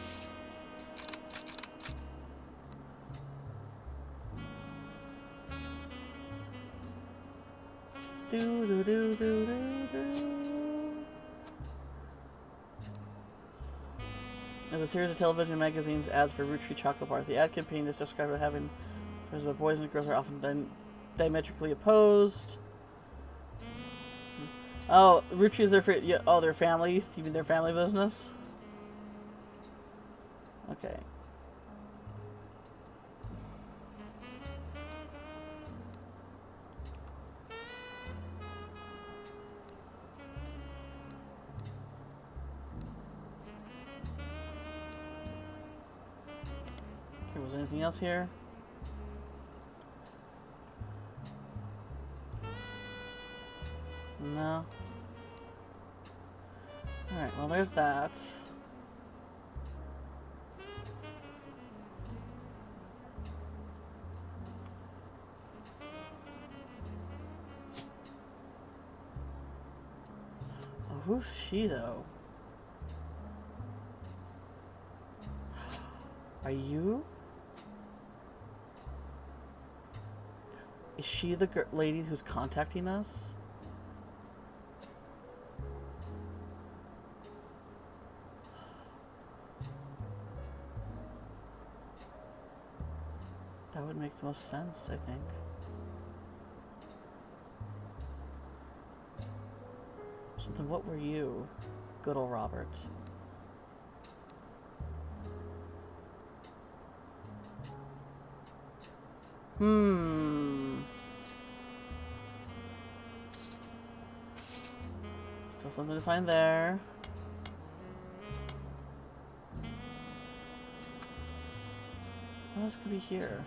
Do do do do do do. There's a series of television magazines ads for Roottrees chocolate bars. The ad campaign is described as having that boys and girls are often diametrically opposed. Oh, Roottrees are for their family. You mean their family business? Okay. Was there anything else here? No. Alright, well there's that. Oh, who's she though? Are you? Is she the lady who's contacting us? That would make the most sense, I think. Something, what were you? Good old Robert. Still something to find there. What else could be here?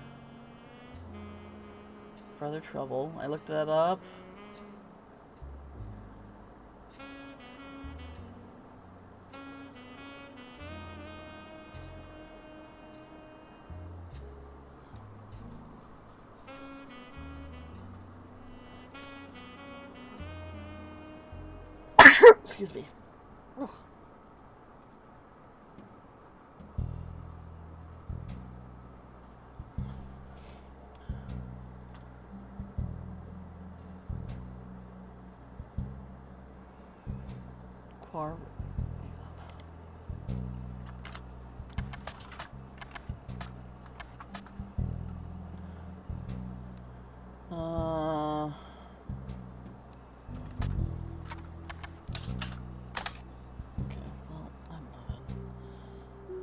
Brother Trouble. I looked that up. Excuse me. Ooh. Quar. Okay, well, I don't know then.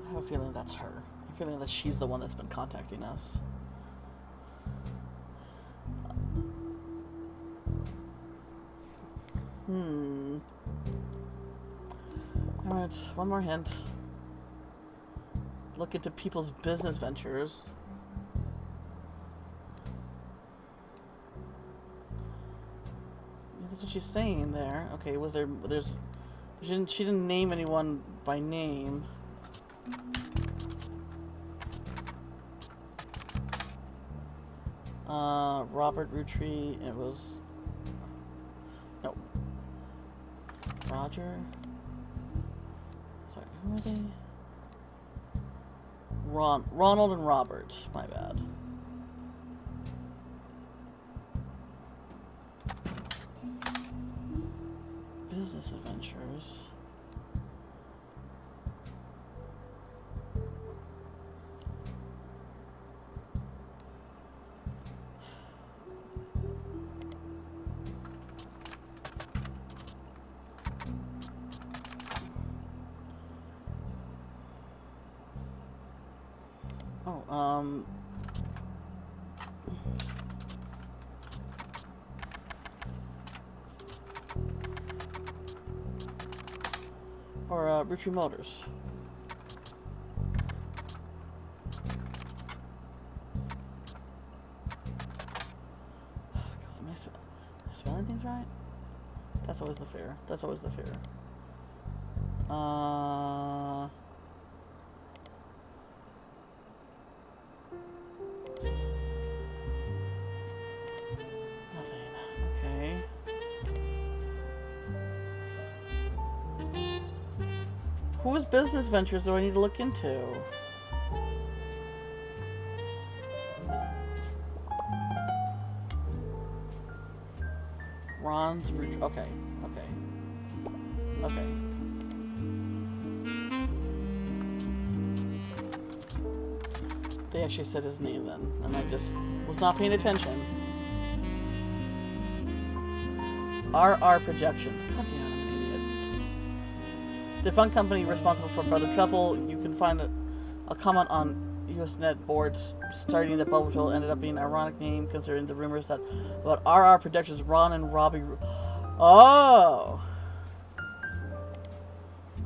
I have a feeling that's her. I'm feeling that she's the one that's been contacting us. Alright, one more hint. Look into people's business ventures. Yeah, that's what she's saying there. Okay, she didn't name anyone by name. Robert Roottrees, it was... No. Roger? Sorry, who are they? Ronald and Robert, my bad. Business adventures. Or Roottrees Motors. Oh, God, am I spelling things right? That's always the fear. That's always the fear. Nothing. Okay. Whose business ventures do I need to look into? Ron's Root. Okay. They actually said his name then, and I just was not paying attention. RR Projections. God damn, I'm an idiot. Defunct company responsible for Brother Trouble. You can find a comment on Usenet boards starting that Bubble Trouble ended up being an ironic name considering the rumors that about RR Productions, Ron and Robbie. Oh!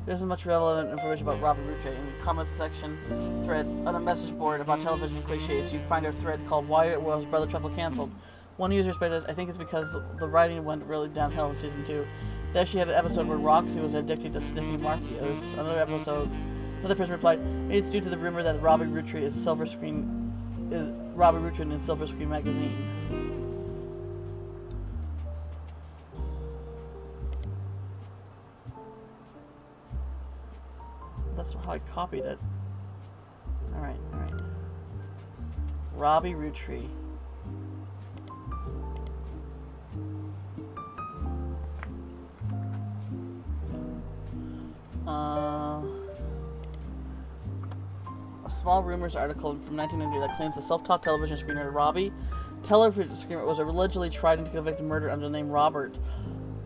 There isn't much relevant information about Robert Roottrees in the comments section thread on a message board about television cliches. You'd find a thread called "Why Was Brother Trouble Cancelled?" One user says, "I think it's because the writing went really downhill in season 2." They actually had an episode where Roxy was addicted to sniffing Markios. Another person replied, "Maybe it's due to the rumor that Robbie Roottrees is Robbie Roottrees in Silver Screen magazine." That's how I copied it. Alright. Robbie Roottrees. A small rumors article from 1990 that claims the self-taught television screenwriter Robbie television screenwriter was allegedly tried into convicted murder under the name Robert.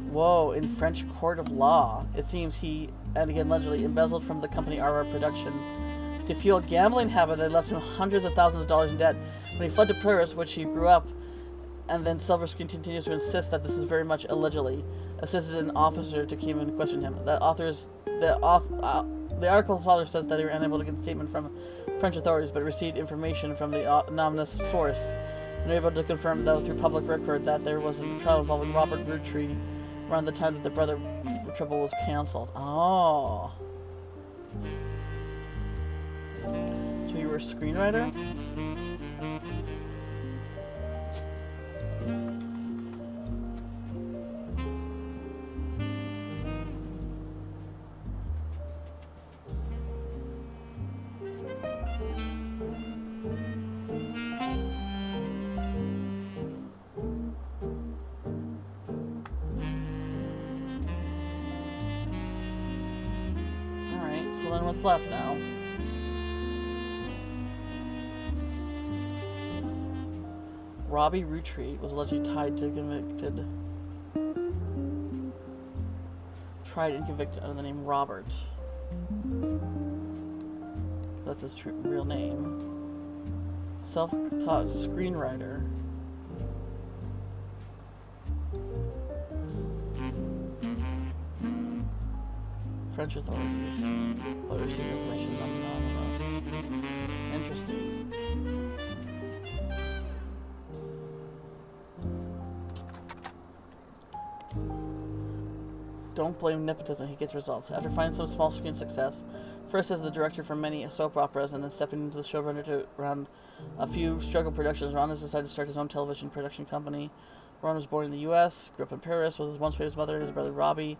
Whoa, in French court of law. It seems he, and again allegedly, embezzled from the company RR Production to fuel a gambling habit that left him hundreds of thousands of dollars in debt. When he fled to Paris, which he grew up, and then Silver Screen continues to insist that this is very much allegedly, assisted an officer to come and question him. The article's author says that they were unable to get a statement from French authorities, but received information from the anonymous source, and were able to confirm, though through public record, that there was a trial involving Robert Roottrees around the time that the Brother Trouble was cancelled. Oh. So you were a screenwriter? So then what's left now? Robbie Roottrees was allegedly tied to convicted. Tried and convicted under the name Robert. That's his real name. Self-taught screenwriter. French authorities. But received information anonymous. Interesting. Don't blame nepotism, he gets results. After finding some small screen success, first as the director for many soap operas and then stepping into the showrunner to run a few struggle productions, Ron has decided to start his own television production company. Ron was born in the U.S., grew up in Paris with his once famous mother and his brother Robbie.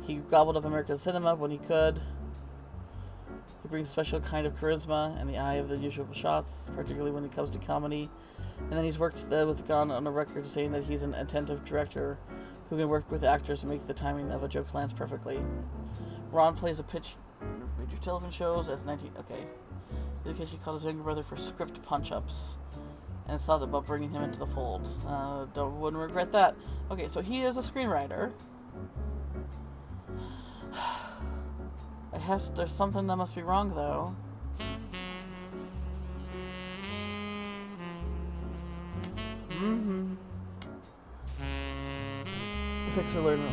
He gobbled up American cinema when he could. He brings a special kind of charisma and the eye of the usual shots, particularly when it comes to comedy. And then he's worked with Gone on a record saying that he's an attentive director who can work with actors to make the timing of a joke lands perfectly. Ron plays a pitch major television shows as 19... Okay. In case he called his younger brother for script punch-ups. And it's thought about bringing him into the fold. Wouldn't regret that. Okay, so he is a screenwriter. There's something that must be wrong, though. Fixer learner.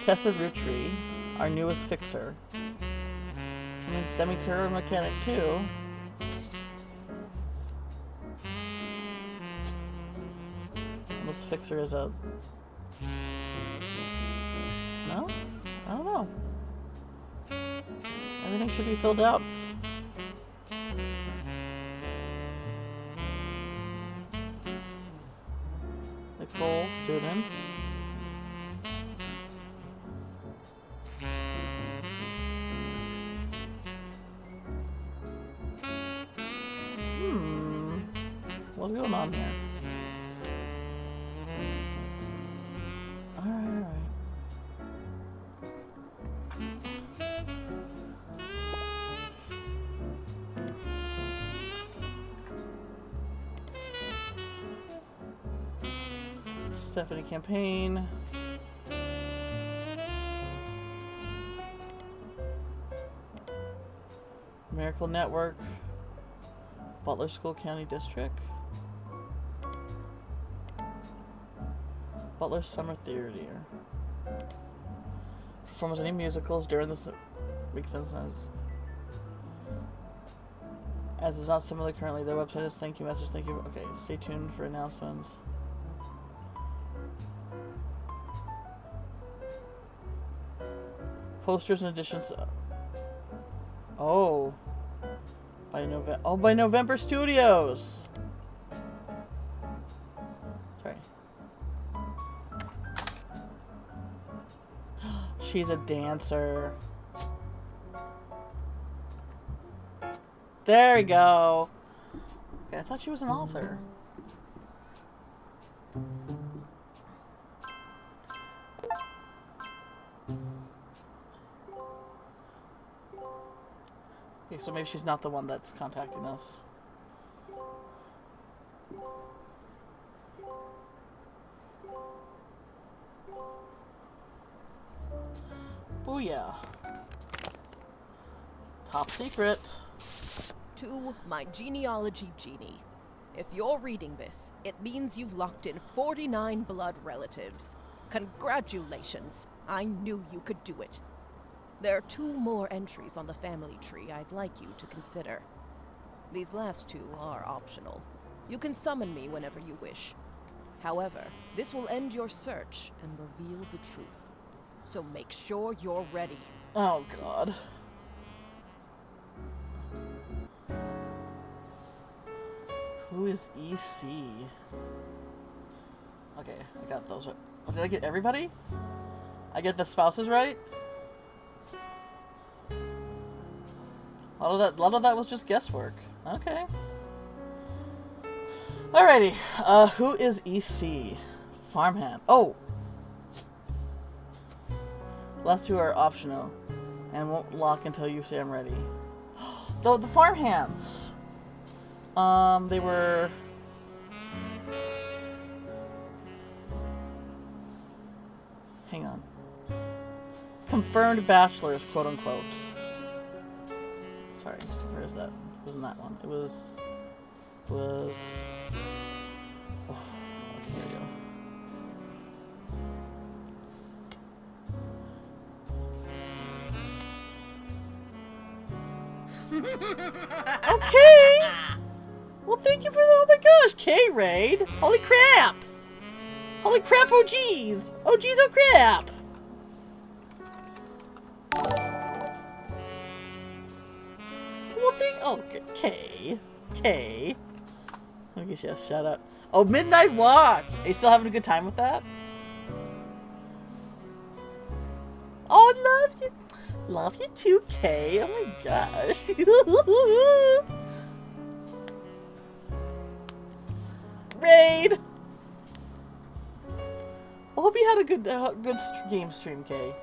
Tessa Roottrees, our newest fixer. That makes her a mechanic, too. This fixer is a... No? I don't know. Everything should be filled out. Nicole, student. What's going on here? Alright. Stephanie campaign. Miracle Network. Butler School County District. Butler Summer Theater. Performance any musicals during this makes sense as is not similar currently. Their website is thank you message, thank you. Okay, stay tuned for announcements. Posters and additions. Oh. By November Studios. Sorry. She's a dancer. There we go. Okay, I thought she was an author. Okay, so maybe she's not the one that's contacting us. Booyah. Top secret. To my genealogy genie. If you're reading this, it means you've locked in 49 blood relatives. Congratulations. I knew you could do it. There are 2 more entries on the family tree I'd like you to consider. These last 2 are optional. You can summon me whenever you wish. However, this will end your search and reveal the truth. So make sure you're ready. Oh, God. Who is EC? Okay, I got those. Oh, did I get everybody? I get the spouses right? A lot of that was just guesswork. Okay. Alrighty. Who is EC? Farmhand. Oh! Last two are optional and won't lock until you say I'm ready. The farm hands. They were... Hang on. Confirmed bachelors, quote unquote. Sorry, where is that? It wasn't that one. It was... Oh, okay, here we go. Okay. Well, thank you for the. Oh my gosh, K-Raid. Holy crap. Holy crap. Oh geez. Oh geez. Oh crap. Well, thank. Oh, K. I guess yes. Shout out. Oh, Midnight Walk. Are you still having a good time with that? Oh, I love you. Love you too, Kay. Oh my gosh. Raid. I hope you had a good game stream, Kay.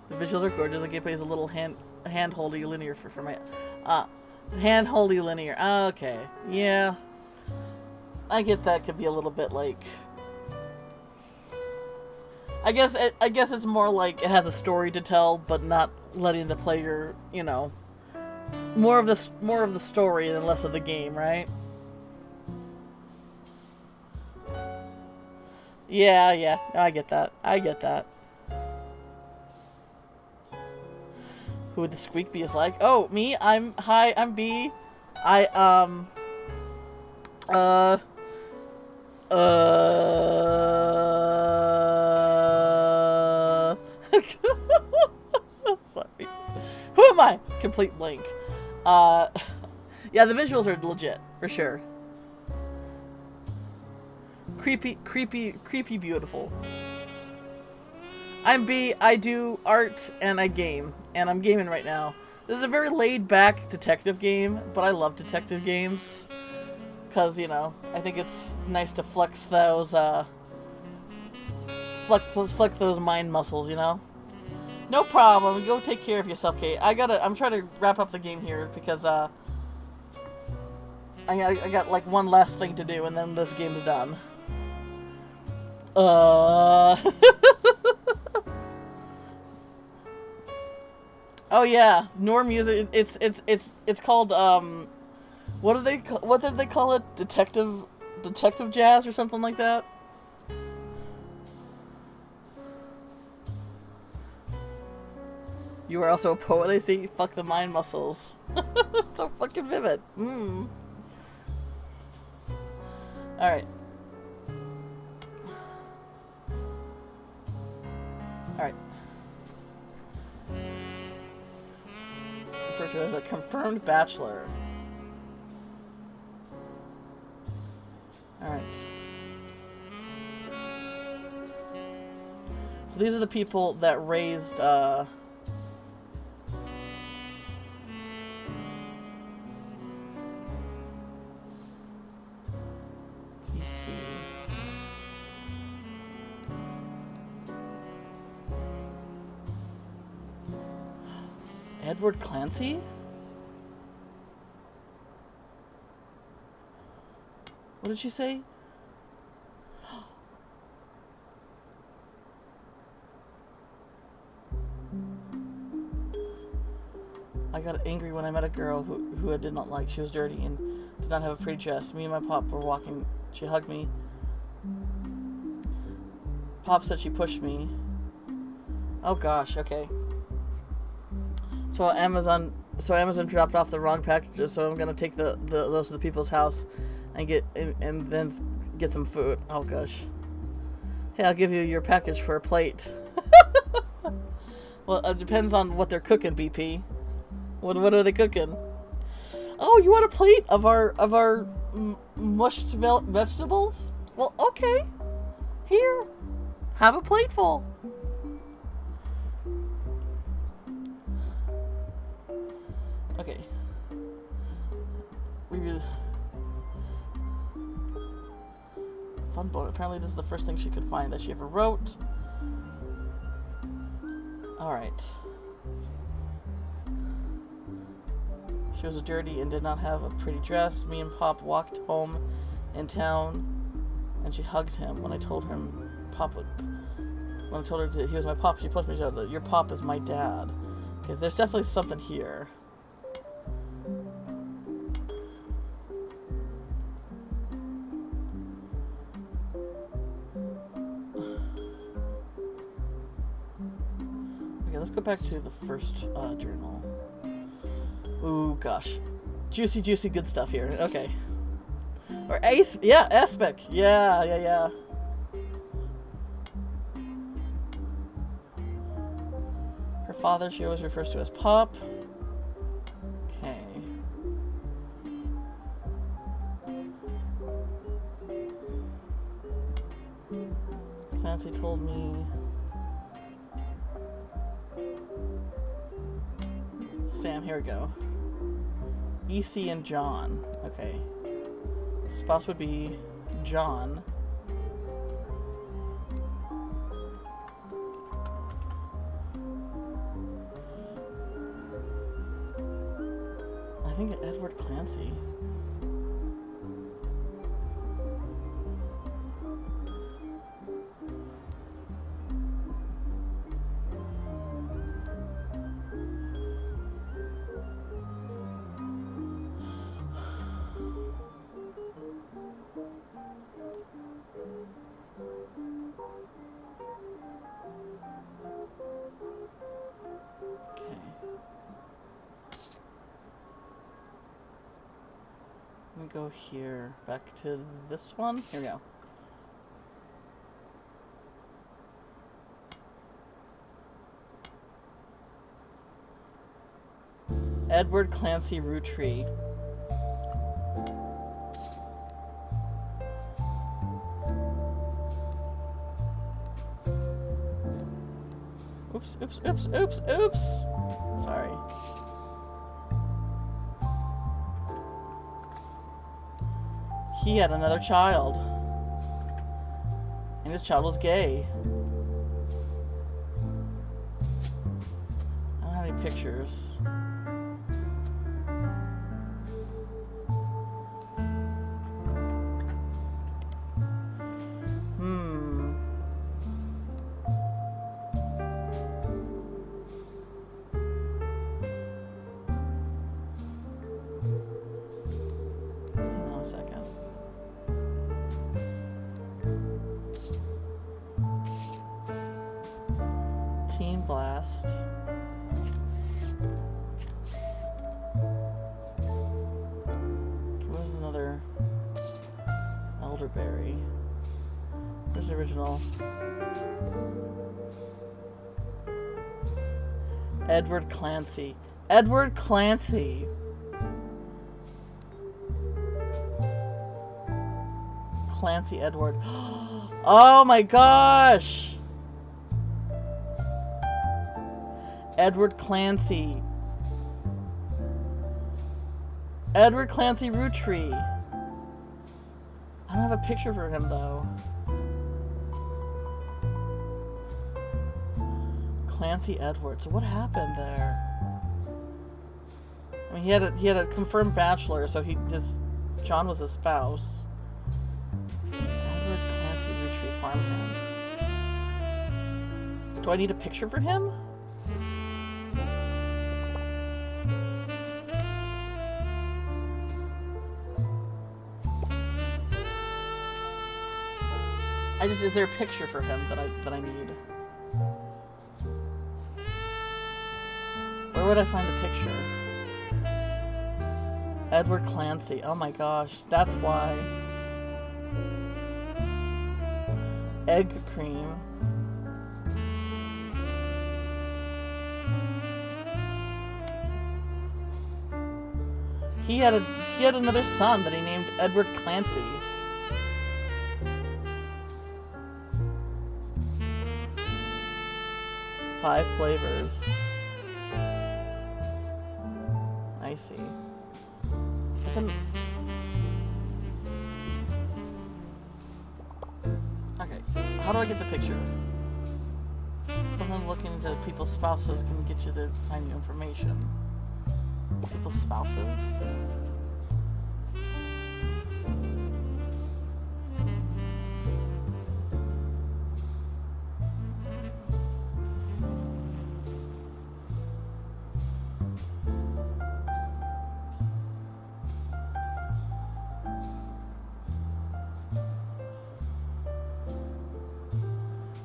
The visuals are gorgeous. The gameplay is a little hand-holdy linear for my hand-holdy linear. Okay, yeah. I get that could be a little bit like. I guess it's more like it has a story to tell, but not letting the player, you know, more of the story than less of the game, right? Yeah. No, I get that. Who would the Squeak Bee is like? Oh, me? I'm B. Sorry. Who am I? Complete blank. Yeah, the visuals are legit, for sure. Creepy beautiful. I'm B, I do art, and I game. And I'm gaming right now. This is a very laid-back detective game, but I love detective games. Because, you know, I think it's nice to flex those, flex those mind muscles, you know? No problem. Go take care of yourself, Kate. I'm trying to wrap up the game here because, I got like one last thing to do and then this game is done. Oh yeah, Noor music. It's called, what did they call it? Detective jazz or something like that? You are also a poet, I see. Fuck the mind muscles. So fucking vivid. Alright. Alright. Referred to as a confirmed bachelor. Alright. So these are the people that raised, Edward Clancy? What did she say? I got angry when I met a girl who I did not like. She was dirty and did not have a pretty dress. Me and my pop were walking. She hugged me. Pop said she pushed me. Oh gosh, okay. So Amazon dropped off the wrong packages, so I'm gonna take those to the people's house and then get some food. Oh gosh. Hey, I'll give you your package for a plate. Well, it depends on what they're cooking, BP. What are they cooking? Oh, you want a plate of our mushed vegetables? Well, okay. Here, have a plateful. Okay. fun boat. Apparently this is the first thing she could find that she ever wrote. Alright. She was dirty and did not have a pretty dress. Me and Pop walked home in town, and she hugged him. When I told her that he was my pop, she pushed me out. Your pop is my dad. Okay, there's definitely something here. Okay, let's go back to the first journal. Ooh, gosh. Juicy, juicy good stuff here. Okay. Or Ace. Yeah, Aspec. Yeah. Her father, she always refers to as Pop. Okay. Clancy told me... Sam, here we go. EC and John. Okay. Spouse would be John. I think Edward Clancy. Let me go here, back to this one. Here we go. Edward Clancy Roottrees. Oops. Sorry. He had another child. And his child was gay. I don't have any pictures. Hang on a second. Team Blast. Okay, what was another elderberry? Where's the original? Edward Clancy. Edward Clancy. Clancy Edward. Oh my gosh! Edward Clancy. Edward Clancy Roottrees. I don't have a picture for him though. Clancy Edwards. What happened there? I mean, he had a confirmed bachelor, so John was a spouse. Edward Clancy Roottrees farmhand. Do I need a picture for him? Is there a picture for him that I need? Where would I find the picture? Edward Clancy. Oh my gosh, that's why. Egg cream. He had another son that he named Edward Clancy. Five flavors. I see. But then... Okay, how do I get the picture? Sometimes looking into people's spouses can get you to find you information. People's spouses?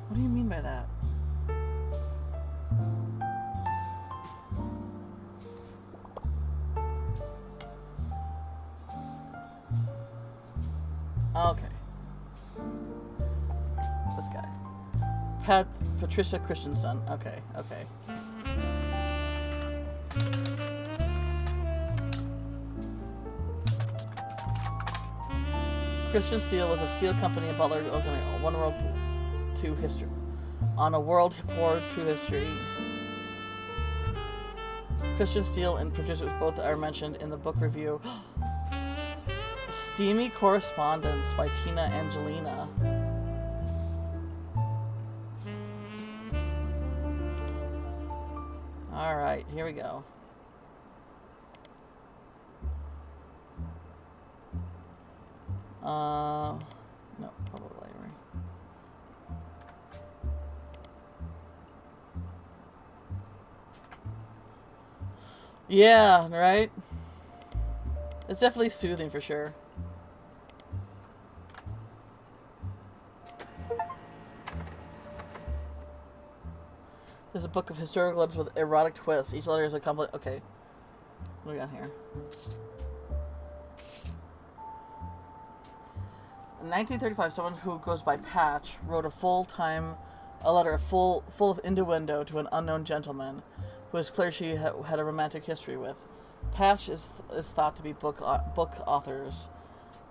What do you mean by that? Okay. This guy. Patricia Christensen. Okay, okay. Christian Steel was a steel company in Butler, One World II history. On a World War II history. Christian Steel and producers both are mentioned in the book review. Steamy Correspondence by Tina Angelina. Alright, here we go. No, public library. Yeah, right? It's definitely soothing for sure. There's a book of historical letters with erotic twists. Each letter is a complete... Okay. What do we got here? In 1935, someone who goes by Patch wrote a letter full of innuendo to an unknown gentleman who is clear she had a romantic history with. Patch is thought to be book authors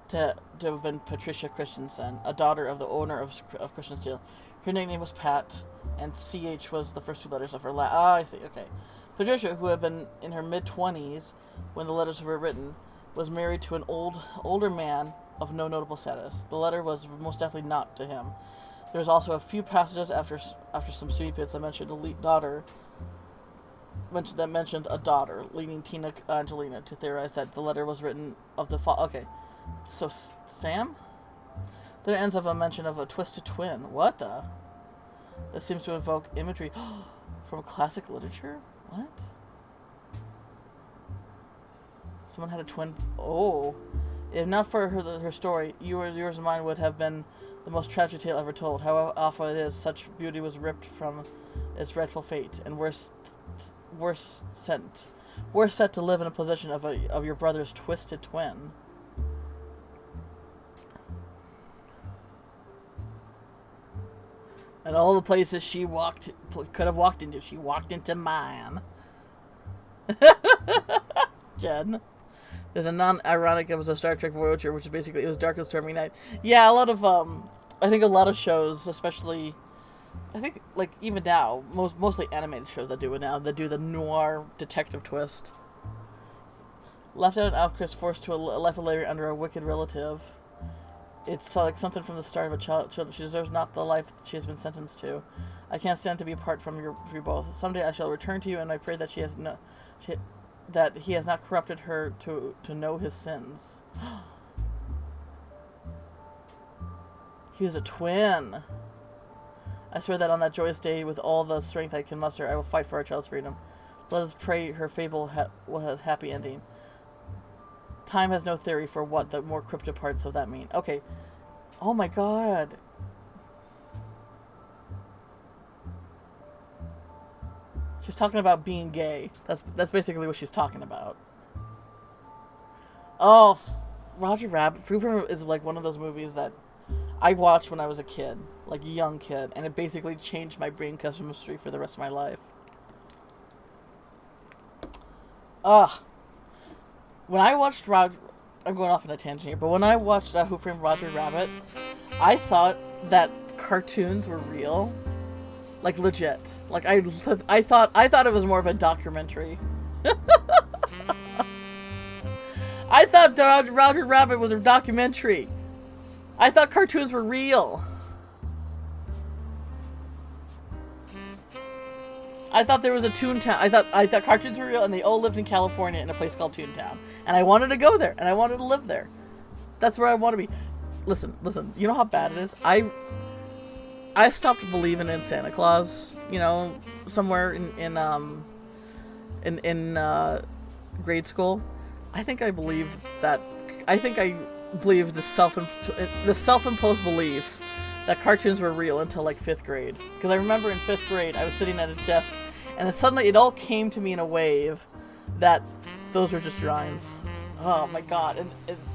to have been Patricia Christensen, a daughter of the owner of Christian Steel. Her nickname was Pat, and CH was the first two letters of her last... Ah, I see, okay. Patricia, who had been in her mid-20s when the letters were written, was married to an older man of no notable status. The letter was most definitely not to him. There was also a few passages after some sweet bits that mentioned a daughter, leading Tina Angelina to theorize that the letter was written of the Okay, so Sam? Then it ends with a mention of a twisted twin. What the? That seems to invoke imagery from classic literature? What? Someone had a twin... Oh. If not for her story, yours and mine would have been the most tragic tale ever told. How awful it is, such beauty was ripped from its rightful fate, and worse set to live in a possession of your brother's twisted twin. And all the places she could have walked into, she walked into mine. Jen. There's a non-ironic episode of Star Trek Voyager, which is basically, it was dark and stormy night. Yeah, a lot of, I think a lot of shows, especially, I think, like, even now, mostly animated shows that do it now, that do the noir detective twist. Left out an outcast forced to a life of labor under a wicked relative. It's like something from the start of a child. She deserves not the life she has been sentenced to. I can't stand to be apart from you both. Someday I shall return to you, and I pray that that he has not corrupted her to know his sins. He was a twin. I swear that on that joyous day, with all the strength I can muster, I will fight for our child's freedom. Let us pray her fable will have a happy ending. Time has no theory for what the more cryptic parts of that mean. Okay. Oh my god. She's talking about being gay. That's basically what she's talking about. Oh, Roger Rabbit. Fruit is like one of those movies that I watched when I was a kid, like a young kid, and it basically changed my brain chemistry for the rest of my life. When I watched I'm going off on a tangent here, but when I watched Who Framed Roger Rabbit, I thought that cartoons were real. Like, legit. Like, I thought it was more of a documentary. I thought Roger Rabbit was a documentary. I thought cartoons were real. I thought there was a Toontown. I thought cartoons were real, and they all lived in California in a place called Toontown. And I wanted to go there, and I wanted to live there. That's where I want to be. Listen. You know how bad it is? I stopped believing in Santa Claus. You know, somewhere in grade school. I think I believed that. I think I believed the self-imposed belief that cartoons were real until like 5th grade. Because I remember in 5th grade, I was sitting at a desk, and suddenly it all came to me in a wave that those were just drawings. Oh my god! And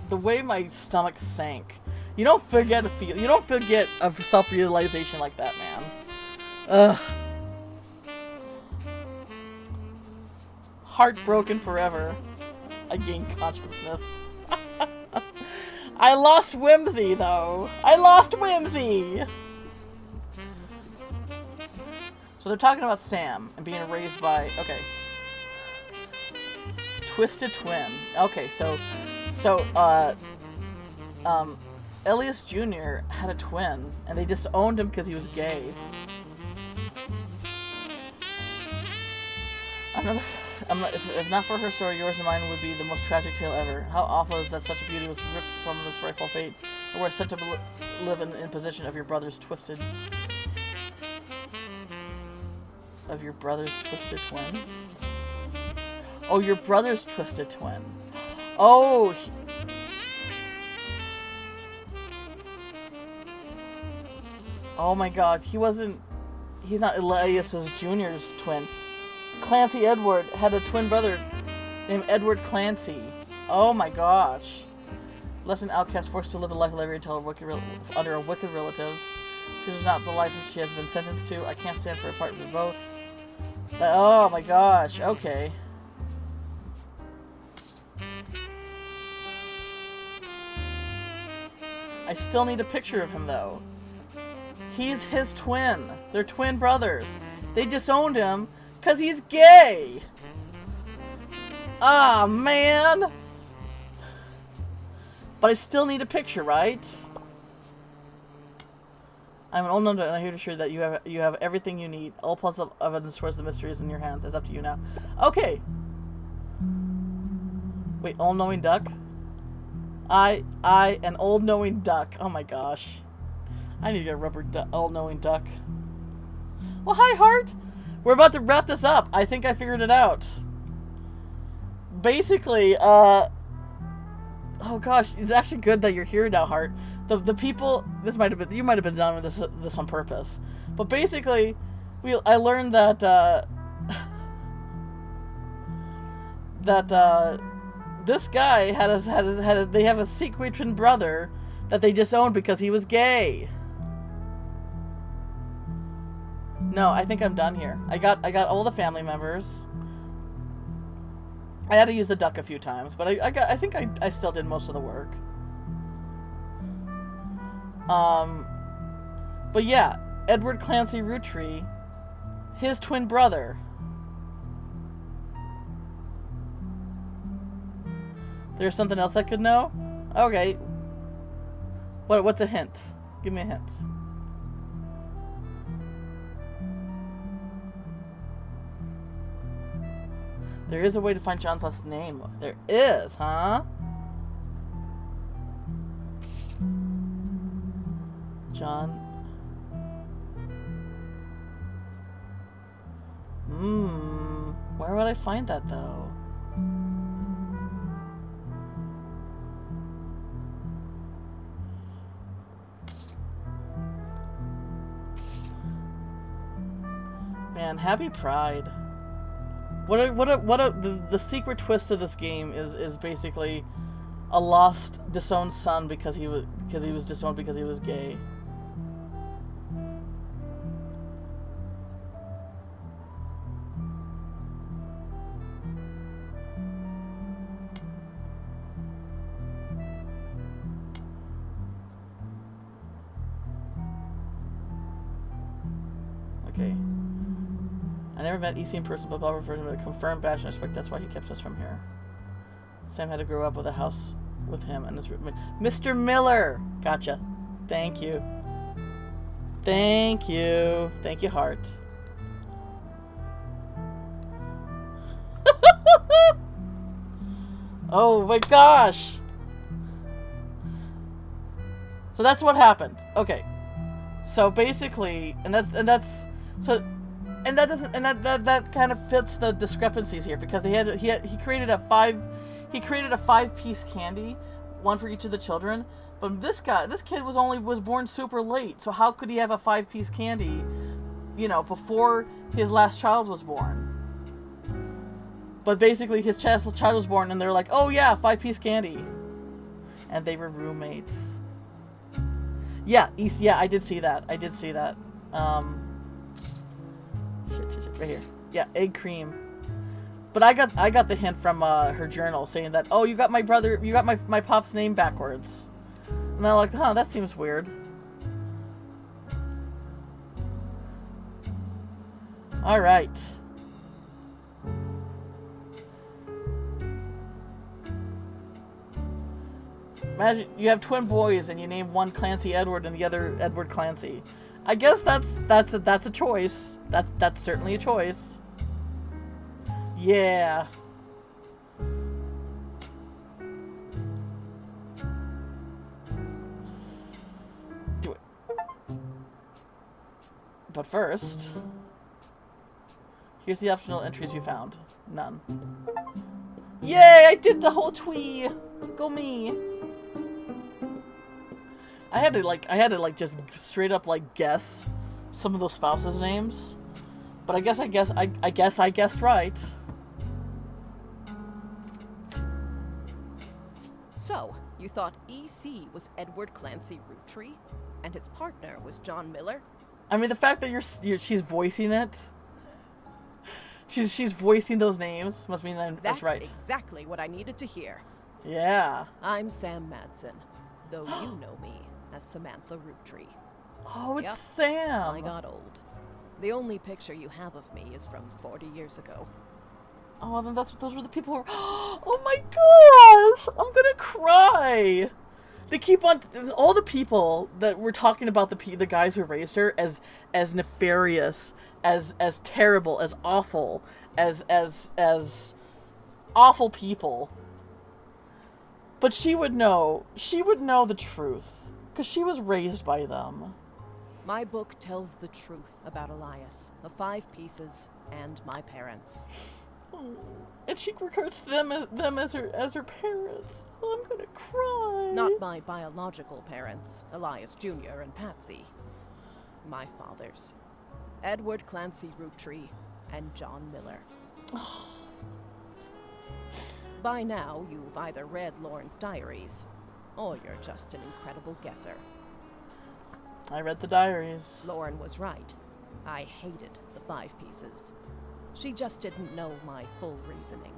the way my stomach sank. You don't forget a self-realization like that, man. Ugh. Heartbroken forever. I gained consciousness. I lost whimsy, though. I lost whimsy! So they're talking about Sam and being raised by... Okay. Twisted twin. Okay, so Elias Jr. had a twin, and they disowned him because he was gay. If not for her story, yours and mine would be the most tragic tale ever. How awful is that such a beauty was ripped from this frightful fate, and we're set to live in possession of your brother's twisted... Of your brother's twisted twin? Oh, your brother's twisted twin. Oh... Oh my god, he's not Elias Jr.'s twin. Clancy Edward had a twin brother named Edward Clancy. Oh my gosh. Left an outcast, forced to live a life of slavery under a wicked relative. This is not the life she has been sentenced to. I can't stand for a part for both. Oh my gosh, okay. I still need a picture of him though. He's his twin. They're twin brothers. They disowned him because he's gay. Ah, man. But I still need a picture, right? I'm an old known, and I'm here to assure that you have everything you need. All possible evidence towards the mystery is in your hands. It's up to you now. Okay. Wait, all-knowing duck? An all-knowing duck. Oh my gosh. I need a rubber all-knowing duck. Well, hi, Heart. We're about to wrap this up. I think I figured it out. Basically, oh gosh, it's actually good that you're here now, Heart. The people, you might have been done with this on purpose. But basically, I learned that this guy they have a secret twin brother that they disowned because he was gay. No, I think I'm done here. I got all the family members. I had to use the duck a few times, but I think I still did most of the work. But yeah, Edward Clancy Roottrees, his twin brother. There's something else I could know? Okay. What's a hint? Give me a hint. There is a way to find John's last name. There is, huh? John. Where would I find that, though? Man, happy Pride. The secret twist of this game is basically a lost, disowned son because he was disowned because he was gay. Okay. I never met EC in person, but Bob referred him to a confirmed badge and respect. That's why he kept us from here. Sam had to grow up with a house with him and his Mr. Miller. Gotcha. Thank you. Thank you. Thank you, Heart. Oh my gosh. So that's what happened. Okay. So basically, that kind of fits the discrepancies here, because he created a 5-piece candy, one for each of the children. But this kid was born super late. So how could he have a 5-piece candy, before his last child was born? But basically, his child was born, and they're like, "Oh yeah, 5-piece candy," and they were roommates. Yeah, I did see that. Shit, right here. Yeah, egg cream. But I got the hint from her journal saying that, "Oh, you got my pop's name backwards," and they're like, "Huh, that seems weird." All right. Imagine you have twin boys and you name one Clancy Edward and the other Edward Clancy. I guess that's a choice. That's certainly a choice. Yeah. Do it. But first, here's the optional entries you found. None. Yay! I did the whole twee. Go me. I had to just straight up guess some of those spouses' names, but I guess I guessed right. So, you thought EC was Edward Clancy Rootree, and his partner was John Miller? I mean, the fact that she's voicing it, she's voicing those names must mean that's right. That's exactly what I needed to hear. Yeah. I'm Sam Madsen, though you know me as Samantha Rootree. Oh, it's Yep, Sam. I got old. The only picture you have of me is from 40 years ago. Oh, then those were the people who were... Oh my gosh! I'm gonna cry! They keep on... All the people that were talking about the guys who raised her as nefarious, as terrible, as awful, as awful people. But she would know the truth. Because she was raised by them. My book tells the truth about Elias, the 5 pieces, and my parents. And she regards them as her parents. Oh, I'm gonna cry. Not my biological parents, Elias Jr. and Patsy. My fathers, Edward Clancy Rootree and John Miller. By now, you've either read Lauren's diaries, or you're just an incredible guesser. I read the diaries. Lauren was right. I hated the 5 pieces. She just didn't know my full reasoning.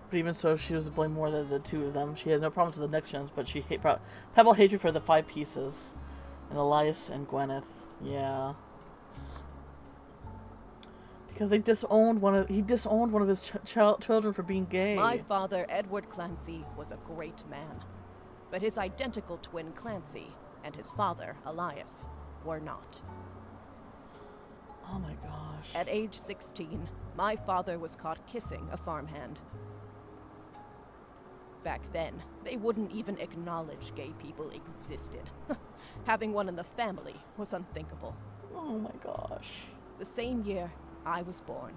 But even so, she was to blame more than the 2 of them. She had no problems with the next gens, but she Pebble hatred for the 5 pieces. And Elias and Gwyneth. Yeah. Because he disowned one of his children for being gay. My father, Edward Clancy, was a great man. But his identical twin Clancy and his father, Elias, were not. Oh my gosh. At age 16, my father was caught kissing a farmhand. Back then, they wouldn't even acknowledge gay people existed. Having one in the family was unthinkable. Oh my gosh. The same year, I was born.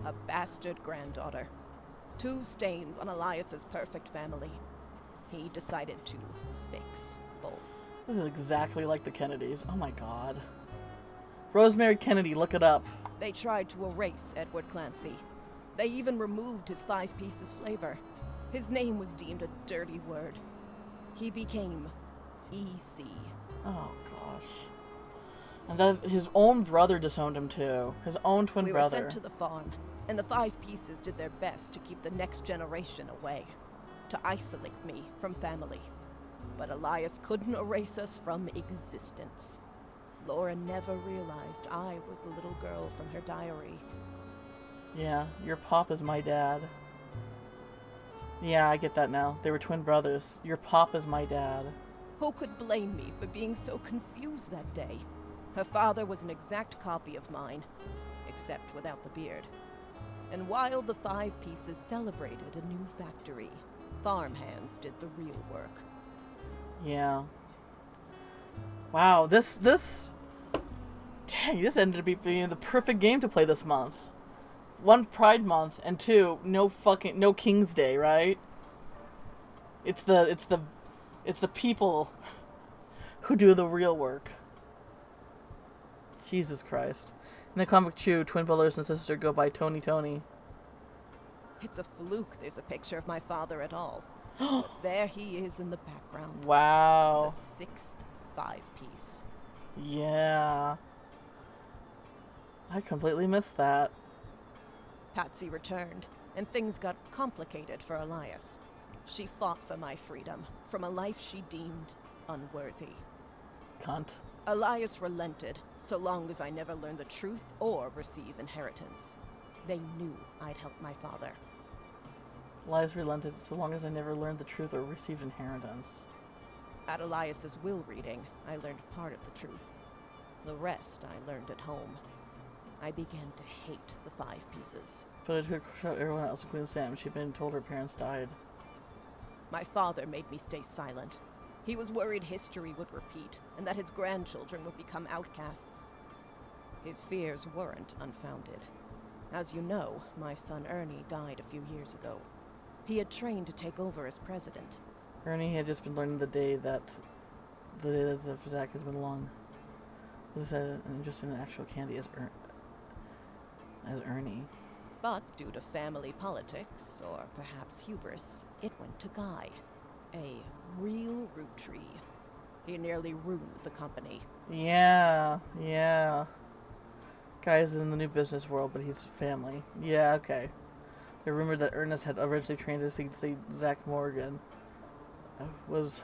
A bastard granddaughter. 2 stains on Elias's perfect family. He decided to fix both. This is exactly like the Kennedys. Oh my god. Rosemary Kennedy, look it up. They tried to erase Edward Clancy. They even removed his 5 pieces flavor. His name was deemed a dirty word. He became EC. Oh gosh. And then his own brother disowned him too. His own twin brother. We were sent to the farm, and the 5 pieces did their best to keep the next generation away, to isolate me from family. But Elias couldn't erase us from existence. Laura never realized I was the little girl from her diary. Yeah, your pop is my dad. Yeah, I get that now. They were twin brothers. Your pop is my dad. Who could blame me for being so confused that day? Her father was an exact copy of mine, except without the beard. And while the Five Pieces celebrated a new factory, farmhands did the real work. Yeah. Wow, this dang, this ended up being the perfect game to play this month. One, Pride Month, and two, no King's Day, right? It's the people who do the real work. Jesus Christ. In the comic Chew, twin brothers and sister go by Tony. It's a fluke there's a picture of my father at all. But there he is in the background. Wow. The sixth five-piece. Yeah. I completely missed that. Patsy returned, and things got complicated for Elias. She fought for my freedom, from a life she deemed unworthy. Cunt. Elias relented, so long as I never learned the truth or receive inheritance. They knew I'd help my father. Elias relented so long as I never learned the truth or received inheritance. At Elias's will reading, I learned part of the truth. The rest I learned at home. I began to hate the Five Pieces. But it could show everyone else, including Sam. She'd been told her parents died. My father made me stay silent. He was worried history would repeat, and that his grandchildren would become outcasts. His fears weren't unfounded. As you know, my son Ernie died a few years ago. He had trained to take over as president. Ernie had just been learning the day that Zach has been long. Was that an interest in actual candy as Ernie? But due to family politics, or perhaps hubris, it went to Guy. A real Roottrea. He nearly ruined the company. Yeah. Guy's in the new business world, but he's family. Yeah, okay. They rumored that Ernest had originally trained to succeed Zach Morgan.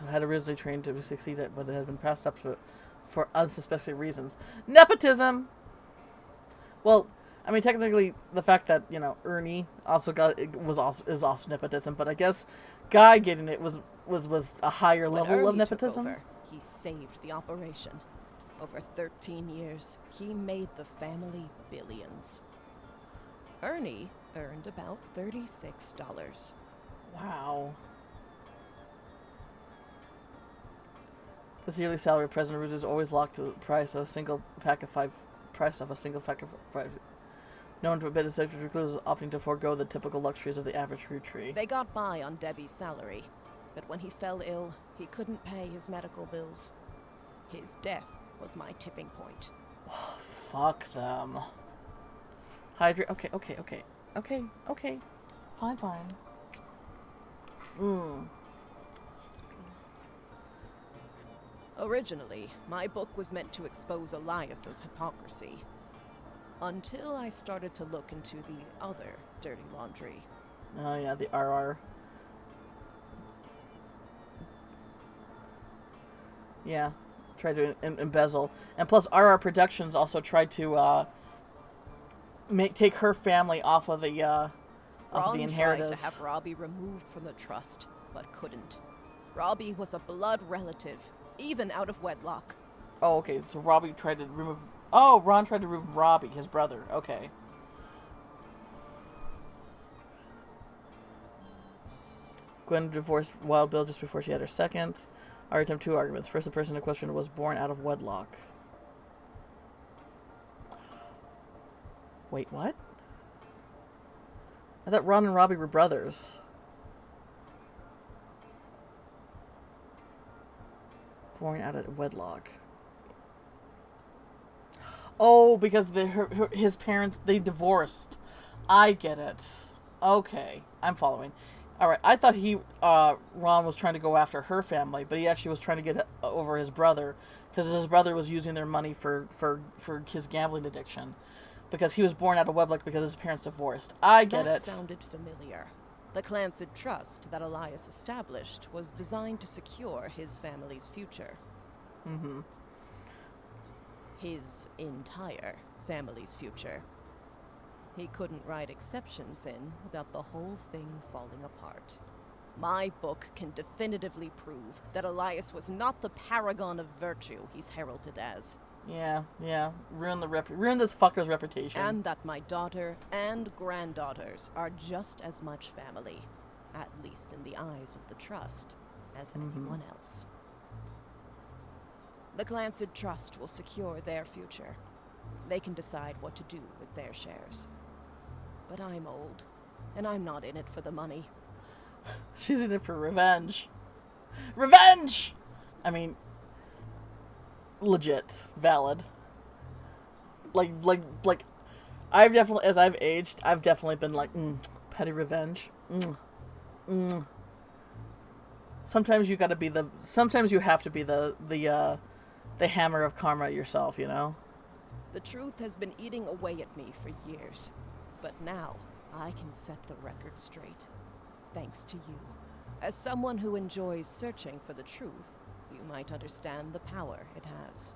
Had originally trained to succeed it, but it had been passed up for unsuspected reasons. Nepotism! Well, I mean, technically, the fact that, Ernie also is also nepotism, but I guess Guy getting it was a higher When level Ernie of nepotism. Took over, he saved the operation. Over 13 years, he made the family billions. Ernie earned about $36. Wow. This yearly salary of President Root is always locked to the price of a single pack of five. Known to a bit of sector recluses opting to forego the typical luxuries of the average Rootree. They got by on Debbie's salary, but when he fell ill, he couldn't pay his medical bills. His death was my tipping point. Fuck them. Hydrate. Okay. Fine. Originally, my book was meant to expose Elias's hypocrisy. Until I started to look into the other dirty laundry. Oh yeah, the RR. Yeah, tried to embezzle, and plus RR Productions also tried to take her family off of the inheritance. Tried to have Robbie removed from the trust, but couldn't. Robbie was a blood relative, even out of wedlock. Oh, okay. So Robbie tried to remove. Oh, Ron tried to remove Robbie, his brother. Okay. Gwen divorced Wild Bill just before she had her second. Our attempt 2 arguments. First, the person in question was born out of wedlock. Wait, what? I thought Ron and Robbie were brothers. Born out of wedlock. Oh, because his parents, they divorced. I get it. Okay, I'm following. All right, I thought Ron was trying to go after her family, but he actually was trying to get over his brother, because his brother was using their money for his gambling addiction, because he was born out of wedlock because his parents divorced. I get it. That sounded familiar. The Clancid Trust that Elias established was designed to secure his family's future. Mm-hmm. His entire family's future. He couldn't write exceptions in without the whole thing falling apart. My book can definitively prove that Elias was not the paragon of virtue he's heralded as. Yeah, yeah. Ruin this fucker's reputation. And that my daughter and granddaughters are just as much family, at least in the eyes of the Trust, as anyone else. The Clancid Trust will secure their future. They can decide what to do with their shares. But I'm old, and I'm not in it for the money. She's in it for revenge. Revenge! I mean, legit, valid. Like, I've definitely, as I've aged, I've definitely been like, petty revenge. Sometimes you gotta be sometimes you have to be the hammer of karma yourself, you know? The truth has been eating away at me for years, but now I can set the record straight. Thanks to you. As someone who enjoys searching for the truth, you might understand the power it has.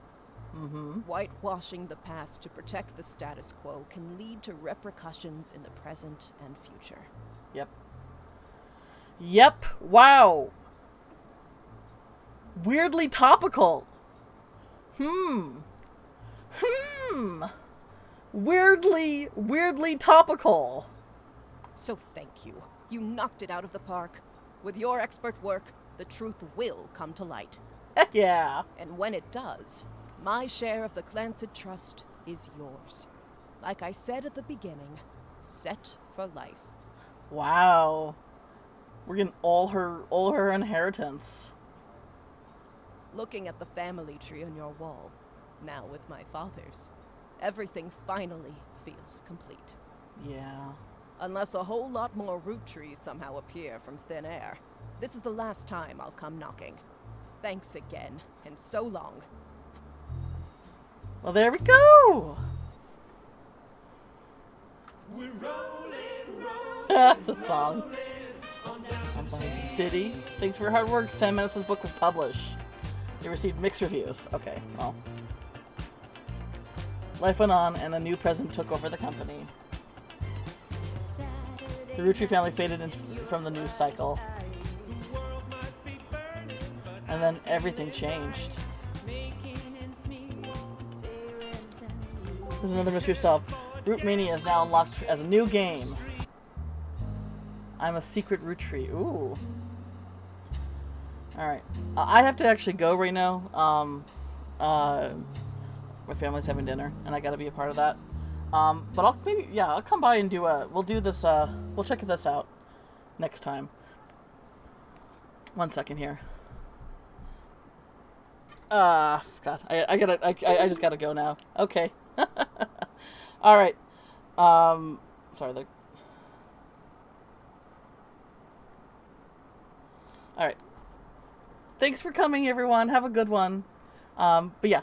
Whitewashing the past to protect the status quo can lead to repercussions in the present and future. Yep. Wow. Weirdly topical. Weirdly topical. So thank you. You knocked it out of the park. With your expert work, the truth will come to light. Heck yeah. And when it does, my share of the Clancid Trust is yours. Like I said at the beginning, set for life. Wow. We're getting all her inheritance. Looking at the family tree on your wall, now with my father's, everything finally feels complete. Yeah. Unless a whole lot more Roottrees somehow appear from thin air. This is the last time I'll come knocking. Thanks again, and so long. Well, there we go. We're rolling, The song. I'm flying to the city. Thanks for your hard work. Sam Mendes' book was published. It received mixed reviews. Okay, well. Life went on, and a new president took over the company. The Roottrees family faded from the news cycle. And then everything changed. There's another mystery solved. Root Mania is now unlocked as a new game. I'm a secret Roottree. Ooh. Alright. I have to actually go right now. My family's having dinner, and I gotta be a part of that. But I'll come by and we'll check this out next time. One second here. God, I just gotta go now. Okay. Alright. Sorry, Alright. Thanks for coming, everyone. Have a good one. But yeah,